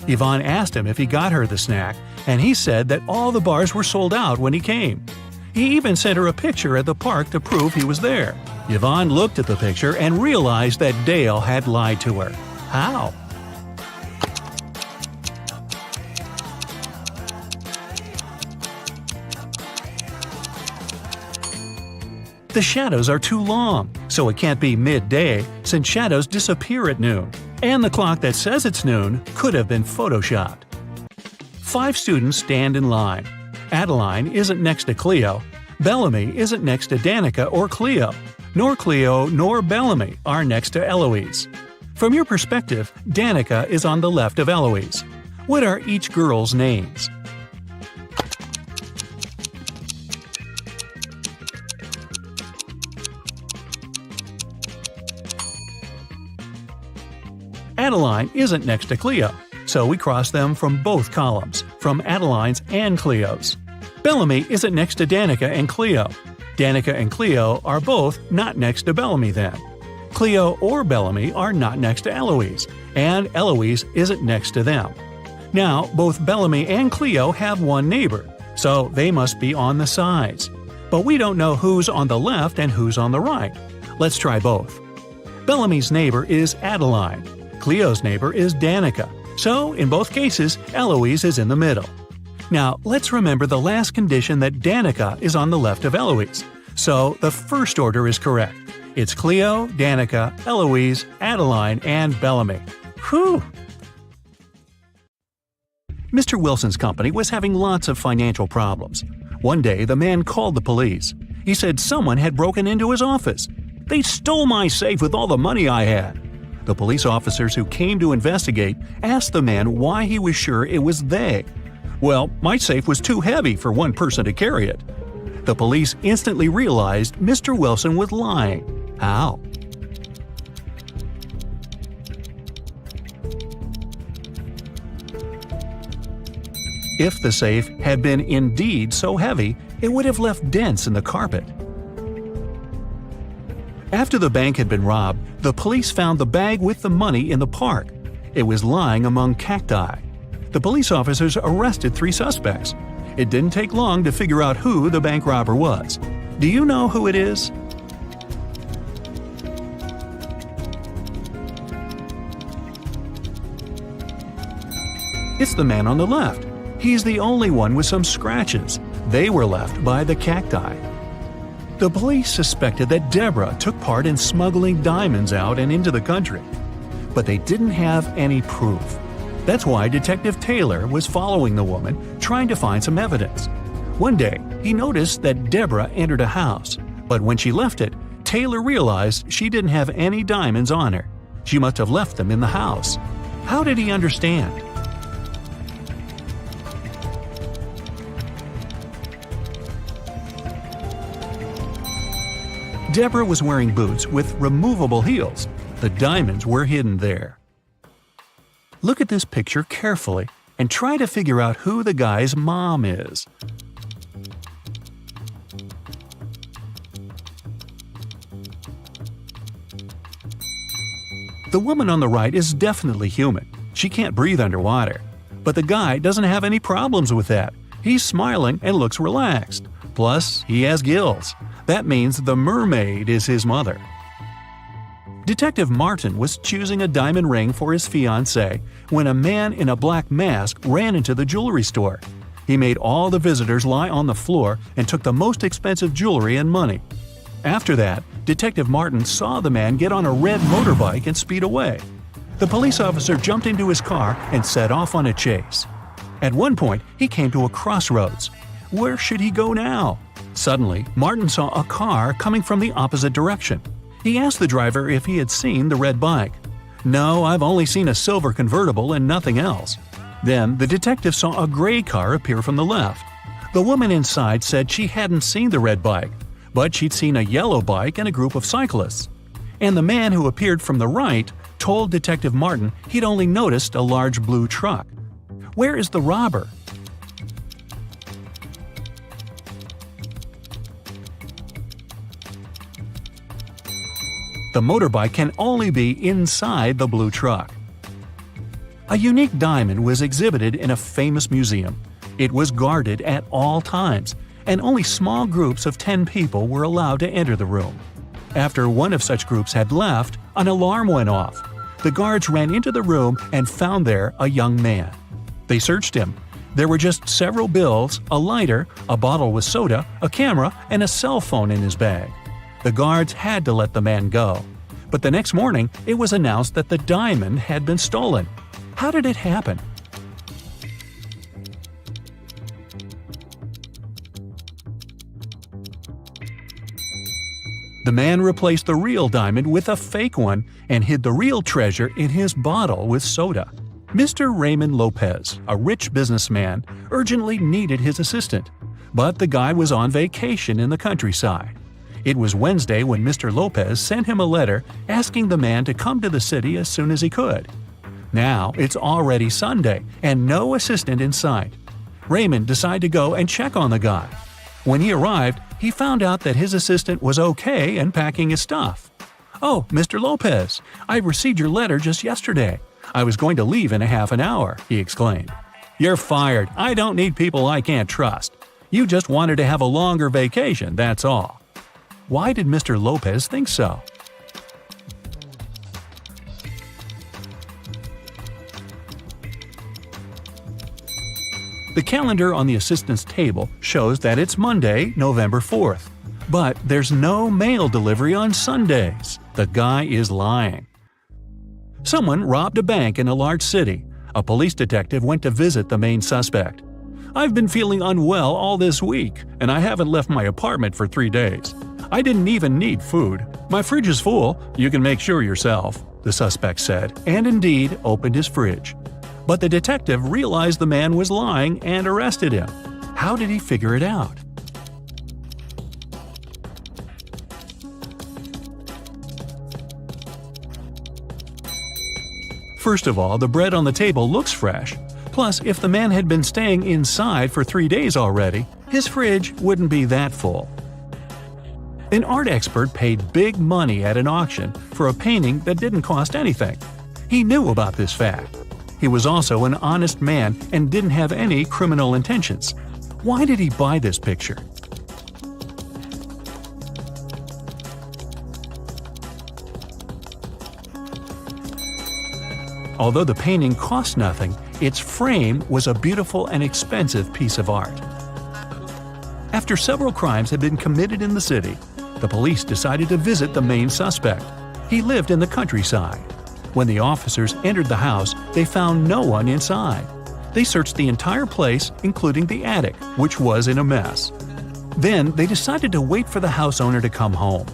Yvonne asked him if he got her the snack, and he said that all the bars were sold out when he came. He even sent her a picture at the park to prove he was there. Yvonne looked at the picture and realized that Dale had lied to her. How? The shadows are too long, so it can't be midday since shadows disappear at noon. And the clock that says it's noon could have been photoshopped. 5 students stand in line. Adeline isn't next to Cleo. Bellamy isn't next to Danica or Cleo. Nor Cleo nor Bellamy are next to Eloise. From your perspective, Danica is on the left of Eloise. What are each girl's names? Adeline isn't next to Cleo, so we cross them from both columns, from Adeline's and Cleo's. Bellamy isn't next to Danica and Cleo. Danica and Cleo are both not next to Bellamy then. Cleo or Bellamy are not next to Eloise, and Eloise isn't next to them. Now, both Bellamy and Cleo have one neighbor, so they must be on the sides. But we don't know who's on the left and who's on the right. Let's try both. Bellamy's neighbor is Adeline. Cleo's neighbor is Danica. So, in both cases, Eloise is in the middle. Now, let's remember the last condition that Danica is on the left of Eloise. So, the first order is correct. It's Cleo, Danica, Eloise, Adeline, and Bellamy. Whew! Mr. Wilson's company was having lots of financial problems. One day, the man called the police. He said someone had broken into his office. They stole my safe with all the money I had. The police officers who came to investigate asked the man why he was sure it was they. Well, my safe was too heavy for one person to carry it. The police instantly realized Mr. Wilson was lying. How? If the safe had been indeed so heavy, it would have left dents in the carpet. After the bank had been robbed, the police found the bag with the money in the park. It was lying among cacti. The police officers arrested 3 suspects. It didn't take long to figure out who the bank robber was. Do you know who it is? It's the man on the left. He's the only one with some scratches. They were left by the cacti. The police suspected that Deborah took part in smuggling diamonds out and into the country. But they didn't have any proof. That's why Detective Taylor was following the woman, trying to find some evidence. One day, he noticed that Deborah entered a house. But when she left it, Taylor realized she didn't have any diamonds on her. She must have left them in the house. How did he understand? Deborah was wearing boots with removable heels. The diamonds were hidden there. Look at this picture carefully and try to figure out who the guy's mom is. The woman on the right is definitely human. She can't breathe underwater. But the guy doesn't have any problems with that. He's smiling and looks relaxed. Plus, he has gills. That means the mermaid is his mother. Detective Martin was choosing a diamond ring for his fiancée when a man in a black mask ran into the jewelry store. He made all the visitors lie on the floor and took the most expensive jewelry and money. After that, Detective Martin saw the man get on a red motorbike and speed away. The police officer jumped into his car and set off on a chase. At one point, he came to a crossroads. Where should he go now? Suddenly, Martin saw a car coming from the opposite direction. He asked the driver if he had seen the red bike. "No, I've only seen a silver convertible and nothing else." Then the detective saw a gray car appear from the left. The woman inside said she hadn't seen the red bike, but she'd seen a yellow bike and a group of cyclists. And the man who appeared from the right told Detective Martin he'd only noticed a large blue truck. Where is the robber? The motorbike can only be inside the blue truck. A unique diamond was exhibited in a famous museum. It was guarded at all times, and only small groups of 10 people were allowed to enter the room. After one of such groups had left, an alarm went off. The guards ran into the room and found there a young man. They searched him. There were just several bills, a lighter, a bottle with soda, a camera, and a cell phone in his bag. The guards had to let the man go. But the next morning, it was announced that the diamond had been stolen. How did it happen? The man replaced the real diamond with a fake one and hid the real treasure in his bottle with soda. Mr. Raymond Lopez, a rich businessman, urgently needed his assistant, but the guy was on vacation in the countryside. It was Wednesday when Mr. Lopez sent him a letter asking the man to come to the city as soon as he could. Now it's already Sunday and no assistant in sight. Raymond decided to go and check on the guy. When he arrived, he found out that his assistant was okay and packing his stuff. "Oh, Mr. Lopez, I received your letter just yesterday. I was going to leave in a half an hour," he exclaimed. "You're fired. I don't need people I can't trust. You just wanted to have a longer vacation, that's all." Why did Mr. Lopez think so? The calendar on the assistant's table shows that it's Monday, November 4th. But there's no mail delivery on Sundays. The guy is lying. Someone robbed a bank in a large city. A police detective went to visit the main suspect. "I've been feeling unwell all this week, and I haven't left my apartment for 3 days. I didn't even need food. My fridge is full, you can make sure yourself," the suspect said, and indeed opened his fridge. But the detective realized the man was lying and arrested him. How did he figure it out? First of all, the bread on the table looks fresh. Plus, if the man had been staying inside for 3 days already, his fridge wouldn't be that full. An art expert paid big money at an auction for a painting that didn't cost anything. He knew about this fact. He was also an honest man and didn't have any criminal intentions. Why did he buy this picture? Although the painting cost nothing, its frame was a beautiful and expensive piece of art. After several crimes had been committed in the city, the police decided to visit the main suspect. He lived in the countryside. When the officers entered the house, they found no one inside. They searched the entire place, including the attic, which was in a mess. Then they decided to wait for the house owner to come home.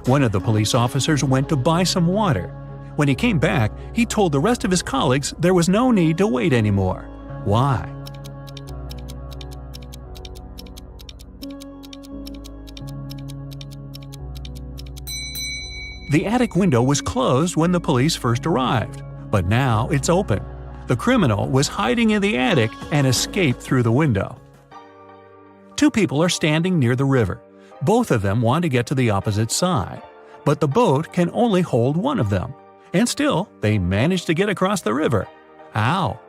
One of the police officers went to buy some water. When he came back, he told the rest of his colleagues there was no need to wait anymore. Why? The attic window was closed when the police first arrived, but now it's open. The criminal was hiding in the attic and escaped through the window. 2 people are standing near the river. Both of them want to get to the opposite side, but the boat can only hold one of them. And still, they manage to get across the river. How?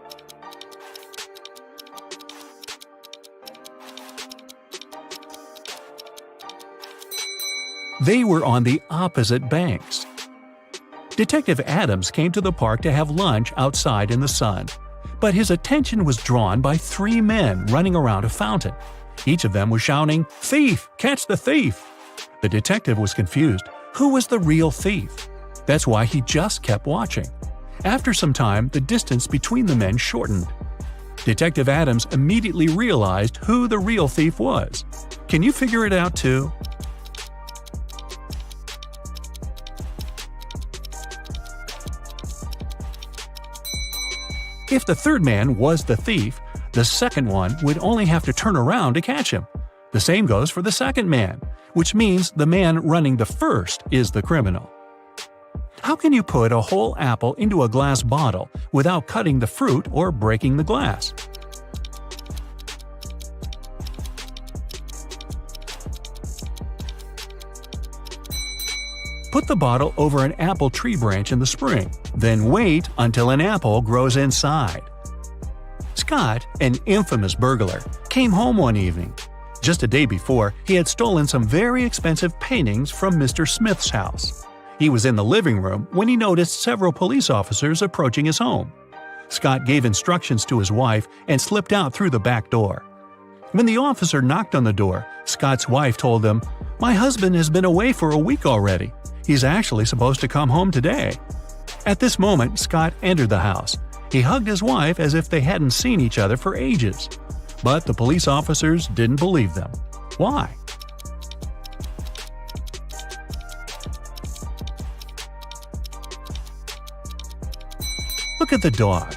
They were on the opposite banks. Detective Adams came to the park to have lunch outside in the sun, but his attention was drawn by 3 men running around a fountain. Each of them was shouting, "Thief! Catch the thief!" The detective was confused. Who was the real thief? That's why he just kept watching. After some time, the distance between the men shortened. Detective Adams immediately realized who the real thief was. Can you figure it out too? If the third man was the thief, the second one would only have to turn around to catch him. The same goes for the second man, which means the man running the first is the criminal. How can you put a whole apple into a glass bottle without cutting the fruit or breaking the glass? Put the bottle over an apple tree branch in the spring, then wait until an apple grows inside. Scott, an infamous burglar, came home one evening. Just a day before, he had stolen some very expensive paintings from Mr. Smith's house. He was in the living room when he noticed several police officers approaching his home. Scott gave instructions to his wife and slipped out through the back door. When the officer knocked on the door, Scott's wife told him, "My husband has been away for a week already. He's actually supposed to come home today." At this moment, Scott entered the house. He hugged his wife as if they hadn't seen each other for ages. But the police officers didn't believe them. Why? Look at the dog.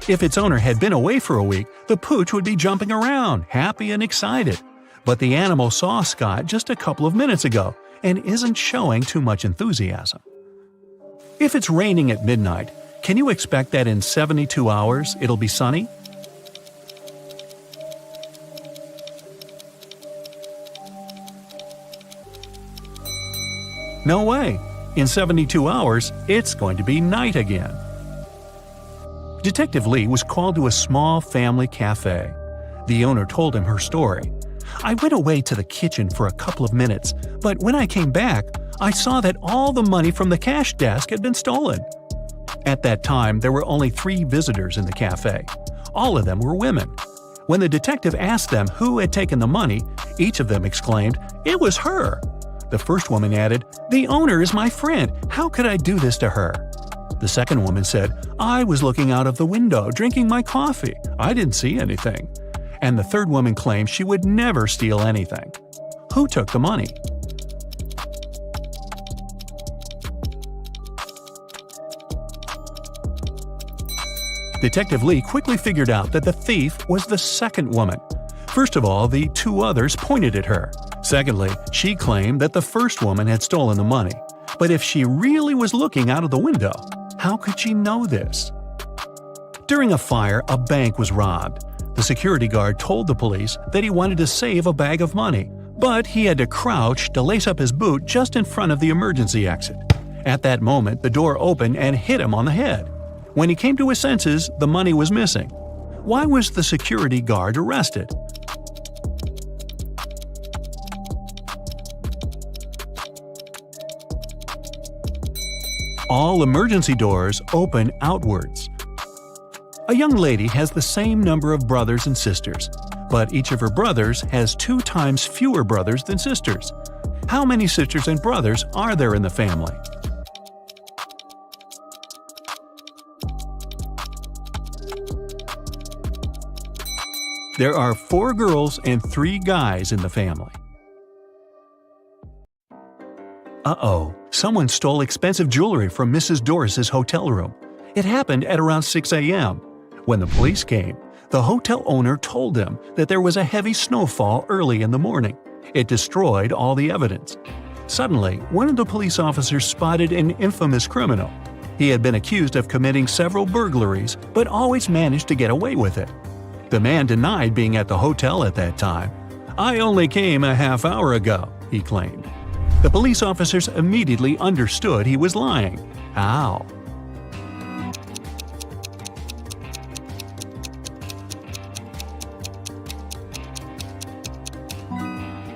If its owner had been away for a week, the pooch would be jumping around, happy and excited. But the animal saw Scott just a couple of minutes ago and isn't showing too much enthusiasm. If it's raining at midnight, can you expect that in 72 hours it'll be sunny? No way. In 72 hours, it's going to be night again. Detective Lee was called to a small family cafe. The owner told him her story. "I went away to the kitchen for a couple of minutes, but when I came back, I saw that all the money from the cash desk had been stolen." At that time, there were only 3 visitors in the cafe. All of them were women. When the detective asked them who had taken the money, each of them exclaimed, "It was her." The first woman added, "The owner is my friend. How could I do this to her?" The second woman said, "I was looking out of the window, drinking my coffee. I didn't see anything." And the third woman claimed she would never steal anything. Who took the money? Detective Lee quickly figured out that the thief was the second woman. First of all, the 2 others pointed at her. Secondly, she claimed that the first woman had stolen the money. But if she really was looking out of the window, how could she know this? During a fire, a bank was robbed. The security guard told the police that he wanted to save a bag of money, but he had to crouch to lace up his boot just in front of the emergency exit. At that moment, the door opened and hit him on the head. When he came to his senses, the money was missing. Why was the security guard arrested? All emergency doors open outwards. A young lady has the same number of brothers and sisters, but each of her brothers has 2 times fewer brothers than sisters. How many sisters and brothers are there in the family? There are 4 girls and 3 guys in the family. Uh-oh, someone stole expensive jewelry from Mrs. Doris's hotel room. It happened at around 6 a.m. When the police came, the hotel owner told them that there was a heavy snowfall early in the morning. It destroyed all the evidence. Suddenly, one of the police officers spotted an infamous criminal. He had been accused of committing several burglaries, but always managed to get away with it. The man denied being at the hotel at that time. "I only came a half hour ago," he claimed. The police officers immediately understood he was lying. How?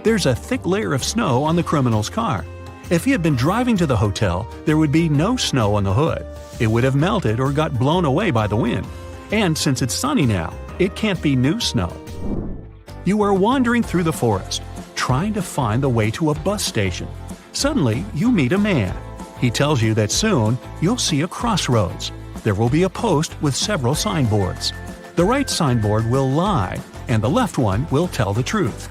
There's a thick layer of snow on the criminal's car. If he had been driving to the hotel, there would be no snow on the hood. It would have melted or got blown away by the wind. And since it's sunny now, it can't be new snow. You are wandering through the forest. trying to find the way to a bus station. Suddenly, you meet a man. He tells you that soon you'll see a crossroads. There will be a post with several signboards. The right signboard will lie, and the left one will tell the truth.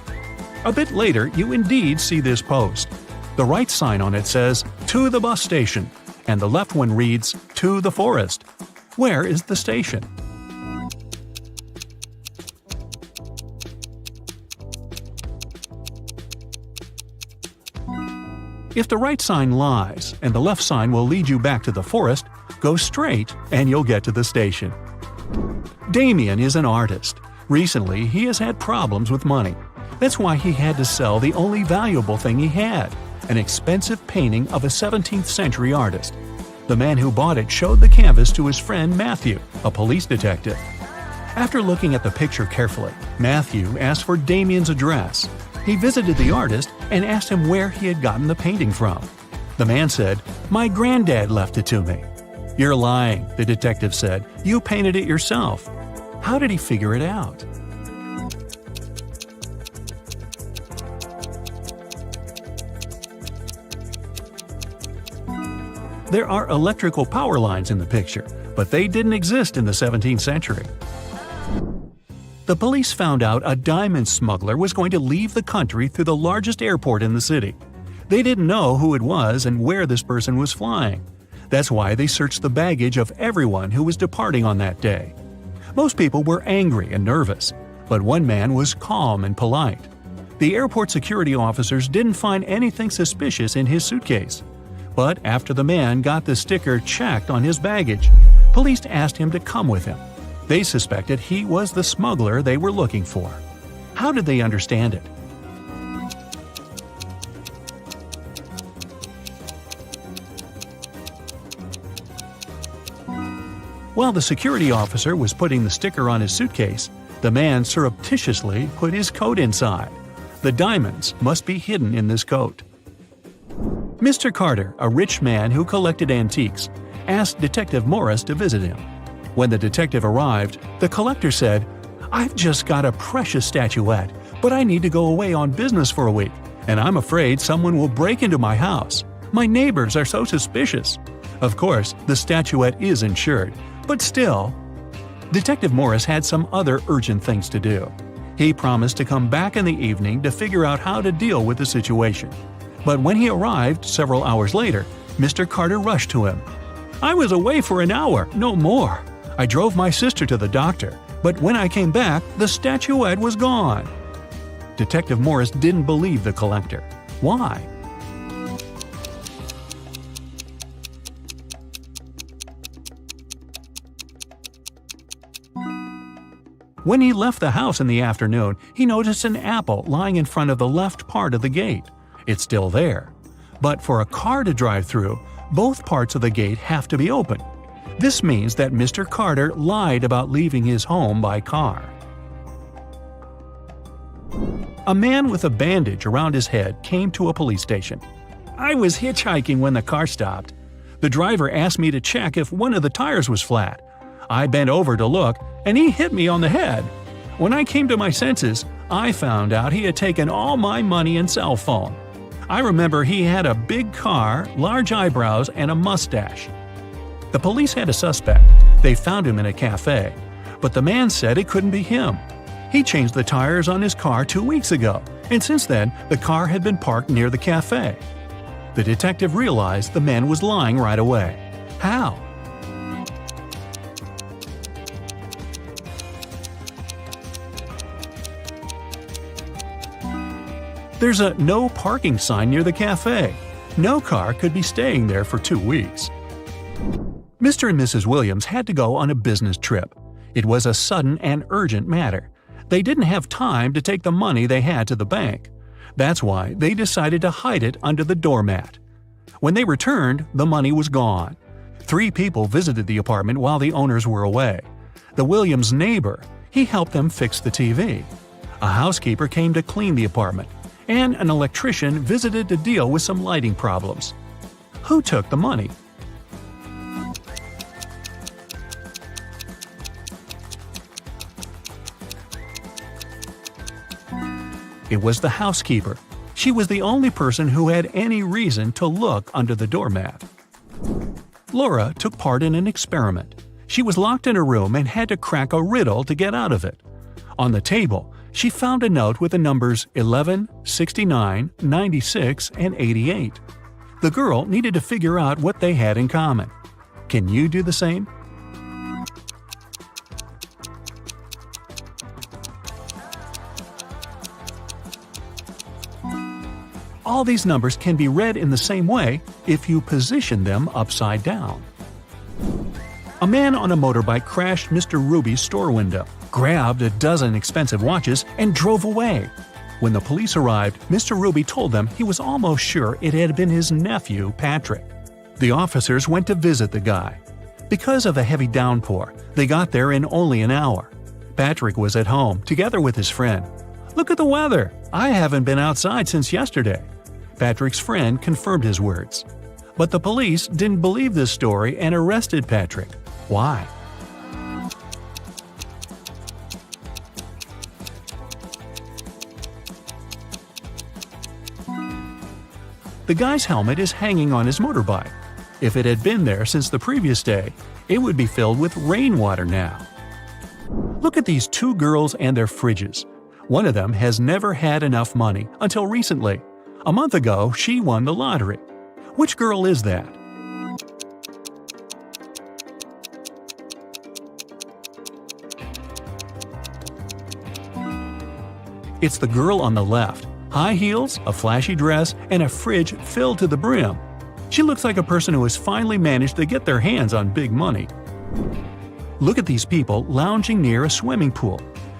A bit later, you indeed see this post. The right sign on it says, "To the bus station," and the left one reads, "To the forest." Where is the station? If the right sign lies and the left sign will lead you back to the forest, go straight and you'll get to the station. Damien is an artist. Recently, he has had problems with money. That's why he had to sell the only valuable thing he had, an expensive painting of a 17th century artist. The man who bought it showed the canvas to his friend Matthew, a police detective. After looking at the picture carefully, Matthew asked for Damien's address. He visited the artist and asked him where he had gotten the painting from. The man said, "My granddad left it to me." "You're lying," the detective said. "You painted it yourself." How did he figure it out? There are electrical power lines in the picture, but they didn't exist in the 17th century. The police found out a diamond smuggler was going to leave the country through the largest airport in the city. They didn't know who it was and where this person was flying. That's why they searched the baggage of everyone who was departing on that day. Most people were angry and nervous, but one man was calm and polite. The airport security officers didn't find anything suspicious in his suitcase. But after the man got the sticker checked on his baggage, police asked him to come with him. They suspected he was the smuggler they were looking for. How did they understand it? While the security officer was putting the sticker on his suitcase, the man surreptitiously put his coat inside. The diamonds must be hidden in this coat. Mr. Carter, a rich man who collected antiques, asked Detective Morris to visit him. When the detective arrived, the collector said, "I've just got a precious statuette, but I need to go away on business for a week, and I'm afraid someone will break into my house. My neighbors are so suspicious." Of course, the statuette is insured, but still. Detective Morris had some other urgent things to do. He promised to come back in the evening to figure out how to deal with the situation. But when he arrived several hours later, Mr. Carter rushed to him. "I was away for an hour, no more. I drove my sister to the doctor, but when I came back, the statuette was gone." Detective Morris didn't believe the collector. Why? When he left the house in the afternoon, he noticed an apple lying in front of the left part of the gate. It's still there. But for a car to drive through, both parts of the gate have to be open. This means that Mr. Carter lied about leaving his home by car. A man with a bandage around his head came to a police station. "I was hitchhiking when the car stopped. The driver asked me to check if one of the tires was flat. I bent over to look, and he hit me on the head. When I came to my senses, I found out he had taken all my money and cell phone. I remember he had a big car, large eyebrows, and a mustache." The police had a suspect. They found him in a cafe. But the man said it couldn't be him. He changed the tires on his car 2 weeks ago, and since then, the car had been parked near the cafe. The detective realized the man was lying right away. How? There's a no parking sign near the cafe. No car could be staying there for 2 weeks. Mr. and Mrs. Williams had to go on a business trip. It was a sudden and urgent matter. They didn't have time to take the money they had to the bank. That's why they decided to hide it under the doormat. When they returned, the money was gone. 3 people visited the apartment while the owners were away. The Williams' neighbor, he helped them fix the TV. A housekeeper came to clean the apartment, and an electrician visited to deal with some lighting problems. Who took the money? It was the housekeeper. She was the only person who had any reason to look under the doormat. Laura took part in an experiment. She was locked in a room and had to crack a riddle to get out of it. On the table, she found a note with the numbers 11, 69, 96, and 88. The girl needed to figure out what they had in common. Can you do the same? All these numbers can be read in the same way if you position them upside down. A man on a motorbike crashed Mr. Ruby's store window, grabbed a dozen expensive watches, and drove away. When the police arrived, Mr. Ruby told them he was almost sure it had been his nephew, Patrick. The officers went to visit the guy. Because of a heavy downpour, they got there in only an hour. Patrick was at home, together with his friend. "Look at the weather! I haven't been outside since yesterday." Patrick's friend confirmed his words. But the police didn't believe this story and arrested Patrick. Why? The guy's helmet is hanging on his motorbike. If it had been there since the previous day, it would be filled with rainwater now. Look at these two girls and their fridges. One of them has never had enough money until recently. A month ago, she won the lottery. Which girl is that? It's the girl on the left. High heels, a flashy dress, and a fridge filled to the brim. She looks like a person who has finally managed to get their hands on big money. Look at these people lounging near a swimming pool.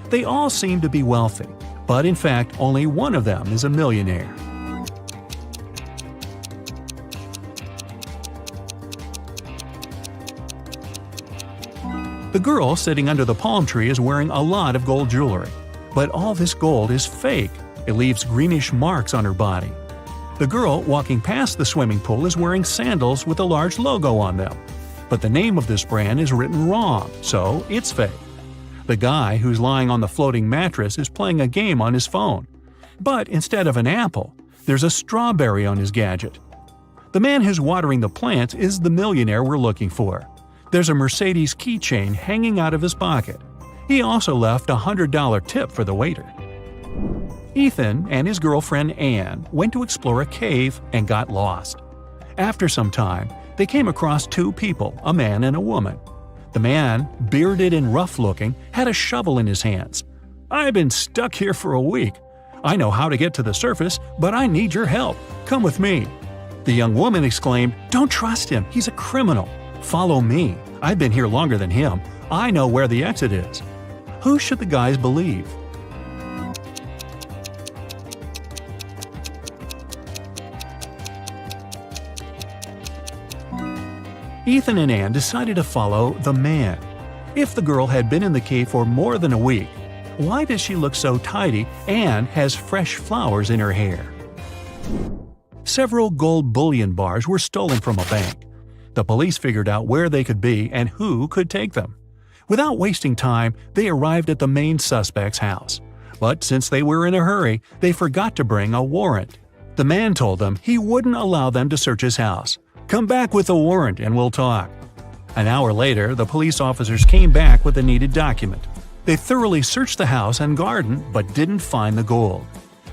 They all seem to be wealthy, but in fact only one of them is a millionaire. The girl sitting under the palm tree is wearing a lot of gold jewelry. But all this gold is fake. It leaves greenish marks on her body. The girl walking past the swimming pool is wearing sandals with a large logo on them. But the name of this brand is written wrong, so it's fake. The guy who's lying on the floating mattress is playing a game on his phone. But instead of an apple, there's a strawberry on his gadget. The man who's watering the plants is the millionaire we're looking for. There's a Mercedes keychain hanging out of his pocket. He also left a $100 tip for the waiter. Ethan and his girlfriend Anne went to explore a cave and got lost. After some time, they came across two people, a man and a woman. The man, bearded and rough-looking, had a shovel in his hands. "I've been stuck here for a week. I know how to get to the surface, but I need your help. Come with me." The young woman exclaimed, "Don't trust him. He's a criminal. Follow me. I've been here longer than him. I know where the exit is." Who should the guys believe? Ethan and Anne decided to follow the man. If the girl had been in the cave for more than a week, why does she look so tidy and has fresh flowers in her hair? Several gold bullion bars were stolen from a bank. The police figured out where they could be and who could take them. Without wasting time, they arrived at the main suspect's house. But since they were in a hurry, they forgot to bring a warrant. The man told them he wouldn't allow them to search his house. "Come back with a warrant and we'll talk." An hour later, the police officers came back with the needed document. They thoroughly searched the house and garden but didn't find the gold.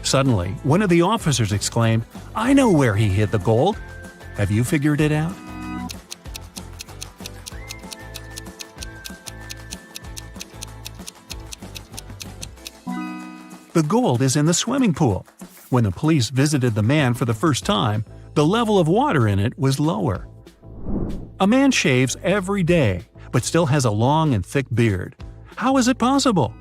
Suddenly, one of the officers exclaimed, "I know where he hid the gold." Have you figured it out? The gold is in the swimming pool. When the police visited the man for the first time, the level of water in it was lower. A man shaves every day, but still has a long and thick beard. How is it possible?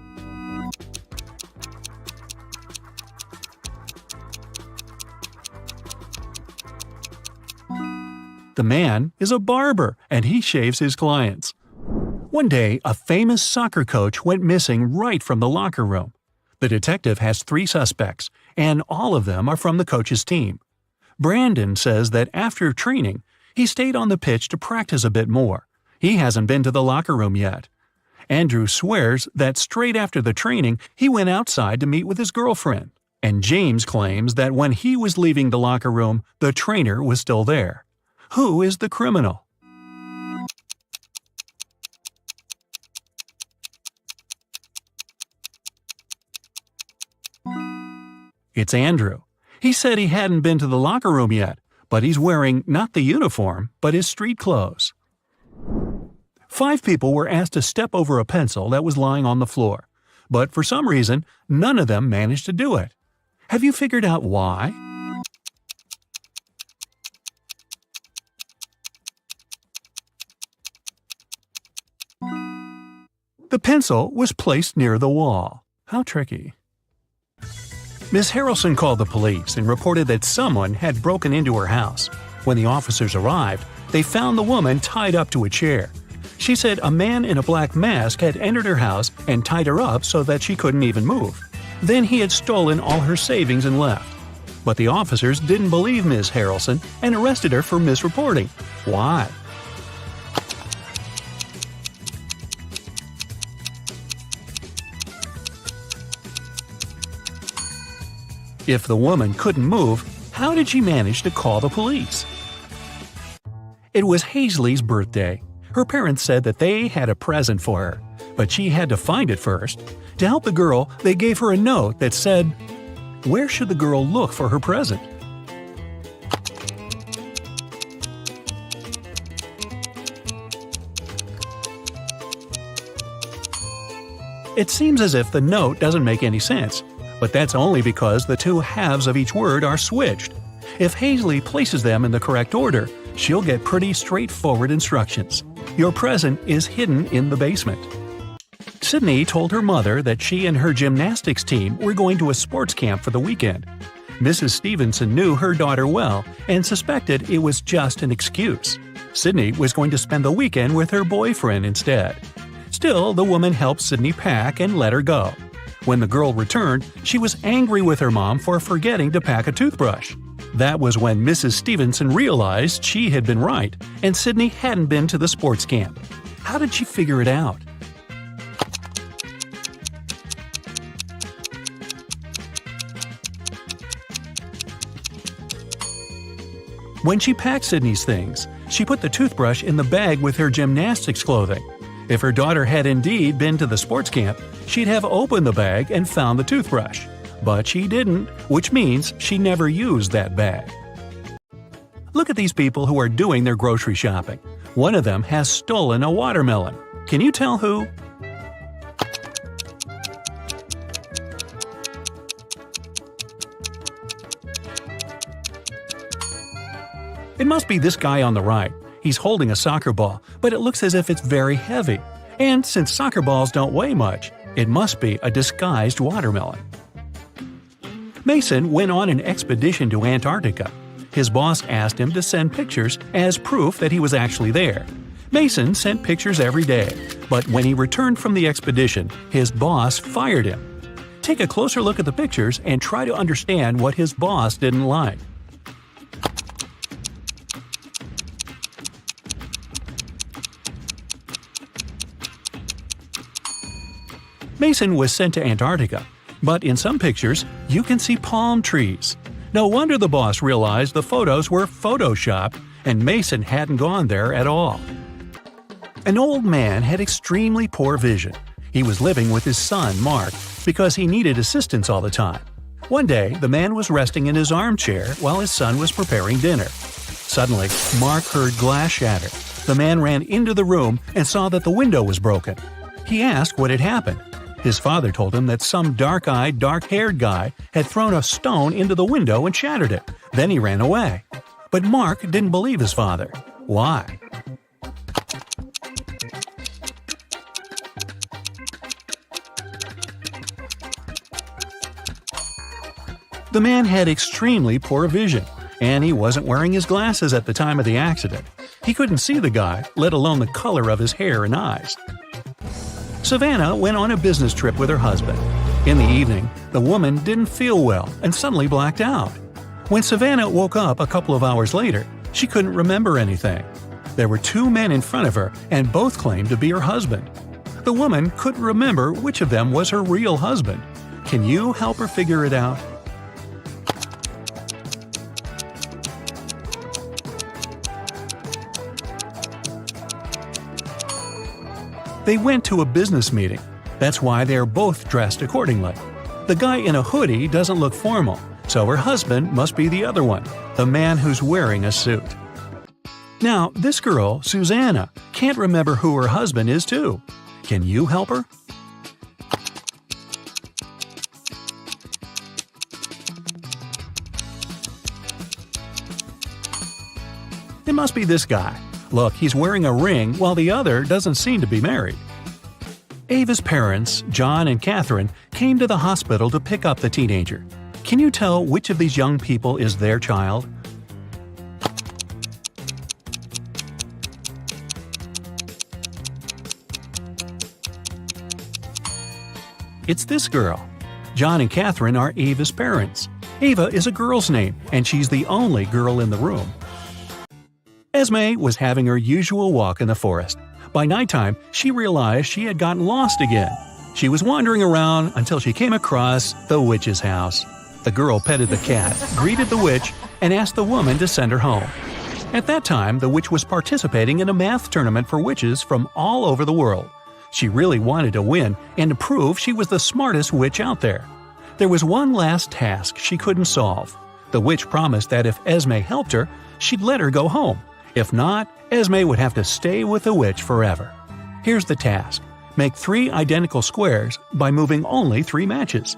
The man is a barber, and he shaves his clients. One day, a famous soccer coach went missing right from the locker room. The detective has 3 suspects, and all of them are from the coach's team. Brandon says that after training, he stayed on the pitch to practice a bit more. He hasn't been to the locker room yet. Andrew swears that straight after the training, he went outside to meet with his girlfriend. And James claims that when he was leaving the locker room, the trainer was still there. Who is the criminal? It's Andrew. He said he hadn't been to the locker room yet, but he's wearing not the uniform, but his street clothes. 5 people were asked to step over a pencil that was lying on the floor, but for some reason, none of them managed to do it. Have you figured out why? The pencil was placed near the wall. How tricky. Ms. Harrelson called the police and reported that someone had broken into her house. When the officers arrived, they found the woman tied up to a chair. She said a man in a black mask had entered her house and tied her up so that she couldn't even move. Then he had stolen all her savings and left. But the officers didn't believe Ms. Harrelson and arrested her for misreporting. Why? If the woman couldn't move, how did she manage to call the police? It was Hazley's birthday. Her parents said that they had a present for her, but she had to find it first. To help the girl, they gave her a note that said, "Where should the girl look for her present?" It seems as if the note doesn't make any sense, but that's only because the 2 halves of each word are switched. If Hazley places them in the correct order, she'll get pretty straightforward instructions. Your present is hidden in the basement. Sydney told her mother that she and her gymnastics team were going to a sports camp for the weekend. Mrs. Stevenson knew her daughter well and suspected it was just an excuse. Sydney was going to spend the weekend with her boyfriend instead. Still, the woman helped Sydney pack and let her go. When the girl returned, she was angry with her mom for forgetting to pack a toothbrush. That was when Mrs. Stevenson realized she had been right, and Sydney hadn't been to the sports camp. How did she figure it out? When she packed Sydney's things, she put the toothbrush in the bag with her gymnastics clothing. If her daughter had indeed been to the sports camp, she'd have opened the bag and found the toothbrush. But she didn't, which means she never used that bag. Look at these people who are doing their grocery shopping. One of them has stolen a watermelon. Can you tell who? It must be this guy on the right. He's holding a soccer ball, but it looks as if it's very heavy. And since soccer balls don't weigh much, it must be a disguised watermelon. Mason went on an expedition to Antarctica. His boss asked him to send pictures as proof that he was actually there. Mason sent pictures every day, but when he returned from the expedition, his boss fired him. Take a closer look at the pictures and try to understand what his boss didn't like. Mason was sent to Antarctica, but in some pictures, you can see palm trees. No wonder the boss realized the photos were photoshopped and Mason hadn't gone there at all. An old man had extremely poor vision. He was living with his son, Mark, because he needed assistance all the time. One day, the man was resting in his armchair while his son was preparing dinner. Suddenly, Mark heard glass shatter. The man ran into the room and saw that the window was broken. He asked what had happened. His father told him that some dark-eyed, dark-haired guy had thrown a stone into the window and shattered it. Then he ran away. But Mark didn't believe his father. Why? The man had extremely poor vision, and he wasn't wearing his glasses at the time of the accident. He couldn't see the guy, let alone the color of his hair and eyes. Savannah went on a business trip with her husband. In the evening, the woman didn't feel well and suddenly blacked out. When Savannah woke up a couple of hours later, she couldn't remember anything. There were 2 men in front of her, and both claimed to be her husband. The woman couldn't remember which of them was her real husband. Can you help her figure it out? They went to a business meeting. That's why they are both dressed accordingly. The guy in a hoodie doesn't look formal, so her husband must be the other one, the man who's wearing a suit. Now, this girl, Susanna, can't remember who her husband is too. Can you help her? It must be this guy. Look, he's wearing a ring while the other doesn't seem to be married. Ava's parents, John and Catherine, came to the hospital to pick up the teenager. Can you tell which of these young people is their child? It's this girl. John and Catherine are Ava's parents. Ava is a girl's name, and she's the only girl in the room. Esme was having her usual walk in the forest. By nighttime, she realized she had gotten lost again. She was wandering around until she came across the witch's house. The girl petted the cat, greeted the witch, and asked the woman to send her home. At that time, the witch was participating in a math tournament for witches from all over the world. She really wanted to win and to prove she was the smartest witch out there. There was one last task she couldn't solve. The witch promised that if Esme helped her, she'd let her go home. If not, Esme would have to stay with the witch forever. Here's the task. Make 3 identical squares by moving only 3 matches.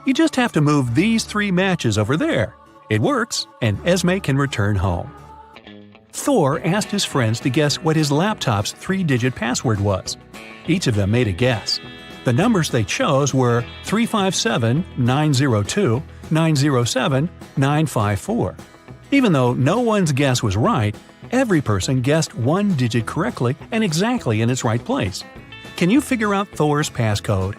You just have to move these 3 matches over there. It works, and Esme can return home. Thor asked his friends to guess what his laptop's 3-digit password was. Each of them made a guess. The numbers they chose were 357, 902, 907, 954. Even though no one's guess was right, every person guessed 1 digit correctly and exactly in its right place. Can you figure out Thor's passcode?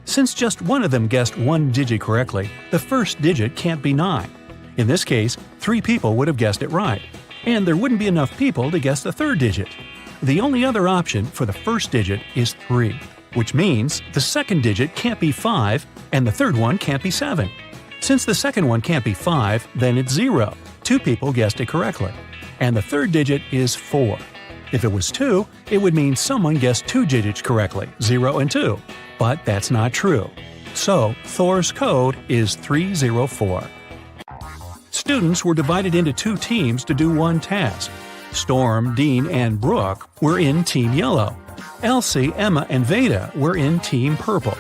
Since just one of them guessed 1 digit correctly, the first digit can't be 9. In this case, 3 people would have guessed it right, and there wouldn't be enough people to guess the third digit. The only other option for the first digit is 3, which means the second digit can't be 5 and the third one can't be 7. Since the second one can't be 5, then it's 0. 2 people guessed it correctly. And the third digit is 4. If it was 2, it would mean someone guessed 2 digits correctly, 0 and 2. But that's not true. So, Thor's code is 304. Students were divided into 2 teams to do one task. Storm, Dean, and Brooke were in Team Yellow. Elsie, Emma, and Veda were in Team Purple.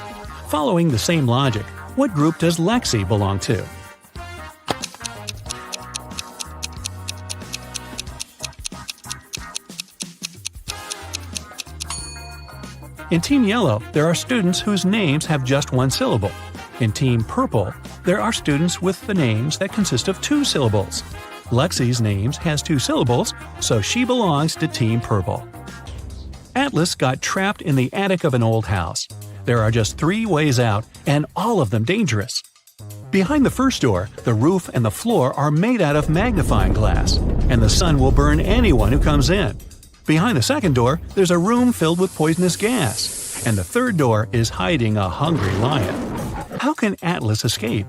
Following the same logic, what group does Lexi belong to? In Team Yellow, there are students whose names have just 1 syllable. In Team Purple, there are students with the names that consist of 2 syllables. Lexi's names has 2 syllables, so she belongs to Team Purple. Atlas got trapped in the attic of an old house. There are just 3 ways out, and all of them dangerous. Behind the first door, the roof and the floor are made out of magnifying glass, and the sun will burn anyone who comes in. Behind the second door, there's a room filled with poisonous gas, and the third door is hiding a hungry lion. How can Atlas escape?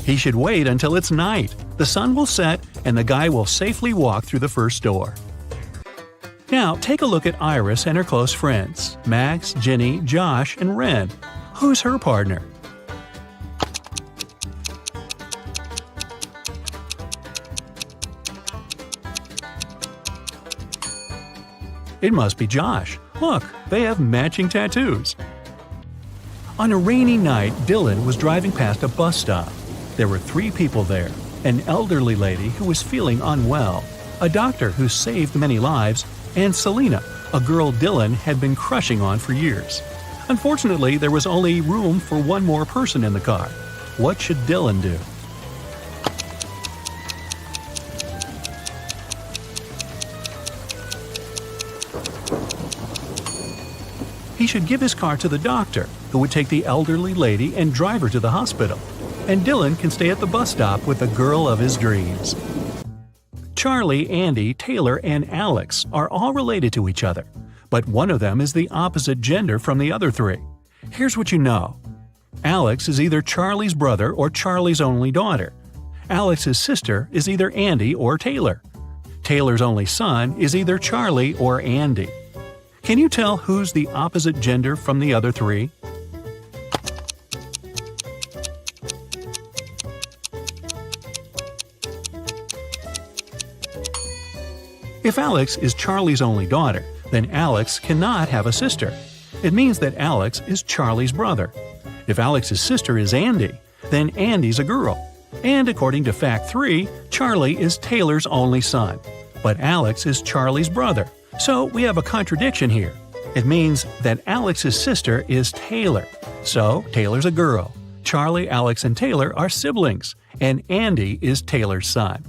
He should wait until it's night. The sun will set, and the guy will safely walk through the first door. Now, take a look at Iris and her close friends, Max, Ginny, Josh, and Ren. Who's her partner? It must be Josh. Look, they have matching tattoos. On a rainy night, Dylan was driving past a bus stop. There were 3 people there: an elderly lady who was feeling unwell, a doctor who saved many lives, and Selena, a girl Dylan had been crushing on for years. Unfortunately, there was only room for 1 more person in the car. What should Dylan do? He should give his car to the doctor, who would take the elderly lady and drive her to the hospital. And Dylan can stay at the bus stop with the girl of his dreams. Charlie, Andy, Taylor, and Alex are all related to each other, but one of them is the opposite gender from the other three. Here's what you know. Alex is either Charlie's brother or Charlie's only daughter. Alex's sister is either Andy or Taylor. Taylor's only son is either Charlie or Andy. Can you tell who's the opposite gender from the other three? If Alex is Charlie's only daughter, then Alex cannot have a sister. It means that Alex is Charlie's brother. If Alex's sister is Andy, then Andy's a girl. And according to Fact 3, Charlie is Taylor's only son. But Alex is Charlie's brother. So we have a contradiction here. It means that Alex's sister is Taylor. So Taylor's a girl. Charlie, Alex, and Taylor are siblings. And Andy is Taylor's son.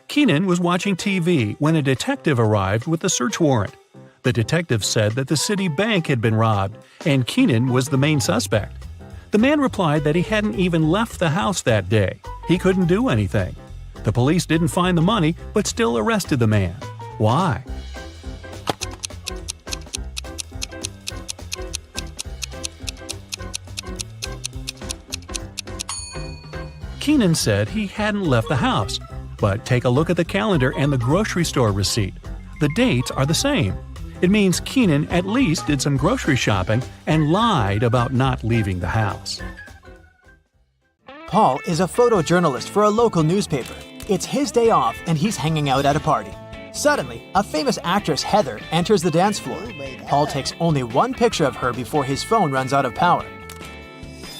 Keenan was watching TV when a detective arrived with a search warrant. The detective said that the city bank had been robbed, and Keenan was the main suspect. The man replied that he hadn't even left the house that day. He couldn't do anything. The police didn't find the money, but still arrested the man. Why? Keenan said he hadn't left the house. But take a look at the calendar and the grocery store receipt. The dates are the same. It means Keenan at least did some grocery shopping and lied about not leaving the house. Paul is a photojournalist for a local newspaper. It's his day off and he's hanging out at a party. Suddenly, a famous actress, Heather, enters the dance floor. Paul takes only one picture of her before his phone runs out of power.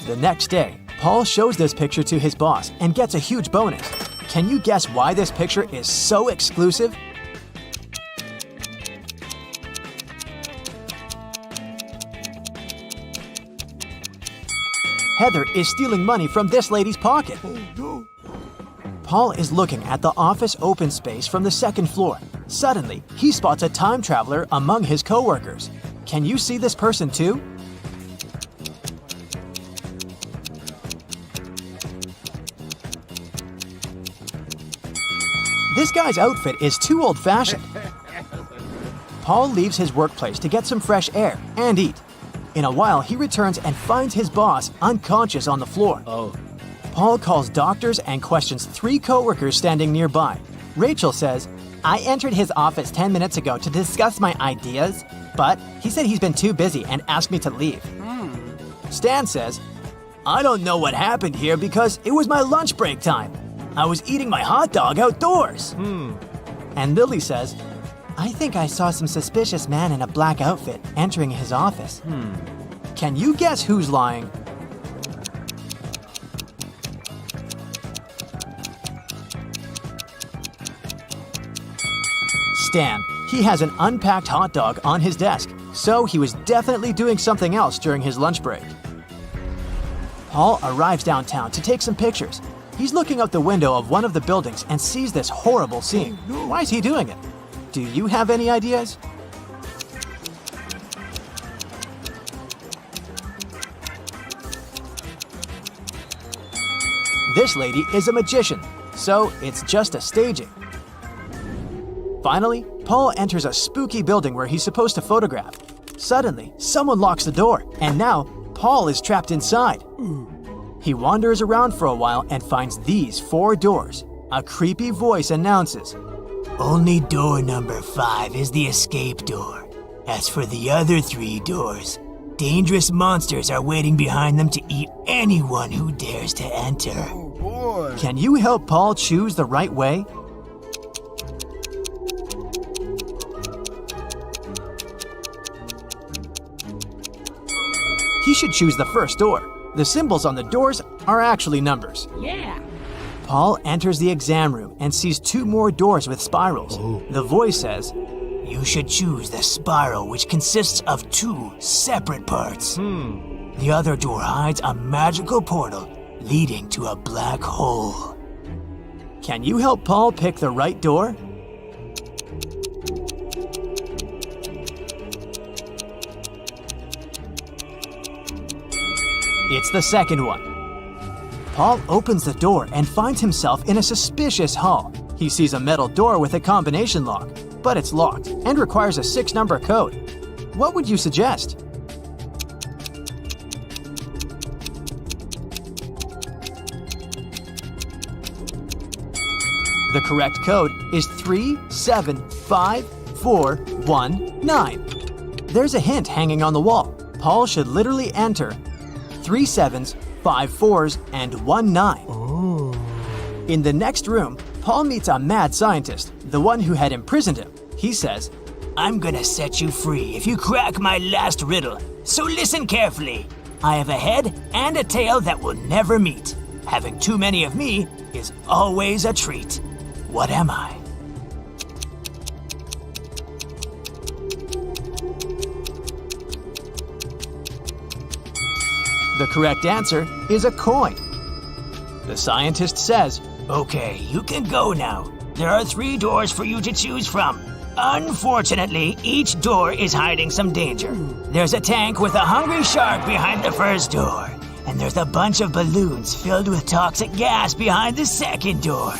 The next day, Paul shows this picture to his boss and gets a huge bonus. Can you guess why this picture is so exclusive? Heather is stealing money from this lady's pocket. Paul is looking at the office open space from the second floor. Suddenly, he spots a time traveler among his coworkers. Can you see this person too? This guy's outfit is too old-fashioned. Paul leaves his workplace to get some fresh air and eat. In a while, he returns and finds his boss unconscious on the floor. Paul calls doctors and questions 3 coworkers standing nearby. Rachel says, "I entered his office 10 minutes ago to discuss my ideas, but he said he's been too busy and asked me to leave." Stan says, "I don't know what happened here because it was my lunch break time. I was eating my hot dog outdoors." And Lily says, "I think I saw some suspicious man in a black outfit entering his office." Can you guess who's lying? Stan. He has an unpacked hot dog on his desk, so he was definitely doing something else during his lunch break. Paul arrives downtown to take some pictures. He's looking out the window of one of the buildings and sees this horrible scene. Why is he doing it? Do you have any ideas? This lady is a magician, so it's just a staging. Finally, Paul enters a spooky building where he's supposed to photograph. Suddenly, someone locks the door, and now Paul is trapped inside. He wanders around for a while and finds these 4 doors. A creepy voice announces, "Only door number 5 is the escape door. As for the other 3 doors, dangerous monsters are waiting behind them to eat anyone who dares to enter." Oh boy. Can you help Paul choose the right way? He should choose the first door. The symbols on the doors are actually numbers. Yeah. Paul enters the exam room and sees 2 more doors with spirals. The voice says, "You should choose the spiral, which consists of 2 separate parts. The other door hides a magical portal leading to a black hole." Can you help Paul pick the right door? It's the second one. Paul opens the door and finds himself in a suspicious hall. He sees a metal door with a combination lock, but it's locked and requires a 6-number code. What would you suggest? The correct code is 37541 There's a hint hanging on the wall. Paul should literally enter 3 7s, 5 4s, and 1 9. In the next room, Paul meets a mad scientist, the one who had imprisoned him. He says, I'm gonna set you free if you crack my last riddle, so listen carefully. I have a head and a tail that will never meet. Having too many of me is always a treat. What am I? the correct answer is a coin. The scientist says, Okay, you can go now. There are 3 doors for you to choose from. Unfortunately, each door is hiding some danger. There's a tank with a hungry shark behind the first door. And there's a bunch of balloons filled with toxic gas behind the second door.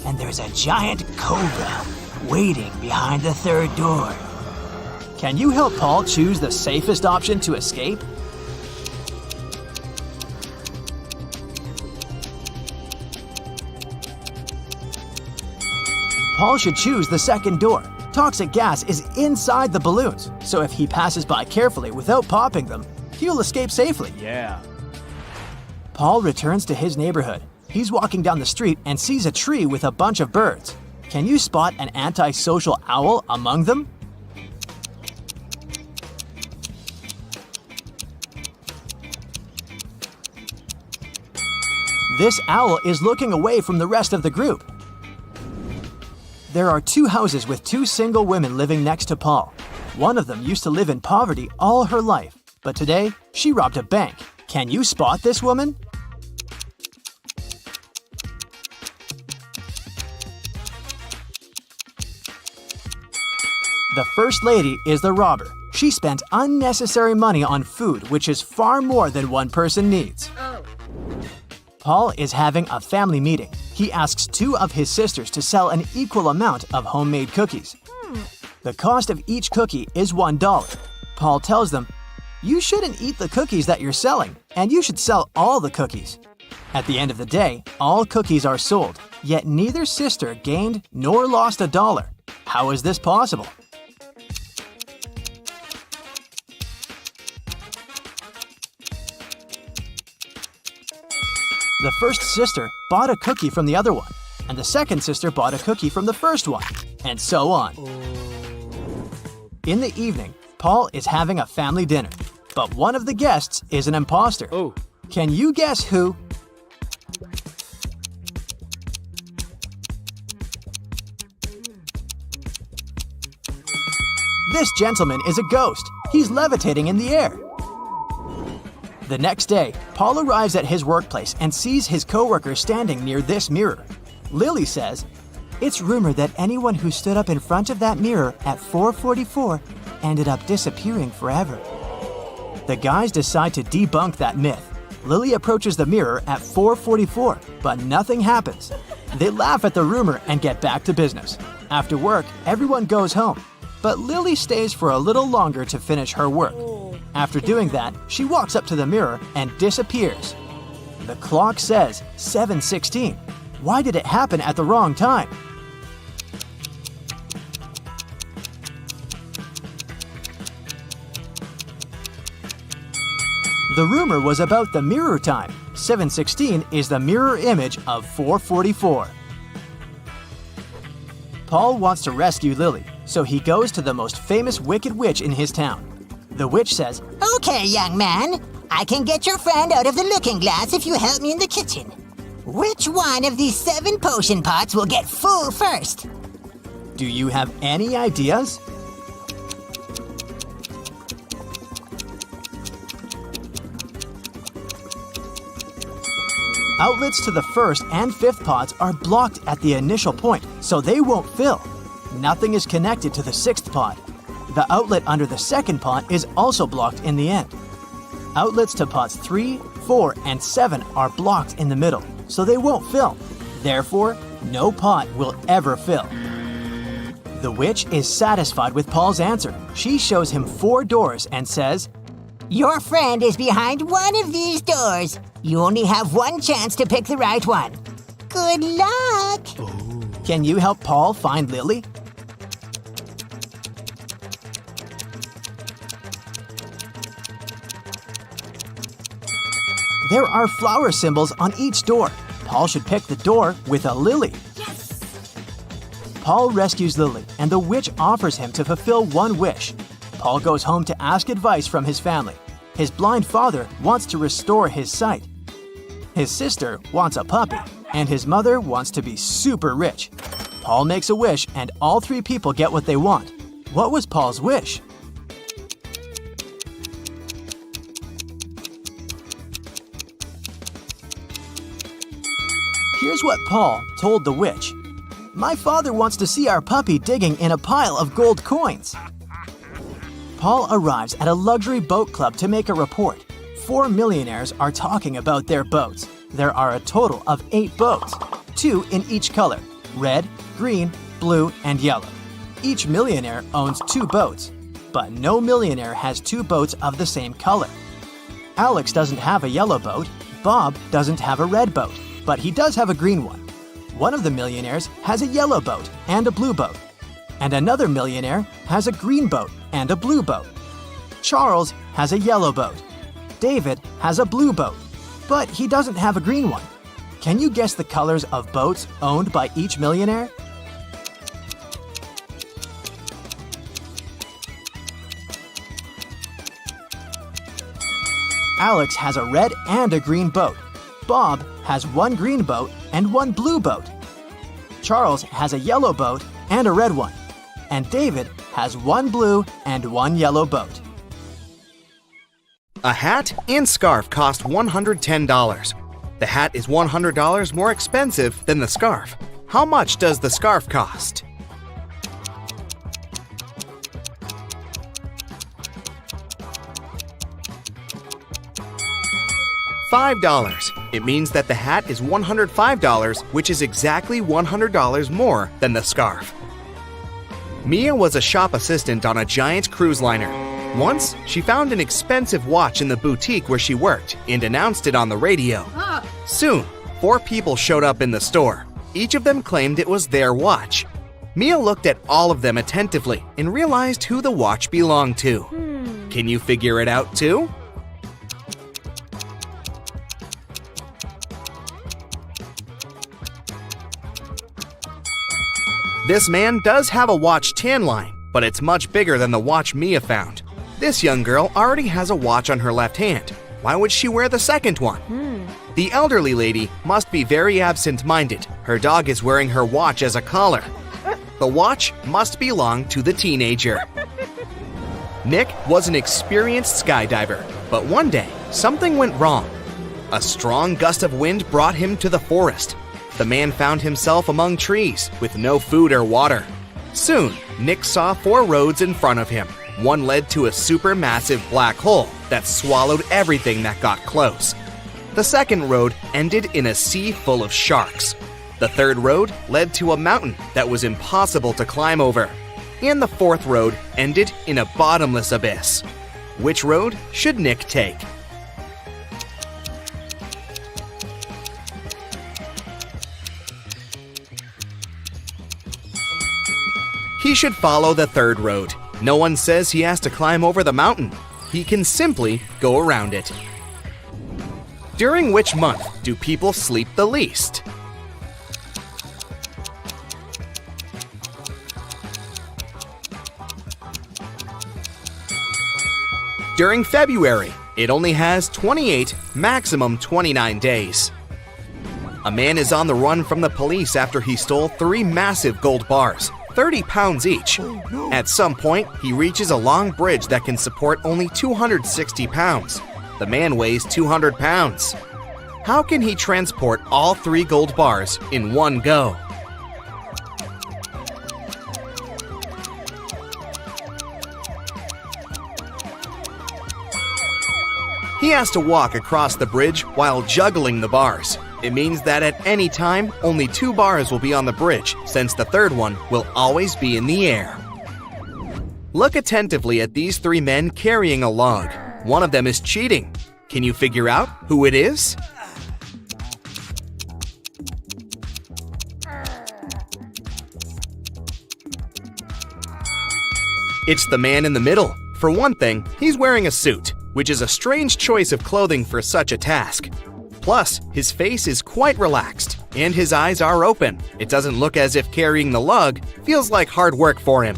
And there's a giant cobra waiting behind the third door. Can you help Paul choose the safest option to escape? Paul should choose the second door. Toxic gas is inside the balloons, so if he passes by carefully without popping them, he'll escape safely. Yeah. Paul returns to his neighborhood. He's walking down the street and sees a tree with a bunch of birds. Can you spot an antisocial owl among them? This owl is looking away from the rest of the group. There are 2 houses with 2 single women living next to Paul. One of them used to live in poverty all her life, but today she robbed a bank. Can you spot this woman? The first lady is the robber. She spent unnecessary money on food, which is far more than one person needs. Paul is having a family meeting. He asks 2 of his sisters to sell an equal amount of homemade cookies. The cost of each cookie is $1. Paul tells them, "You shouldn't eat the cookies that you're selling, and you should sell all the cookies." At the end of the day, all cookies are sold, yet neither sister gained nor lost $1. How is this possible? The first sister bought a cookie from the other one, and the second sister bought a cookie from the first one, and so on. In the evening, Paul is having a family dinner, but one of the guests is an imposter. Can you guess who? This gentleman is a ghost. He's levitating in the air. The next day, Paul arrives at his workplace and sees his coworker standing near this mirror. Lily says, "It's rumored that anyone who stood up in front of that mirror at 4:44 ended up disappearing forever." The guys decide to debunk that myth. Lily approaches the mirror at 4:44, but nothing happens. They laugh at the rumor and get back to business. After work, everyone goes home, but Lily stays for a little longer to finish her work. After doing that, she walks up to the mirror and disappears. The clock says 7:16. Why did it happen at the wrong time? The rumor was about the mirror time. 7:16 is the mirror image of 4:44. Paul wants to rescue Lily, so he goes to the most famous wicked witch in his town. The witch says, Okay, young man. I can get your friend out of the looking glass if you help me in the kitchen. Which one of these 7 potion pots will get full first? "Do you have any ideas?" Outlets to the first and fifth pots are blocked at the initial point, so they won't fill. Nothing is connected to the sixth pot. The outlet under the second pot is also blocked in the end. Outlets to pots 3, 4, and 7 are blocked in the middle, so they won't fill. Therefore, no pot will ever fill. The witch is satisfied with Paul's answer. She shows him 4 doors and says, Your friend is behind one of these doors. You only have one chance to pick the right one. Good luck! Can you help Paul find Lily? There are flower symbols on each door. Paul should pick the door with a lily. Yes! Paul rescues Lily, and the witch offers him to fulfill one wish. Paul goes home to ask advice from his family. His blind father wants to restore his sight. His sister wants a puppy, and his mother wants to be super rich. Paul makes a wish, and all 3 people get what they want. What was Paul's wish? Here's what Paul told the witch. My father wants to see our puppy digging in a pile of gold coins. Paul arrives at a luxury boat club to make a report. 4 millionaires are talking about their boats. There are a total of 8 boats, 2 in each color, red, green, blue, and yellow. Each millionaire owns 2 boats, but no millionaire has 2 boats of the same color. Alex doesn't have a yellow boat, Bob doesn't have a red boat, but he does have a green one. One of the millionaires has a yellow boat and a blue boat, and another millionaire has a green boat and a blue boat. Charles has a yellow boat. David has a blue boat, but he doesn't have a green one. Can you guess the colors of boats owned by each millionaire? Alex has a red and a green boat. Bob has 1 green boat and 1 blue boat. Charles has a yellow boat and a red one. And David has 1 blue and 1 yellow boat. A hat and scarf cost $110. The hat is $100 more expensive than the scarf. How much does the scarf cost? $5. It means that the hat is $105, which is exactly $100 more than the scarf. Mia was a shop assistant on a giant cruise liner. Once, she found an expensive watch in the boutique where she worked and announced it on the radio. Soon, 4 people showed up in the store. Each of them claimed it was their watch. Mia looked at all of them attentively and realized who the watch belonged to. Can you figure it out too? This man does have a watch tan line, but it's much bigger than the watch Mia found. This young girl already has a watch on her left hand. Why would she wear the second one? The elderly lady must be very absent-minded. Her dog is wearing her watch as a collar. The watch must belong to the teenager. Nick was an experienced skydiver, but one day, something went wrong. A strong gust of wind brought him to the forest. The man found himself among trees with no food or water. Soon, Nick saw 4 roads in front of him. One led to a supermassive black hole that swallowed everything that got close. The second road ended in a sea full of sharks. The third road led to a mountain that was impossible to climb over. And the fourth road ended in a bottomless abyss. Which road should Nick take? He should follow the third road. No one says he has to climb over the mountain. He can simply go around it. During which month do people sleep the least? During February. It only has 28, maximum 29 days. A man is on the run from the police after he stole 3 massive gold bars. 30 pounds each. At some point, he reaches a long bridge that can support only 260 pounds. The man weighs 200 pounds. How can he transport all 3 gold bars in one go? He has to walk across the bridge while juggling the bars. It means that at any time, only 2 bars will be on the bridge, since the third one will always be in the air. Look attentively at these 3 men carrying a log. One of them is cheating. Can you figure out who it is? It's the man in the middle. For one thing, he's wearing a suit, which is a strange choice of clothing for such a task. Plus, his face is quite relaxed, and his eyes are open. It doesn't look as if carrying the lug feels like hard work for him.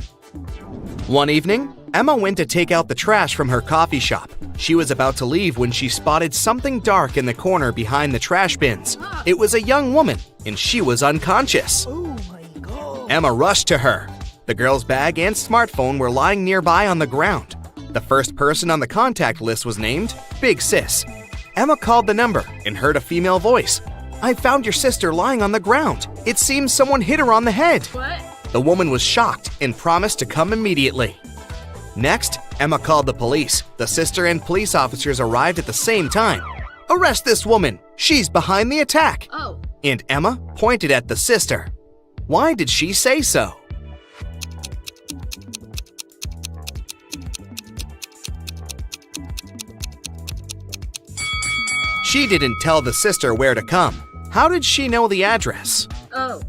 One evening, Emma went to take out the trash from her coffee shop. She was about to leave when she spotted something dark in the corner behind the trash bins. It was a young woman, and she was unconscious. Emma rushed to her. The girl's bag and smartphone were lying nearby on the ground. The first person on the contact list was named Big Sis. Emma called the number and heard a female voice. "I found your sister lying on the ground. It seems someone hit her on the head." What? The woman was shocked and promised to come immediately. Next, Emma called the police. The sister and police officers arrived at the same time. "Arrest this woman! She's behind the attack!" Oh. And Emma pointed at the sister. Why did she say so? She didn't tell the sister where to come. How did she know the address? Oh.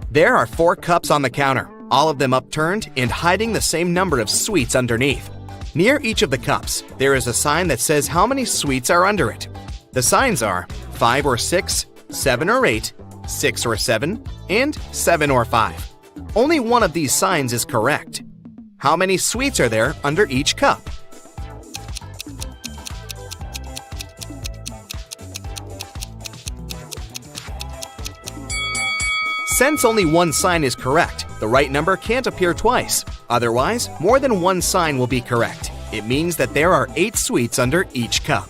There are 4 cups on the counter, all of them upturned and hiding the same number of sweets underneath. Near each of the cups, there is a sign that says how many sweets are under it. The signs are 5 or 6, 7 or 8, 6 or 7, and 7 or 5. Only one of these signs is correct. How many sweets are there under each cup? Since only one sign is correct, the right number can't appear twice. Otherwise, more than one sign will be correct. It means that there are 8 sweets under each cup.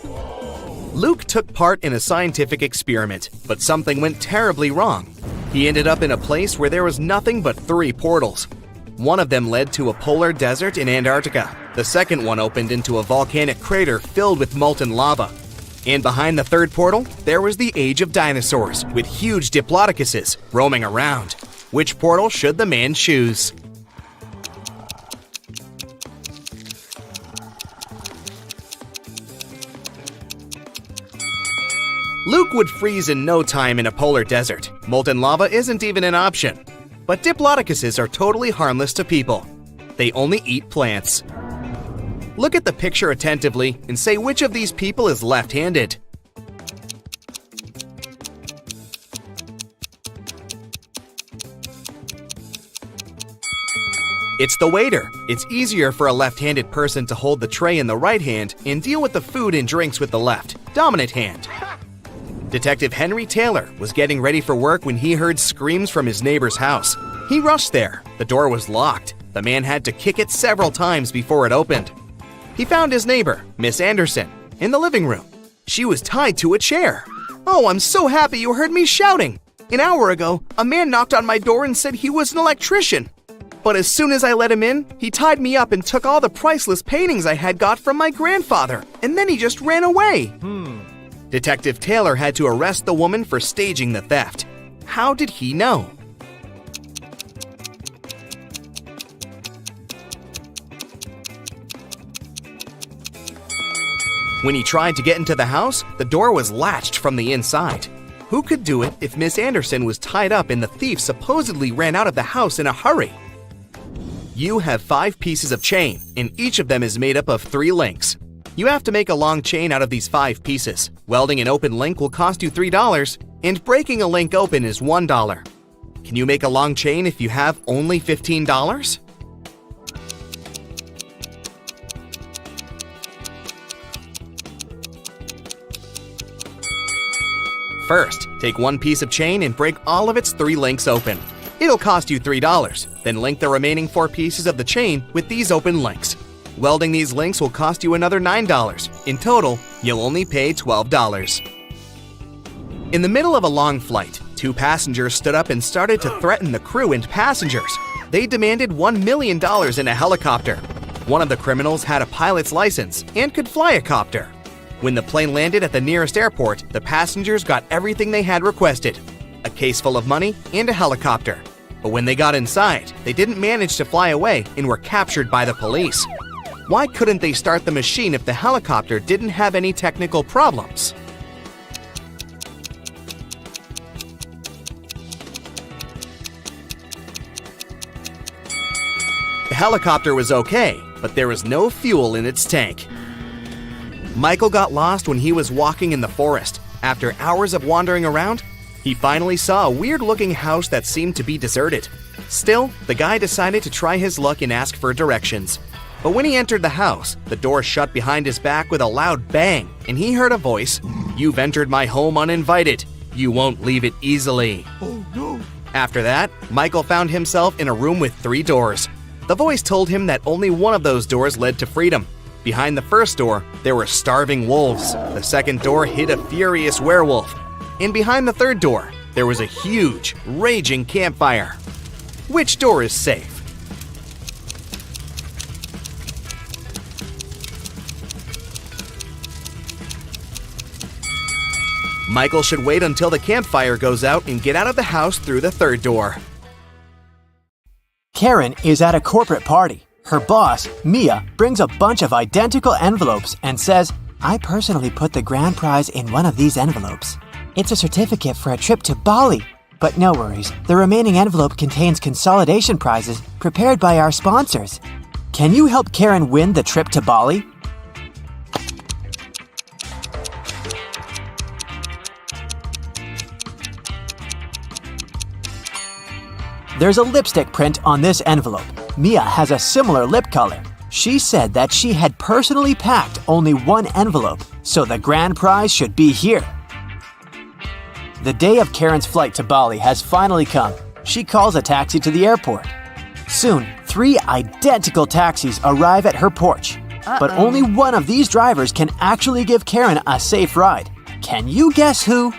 Luke took part in a scientific experiment, but something went terribly wrong. He ended up in a place where there was nothing but 3 portals. One of them led to a polar desert in Antarctica. The second one opened into a volcanic crater filled with molten lava. And behind the third portal, there was the age of dinosaurs, with huge diplodocuses roaming around. Which portal should the man choose? Luke would freeze in no time in a polar desert. Molten lava isn't even an option. But diplodocuses are totally harmless to people. They only eat plants. Look at the picture attentively and say which of these people is left-handed. It's the waiter. It's easier for a left-handed person to hold the tray in the right hand and deal with the food and drinks with the left, dominant hand. Detective Henry Taylor was getting ready for work when he heard screams from his neighbor's house. He rushed there. The door was locked. The man had to kick it several times before it opened. He found his neighbor, Miss Anderson, in the living room. She was tied to a chair. "Oh, I'm so happy you heard me shouting. An hour ago, a man knocked on my door and said he was an electrician. But as soon as I let him in, he tied me up and took all the priceless paintings I had got from my grandfather, and then he just ran away." Detective Taylor had to arrest the woman for staging the theft. How did he know? When he tried to get into the house, the door was latched from the inside. Who could do it if Miss Anderson was tied up and the thief supposedly ran out of the house in a hurry? You have 5 pieces of chain, and each of them is made up of 3 links. You have to make a long chain out of these 5 pieces. Welding an open link will cost you $3, and breaking a link open is $1. Can you make a long chain if you have only $15? First, take one piece of chain and break all of its 3 links open. It'll cost you $3. Then link the remaining 4 pieces of the chain with these open links. Welding these links will cost you another $9. In total, you'll only pay $12. In the middle of a long flight, 2 passengers stood up and started to threaten the crew and passengers. They demanded $1 million in a helicopter. One of the criminals had a pilot's license and could fly a copter. When the plane landed at the nearest airport, the passengers got everything they had requested: a case full of money and a helicopter. But when they got inside, they didn't manage to fly away and were captured by the police. Why couldn't they start the machine if the helicopter didn't have any technical problems? The helicopter was okay, but there was no fuel in its tank. Michael got lost when he was walking in the forest. After hours of wandering around, he finally saw a weird-looking house that seemed to be deserted. Still, the guy decided to try his luck and ask for directions. But when he entered the house, the door shut behind his back with a loud bang, and he heard a voice, "You've entered my home uninvited. You won't leave it easily." Oh no. After that, Michael found himself in a room with 3 doors. The voice told him that only one of those doors led to freedom. Behind the first door, there were starving wolves. The second door hid a furious werewolf. And behind the third door, there was a huge, raging campfire. Which door is safe? Michael should wait until the campfire goes out and get out of the house through the third door. Karen is at a corporate party. Her boss, Mia, brings a bunch of identical envelopes and says, "I personally put the grand prize in one of these envelopes. It's a certificate for a trip to Bali. But no worries, the remaining envelope contains consolidation prizes prepared by our sponsors. Can you help Karen win the trip to Bali?" There's a lipstick print on this envelope. Mia has a similar lip color. She said that she had personally packed only one envelope, so the grand prize should be here. The day of Karen's flight to Bali has finally come. She calls a taxi to the airport. Soon, 3 identical taxis arrive at her porch. But only one of these drivers can actually give Karen a safe ride. Can you guess who?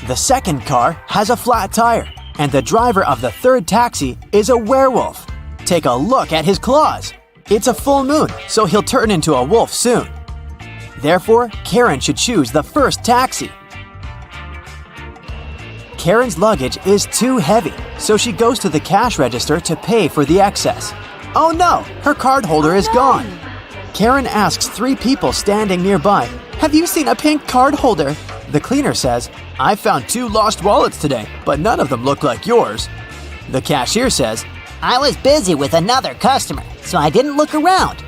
The second car has a flat tire, and the driver of the third taxi is a werewolf. Take a look at his claws. It's a full moon, so he'll turn into a wolf soon. Therefore, Karen should choose the first taxi. Karen's luggage is too heavy, so she goes to the cash register to pay for the excess. Oh no, her card holder is gone. Karen asks 3 people standing nearby, "Have you seen a pink card holder?" The cleaner says, "I found 2 lost wallets today, but none of them look like yours." The cashier says, I was busy with another customer, so I didn't look around.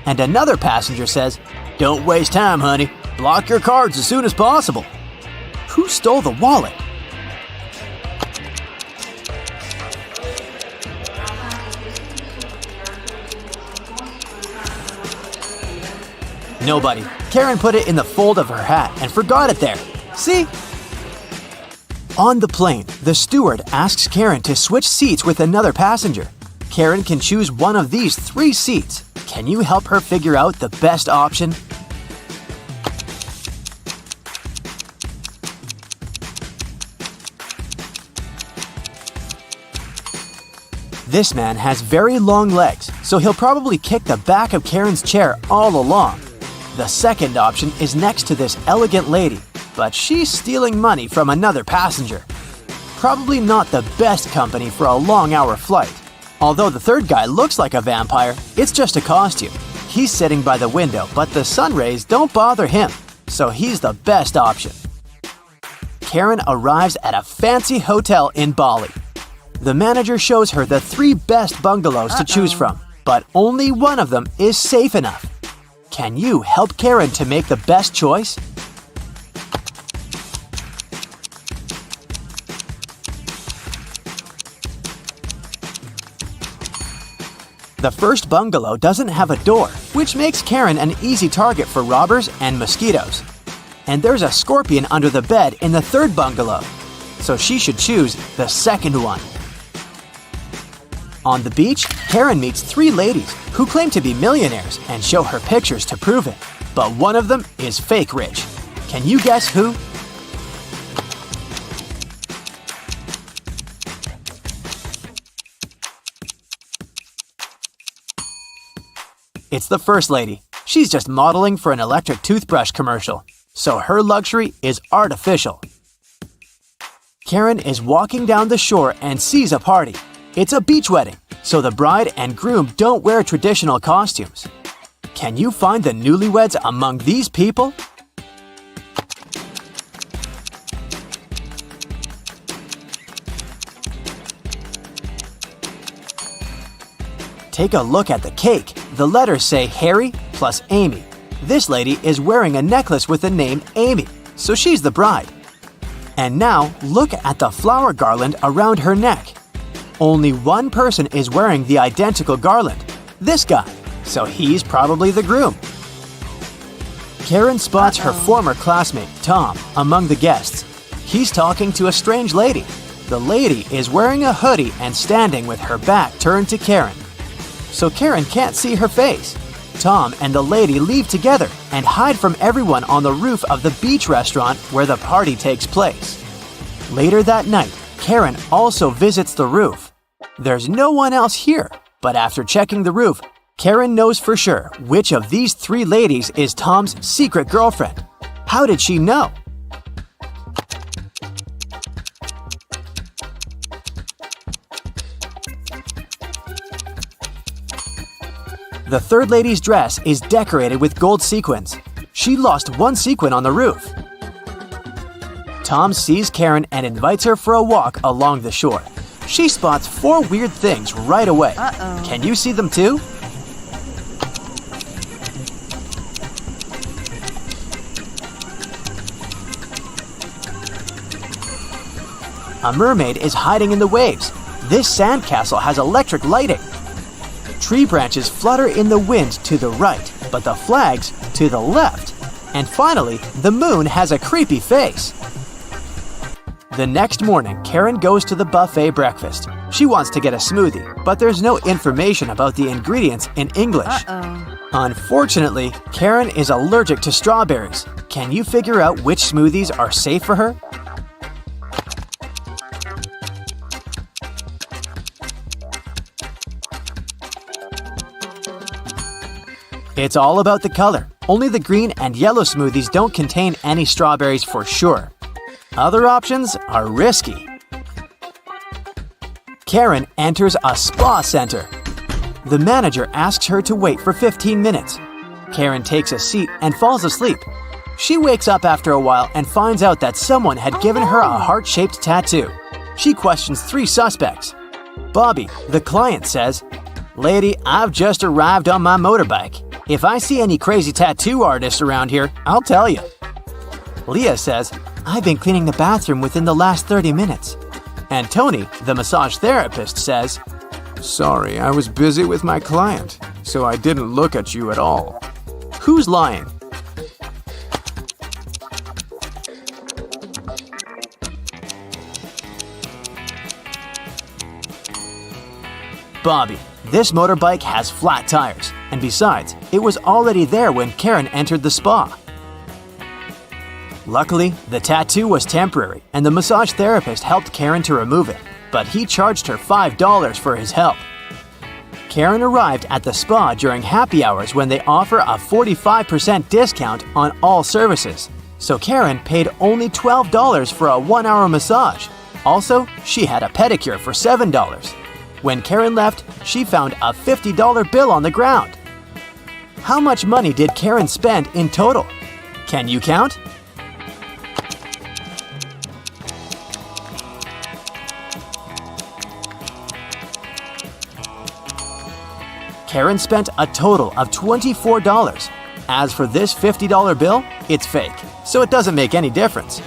and another passenger says, "Don't waste time, honey. Block your cards as soon as possible." Who stole the wallet? Nobody. Karen put it in the fold of her hat and forgot it there. See? On the plane, the steward asks Karen to switch seats with another passenger. Karen can choose one of these 3 seats. Can you help her figure out the best option? This man has very long legs, so he'll probably kick the back of Karen's chair all along. The second option is next to this elegant lady, but she's stealing money from another passenger. Probably not the best company for a long-hour flight. Although the third guy looks like a vampire, it's just a costume. He's sitting by the window, but the sun rays don't bother him, so he's the best option. Karen arrives at a fancy hotel in Bali. The manager shows her the 3 best bungalows to choose from, but only one of them is safe enough. Can you help Karen to make the best choice? The first bungalow doesn't have a door, which makes Karen an easy target for robbers and mosquitoes. And there's a scorpion under the bed in the third bungalow, so she should choose the second one. On the beach, Karen meets 3 ladies who claim to be millionaires and show her pictures to prove it. But one of them is fake rich. Can you guess who? It's the first lady. She's just modeling for an electric toothbrush commercial, so her luxury is artificial. Karen is walking down the shore and sees a party. It's a beach wedding, so the bride and groom don't wear traditional costumes. Can you find the newlyweds among these people? Take a look at the cake. The letters say Harry plus Amy. This lady is wearing a necklace with the name Amy, so she's the bride. And now, look at the flower garland around her neck. Only one person is wearing the identical garland, this guy, so he's probably the groom. Karen spots her former classmate, Tom, among the guests. He's talking to a strange lady. The lady is wearing a hoodie and standing with her back turned to Karen, so Karen can't see her face. Tom and the lady leave together and hide from everyone on the roof of the beach restaurant where the party takes place. Later that night, Karen also visits the roof. There's no one else here, but after checking the roof, Karen knows for sure which of these three ladies is Tom's secret girlfriend. How did she know? The third lady's dress is decorated with gold sequins. She lost one sequin on the roof. Tom sees Karen and invites her for a walk along the shore. She spots four weird things right away. Can you see them too? A mermaid is hiding in the waves. This sandcastle has electric lighting. Tree branches flutter in the wind to the right, but the flags to the left. And finally, the moon has a creepy face. The next morning, Karen goes to the buffet breakfast. She wants to get a smoothie, but there's no information about the ingredients in English. Unfortunately, Karen is allergic to strawberries. Can you figure out which smoothies are safe for her? It's all about the color. Only the green and yellow smoothies don't contain any strawberries for sure. Other options are risky. Karen enters a spa center. The manager asks her to wait for 15 minutes. Karen takes a seat and falls asleep. She wakes up after a while and finds out that someone had given her a heart-shaped tattoo. She questions three suspects. Bobby, the client, says, "Lady, I've just arrived on my motorbike. If I see any crazy tattoo artists around here, I'll tell you." Leah says, "I've been cleaning the bathroom within the last 30 minutes. And Tony, the massage therapist, says, "Sorry, I was busy with my client, so I didn't look at you at all." Who's lying? Bobby. This motorbike has flat tires, and besides, it was already there when Karen entered the spa. Luckily, the tattoo was temporary, and the massage therapist helped Karen to remove it, but he charged her $5 for his help. Karen arrived at the spa during happy hours when they offer a 45% discount on all services, so Karen paid only $12 for a 1-hour massage. Also, she had a pedicure for $7. When Karen left, she found a $50 bill on the ground. How much money did Karen spend in total? Can you count? Karen spent a total of $24. As for this $50 bill, it's fake, so it doesn't make any difference.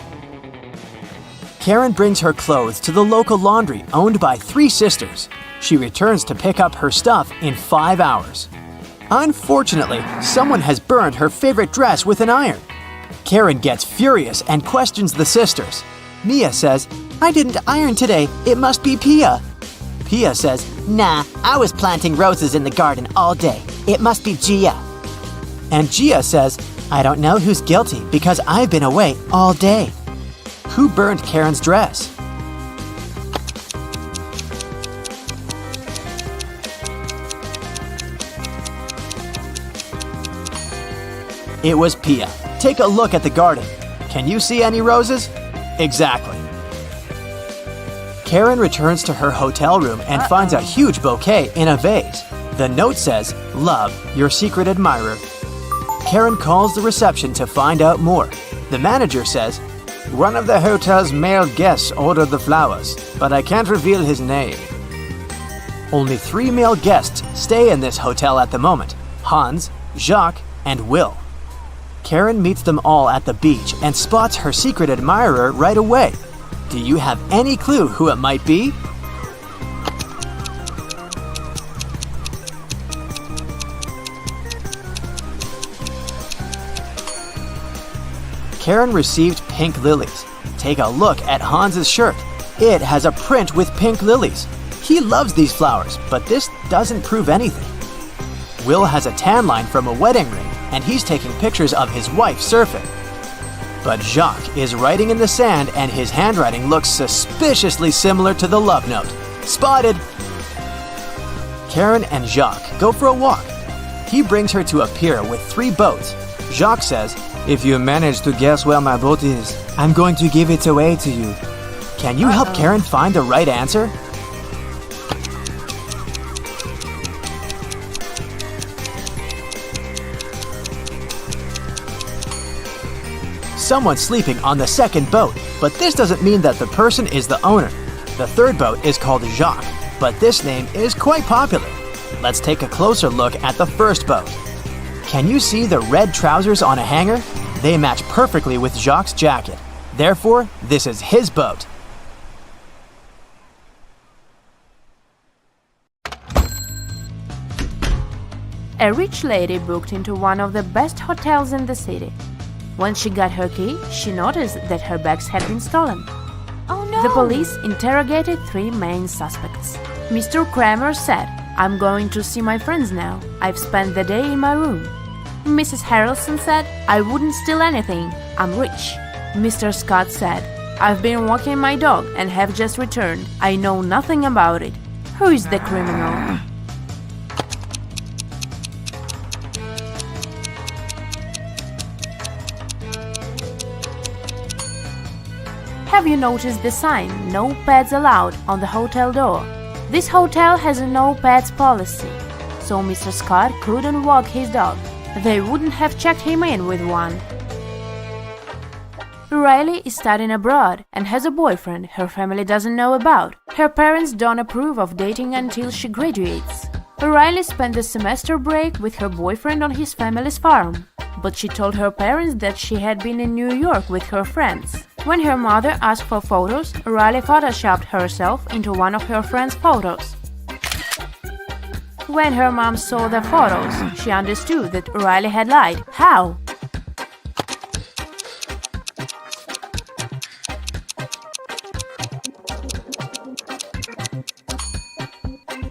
Karen brings her clothes to the local laundry owned by three sisters. She returns to pick up her stuff in 5 hours. Unfortunately, someone has burned her favorite dress with an iron. Karen gets furious and questions the sisters. Mia says, "I didn't iron today, it must be Pia." Pia says, "Nah, I was planting roses in the garden all day. It must be Gia." And Gia says, "I don't know who's guilty because I've been away all day." Who burned Karen's dress? It was Pia. Take a look at the garden. Can you see any roses? Exactly. Karen returns to her hotel room and finds a huge bouquet in a vase. The note says, "Love, your secret admirer." Karen calls the reception to find out more. The manager says, "One of the hotel's male guests ordered the flowers, but I can't reveal his name." Only 3 male guests stay in this hotel at the moment: Hans, Jacques, and Will. Karen meets them all at the beach and spots her secret admirer right away. Do you have any clue who it might be? Karen received pink lilies. Take a look at Hans's shirt. It has a print with pink lilies. He loves these flowers, but this doesn't prove anything. Will has a tan line from a wedding ring, and he's taking pictures of his wife surfing. But Jacques is writing in the sand, and his handwriting looks suspiciously similar to the love note. Spotted! Karen and Jacques go for a walk. He brings her to a pier with 3 boats. Jacques says, "If you manage to guess where my boat is, I'm going to give it away to you." Can you help Karen find the right answer? Someone's sleeping on the second boat, but this doesn't mean that the person is the owner. The third boat is called Jacques, but this name is quite popular. Let's take a closer look at the first boat. Can you see the red trousers on a hanger? They match perfectly with Jacques' jacket. Therefore, this is his boat. A rich lady booked into one of the best hotels in the city. When she got her key, she noticed that her bags had been stolen. Oh no! The police interrogated 3 main suspects. Mr. Kramer said, "I'm going to see my friends now. I've spent the day in my room." Mrs. Harrelson said, "I wouldn't steal anything. I'm rich." Mr. Scott said, "I've been walking my dog and have just returned. I know nothing about it." Who is the criminal? Have you noticed the sign, "No pets allowed," on the hotel door? This hotel has a no pets policy, so Mr. Scott couldn't walk his dog. They wouldn't have checked him in with one. Riley is studying abroad and has a boyfriend her family doesn't know about. Her parents don't approve of dating until she graduates. Riley spent the semester break with her boyfriend on his family's farm, but she told her parents that she had been in New York with her friends. When her mother asked for photos, Riley photoshopped herself into one of her friend's photos. When her mom saw the photos, she understood that Riley had lied. How?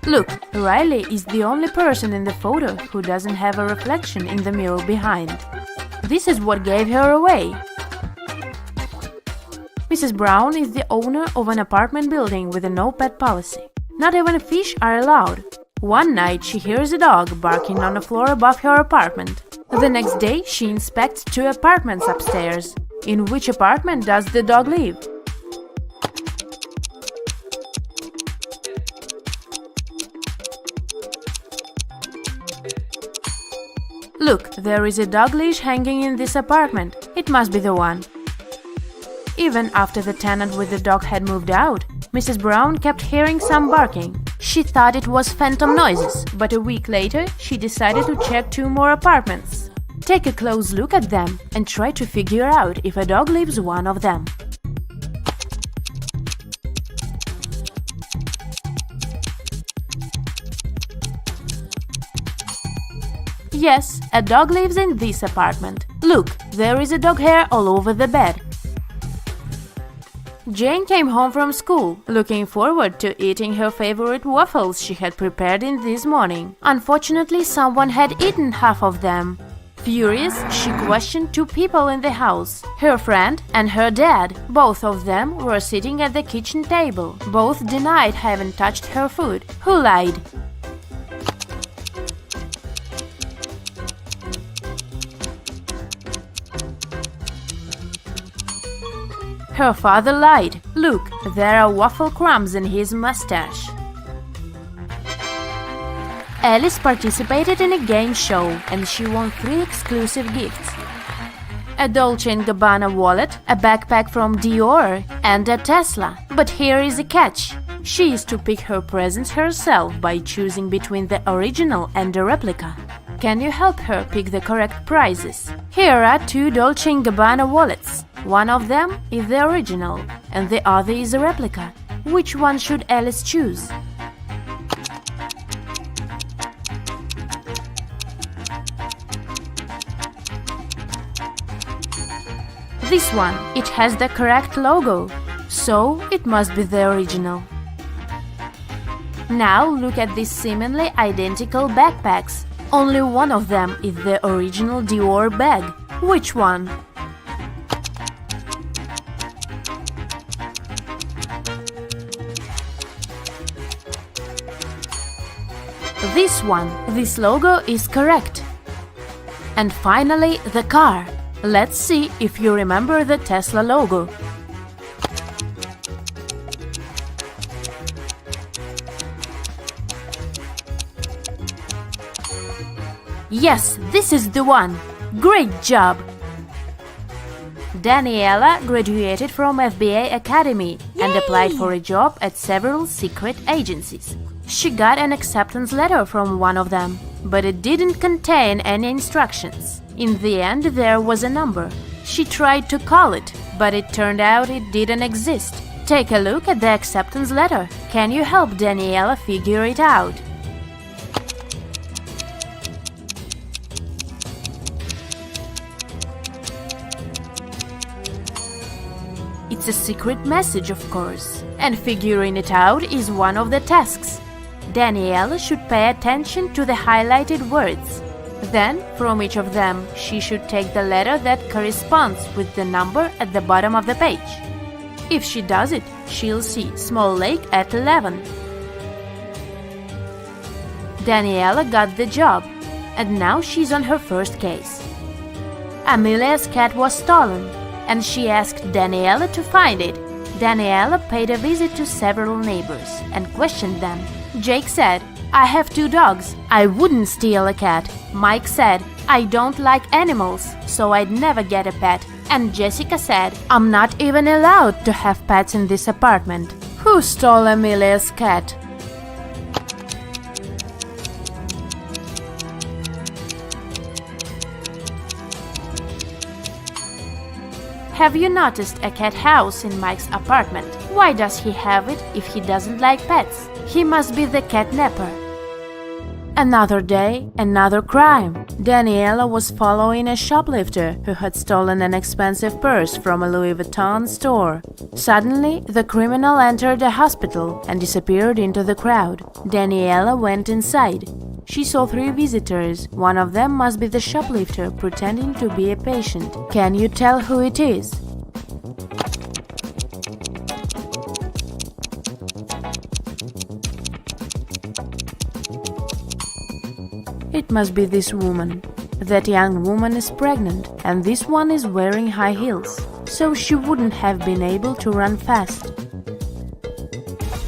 Look, Riley is the only person in the photo who doesn't have a reflection in the mirror behind. This is what gave her away. Mrs. Brown is the owner of an apartment building with a no-pet policy. Not even fish are allowed. One night she hears a dog barking on the floor above her apartment. The next day she inspects 2 apartments upstairs. In which apartment does the dog live? Look, there is a dog leash hanging in this apartment. It must be the one. Even after the tenant with the dog had moved out, Mrs. Brown kept hearing some barking. She thought it was phantom noises, but a week later she decided to check 2 more apartments. Take a close look at them and try to figure out if a dog lives one of them. Yes, a dog lives in this apartment. Look, there is a dog hair all over the bed. Jane came home from school, looking forward to eating her favorite waffles she had prepared in this morning. Unfortunately, someone had eaten half of them. Furious, she questioned 2 people in the house, her friend and her dad. Both of them were sitting at the kitchen table. Both denied having touched her food. Who lied? Her father lied. Look, there are waffle crumbs in his mustache. Alice participated in a game show and she won 3 exclusive gifts: a Dolce & Gabbana wallet, a backpack from Dior, and a Tesla. But here is a catch. She is to pick her presents herself by choosing between the original and a replica. Can you help her pick the correct prizes? Here are 2 Dolce & Gabbana wallets. One of them is the original and the other is a replica. Which one should Alice choose? This one, it has the correct logo, so it must be the original. Now look at these seemingly identical backpacks. Only one of them is the original Dior bag. Which one? This one. This logo is correct. And finally, the car. Let's see if you remember the Tesla logo. Yes, this is the one. Great job! Daniela graduated from FBA Academy and applied for a job at several secret agencies. She got an acceptance letter from one of them, but it didn't contain any instructions. In the end, there was a number. She tried to call it, but it turned out it didn't exist. Take a look at the acceptance letter. Can you help Daniela figure it out? It's a secret message, of course, and figuring it out is one of the tasks. Daniela should pay attention to the highlighted words. Then, from each of them, she should take the letter that corresponds with the number at the bottom of the page. If she does it, she'll see Small Lake at 11. Daniela got the job, and now she's on her first case. Amelia's cat was stolen, and she asked Daniela to find it. Daniela paid a visit to several neighbors and questioned them. Jake said, "I have 2 dogs. I wouldn't steal a cat." Mike said, "I don't like animals, so I'd never get a pet." And Jessica said, "I'm not even allowed to have pets in this apartment." Who stole Amelia's cat? Have you noticed a cat house in Mike's apartment? Why does he have it if he doesn't like pets? He must be the catnapper. Another day, another crime. Daniela was following a shoplifter who had stolen an expensive purse from a Louis Vuitton store. Suddenly, the criminal entered a hospital and disappeared into the crowd. Daniela went inside. She saw 3 visitors. One of them must be the shoplifter pretending to be a patient. Can you tell who it is? It must be this woman. That young woman is pregnant, and this one is wearing high heels, so she wouldn't have been able to run fast.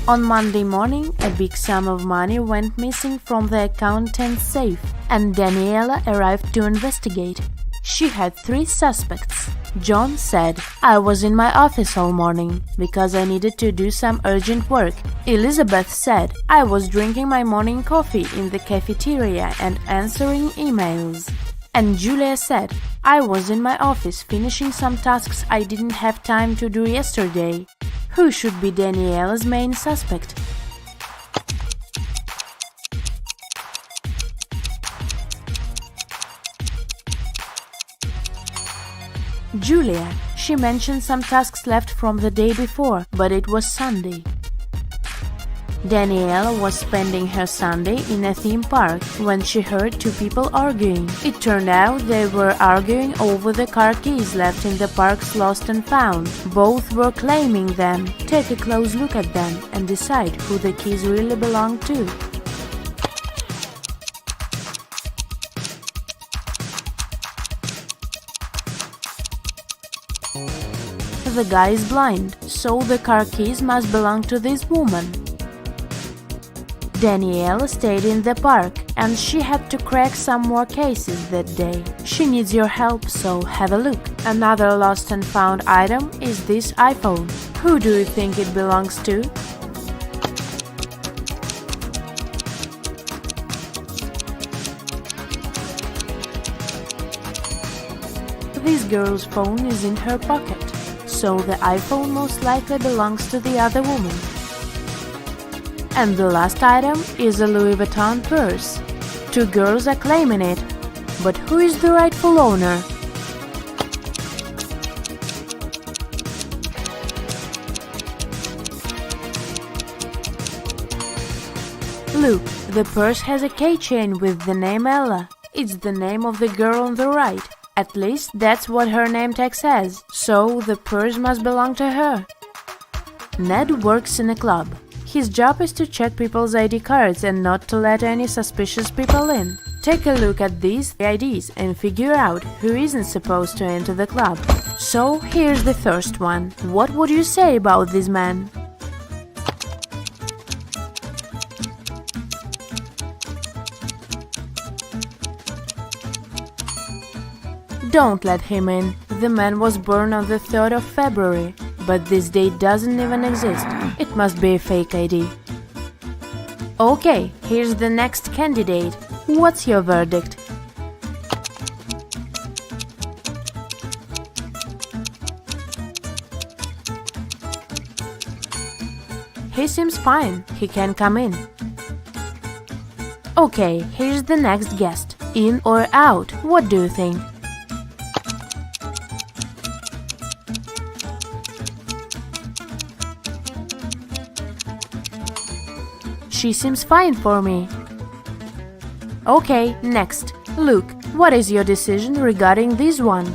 On Monday morning, a big sum of money went missing from the accountant's safe, and Daniela arrived to investigate. She had 3 suspects. John said, "I was in my office all morning because I needed to do some urgent work." Elizabeth said, "I was drinking my morning coffee in the cafeteria and answering emails." And Julia said, "I was in my office finishing some tasks I didn't have time to do yesterday." Who should be Daniela's main suspect? Julia. She mentioned some tasks left from the day before, but it was Sunday. Daniela was spending her Sunday in a theme park when she heard 2 people arguing. It turned out they were arguing over the car keys left in the park's lost and found. Both were claiming them. Take a close look at them and decide who the keys really belong to. The guy is blind, so the car keys must belong to this woman. Danielle stayed in the park and she had to crack some more cases that day. She needs your help, so have a look. Another lost and found item is this iPhone. Who do you think it belongs to? This girl's phone is in her pocket, so the iPhone most likely belongs to the other woman. And the last item is a Louis Vuitton purse. Two girls are claiming it, but who is the rightful owner? Look, the purse has a keychain with the name Ella. It's the name of the girl on the right. At least that's what her name tag says, so the purse must belong to her. Ned works in a club. His job is to check people's ID cards and not to let any suspicious people in. Take a look at these IDs and figure out who isn't supposed to enter the club. So here's the first one. What would you say about this man? Don't let him in. The man was born on the 3rd of February, but this date doesn't even exist. It must be a fake ID. Okay, here's the next candidate. What's your verdict? He seems fine. He can come in. Okay, here's the next guest. In or out? What do you think? She seems fine for me. Okay, next. Luke, what is your decision regarding this one?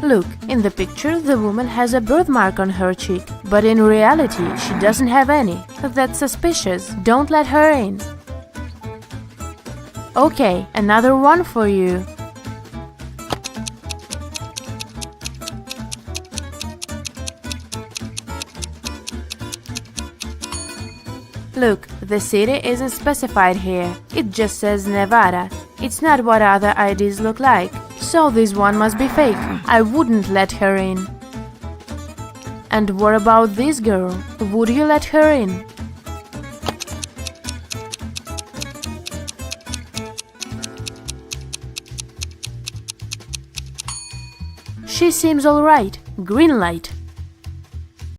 Look, in the picture the woman has a birthmark on her cheek, but in reality she doesn't have any. That's suspicious. Don't let her in. Okay, another one for you. Look, the city isn't specified here. It just says Nevada. It's not what other IDs look like. So this one must be fake. I wouldn't let her in. And what about this girl? Would you let her in? She seems alright. Green light.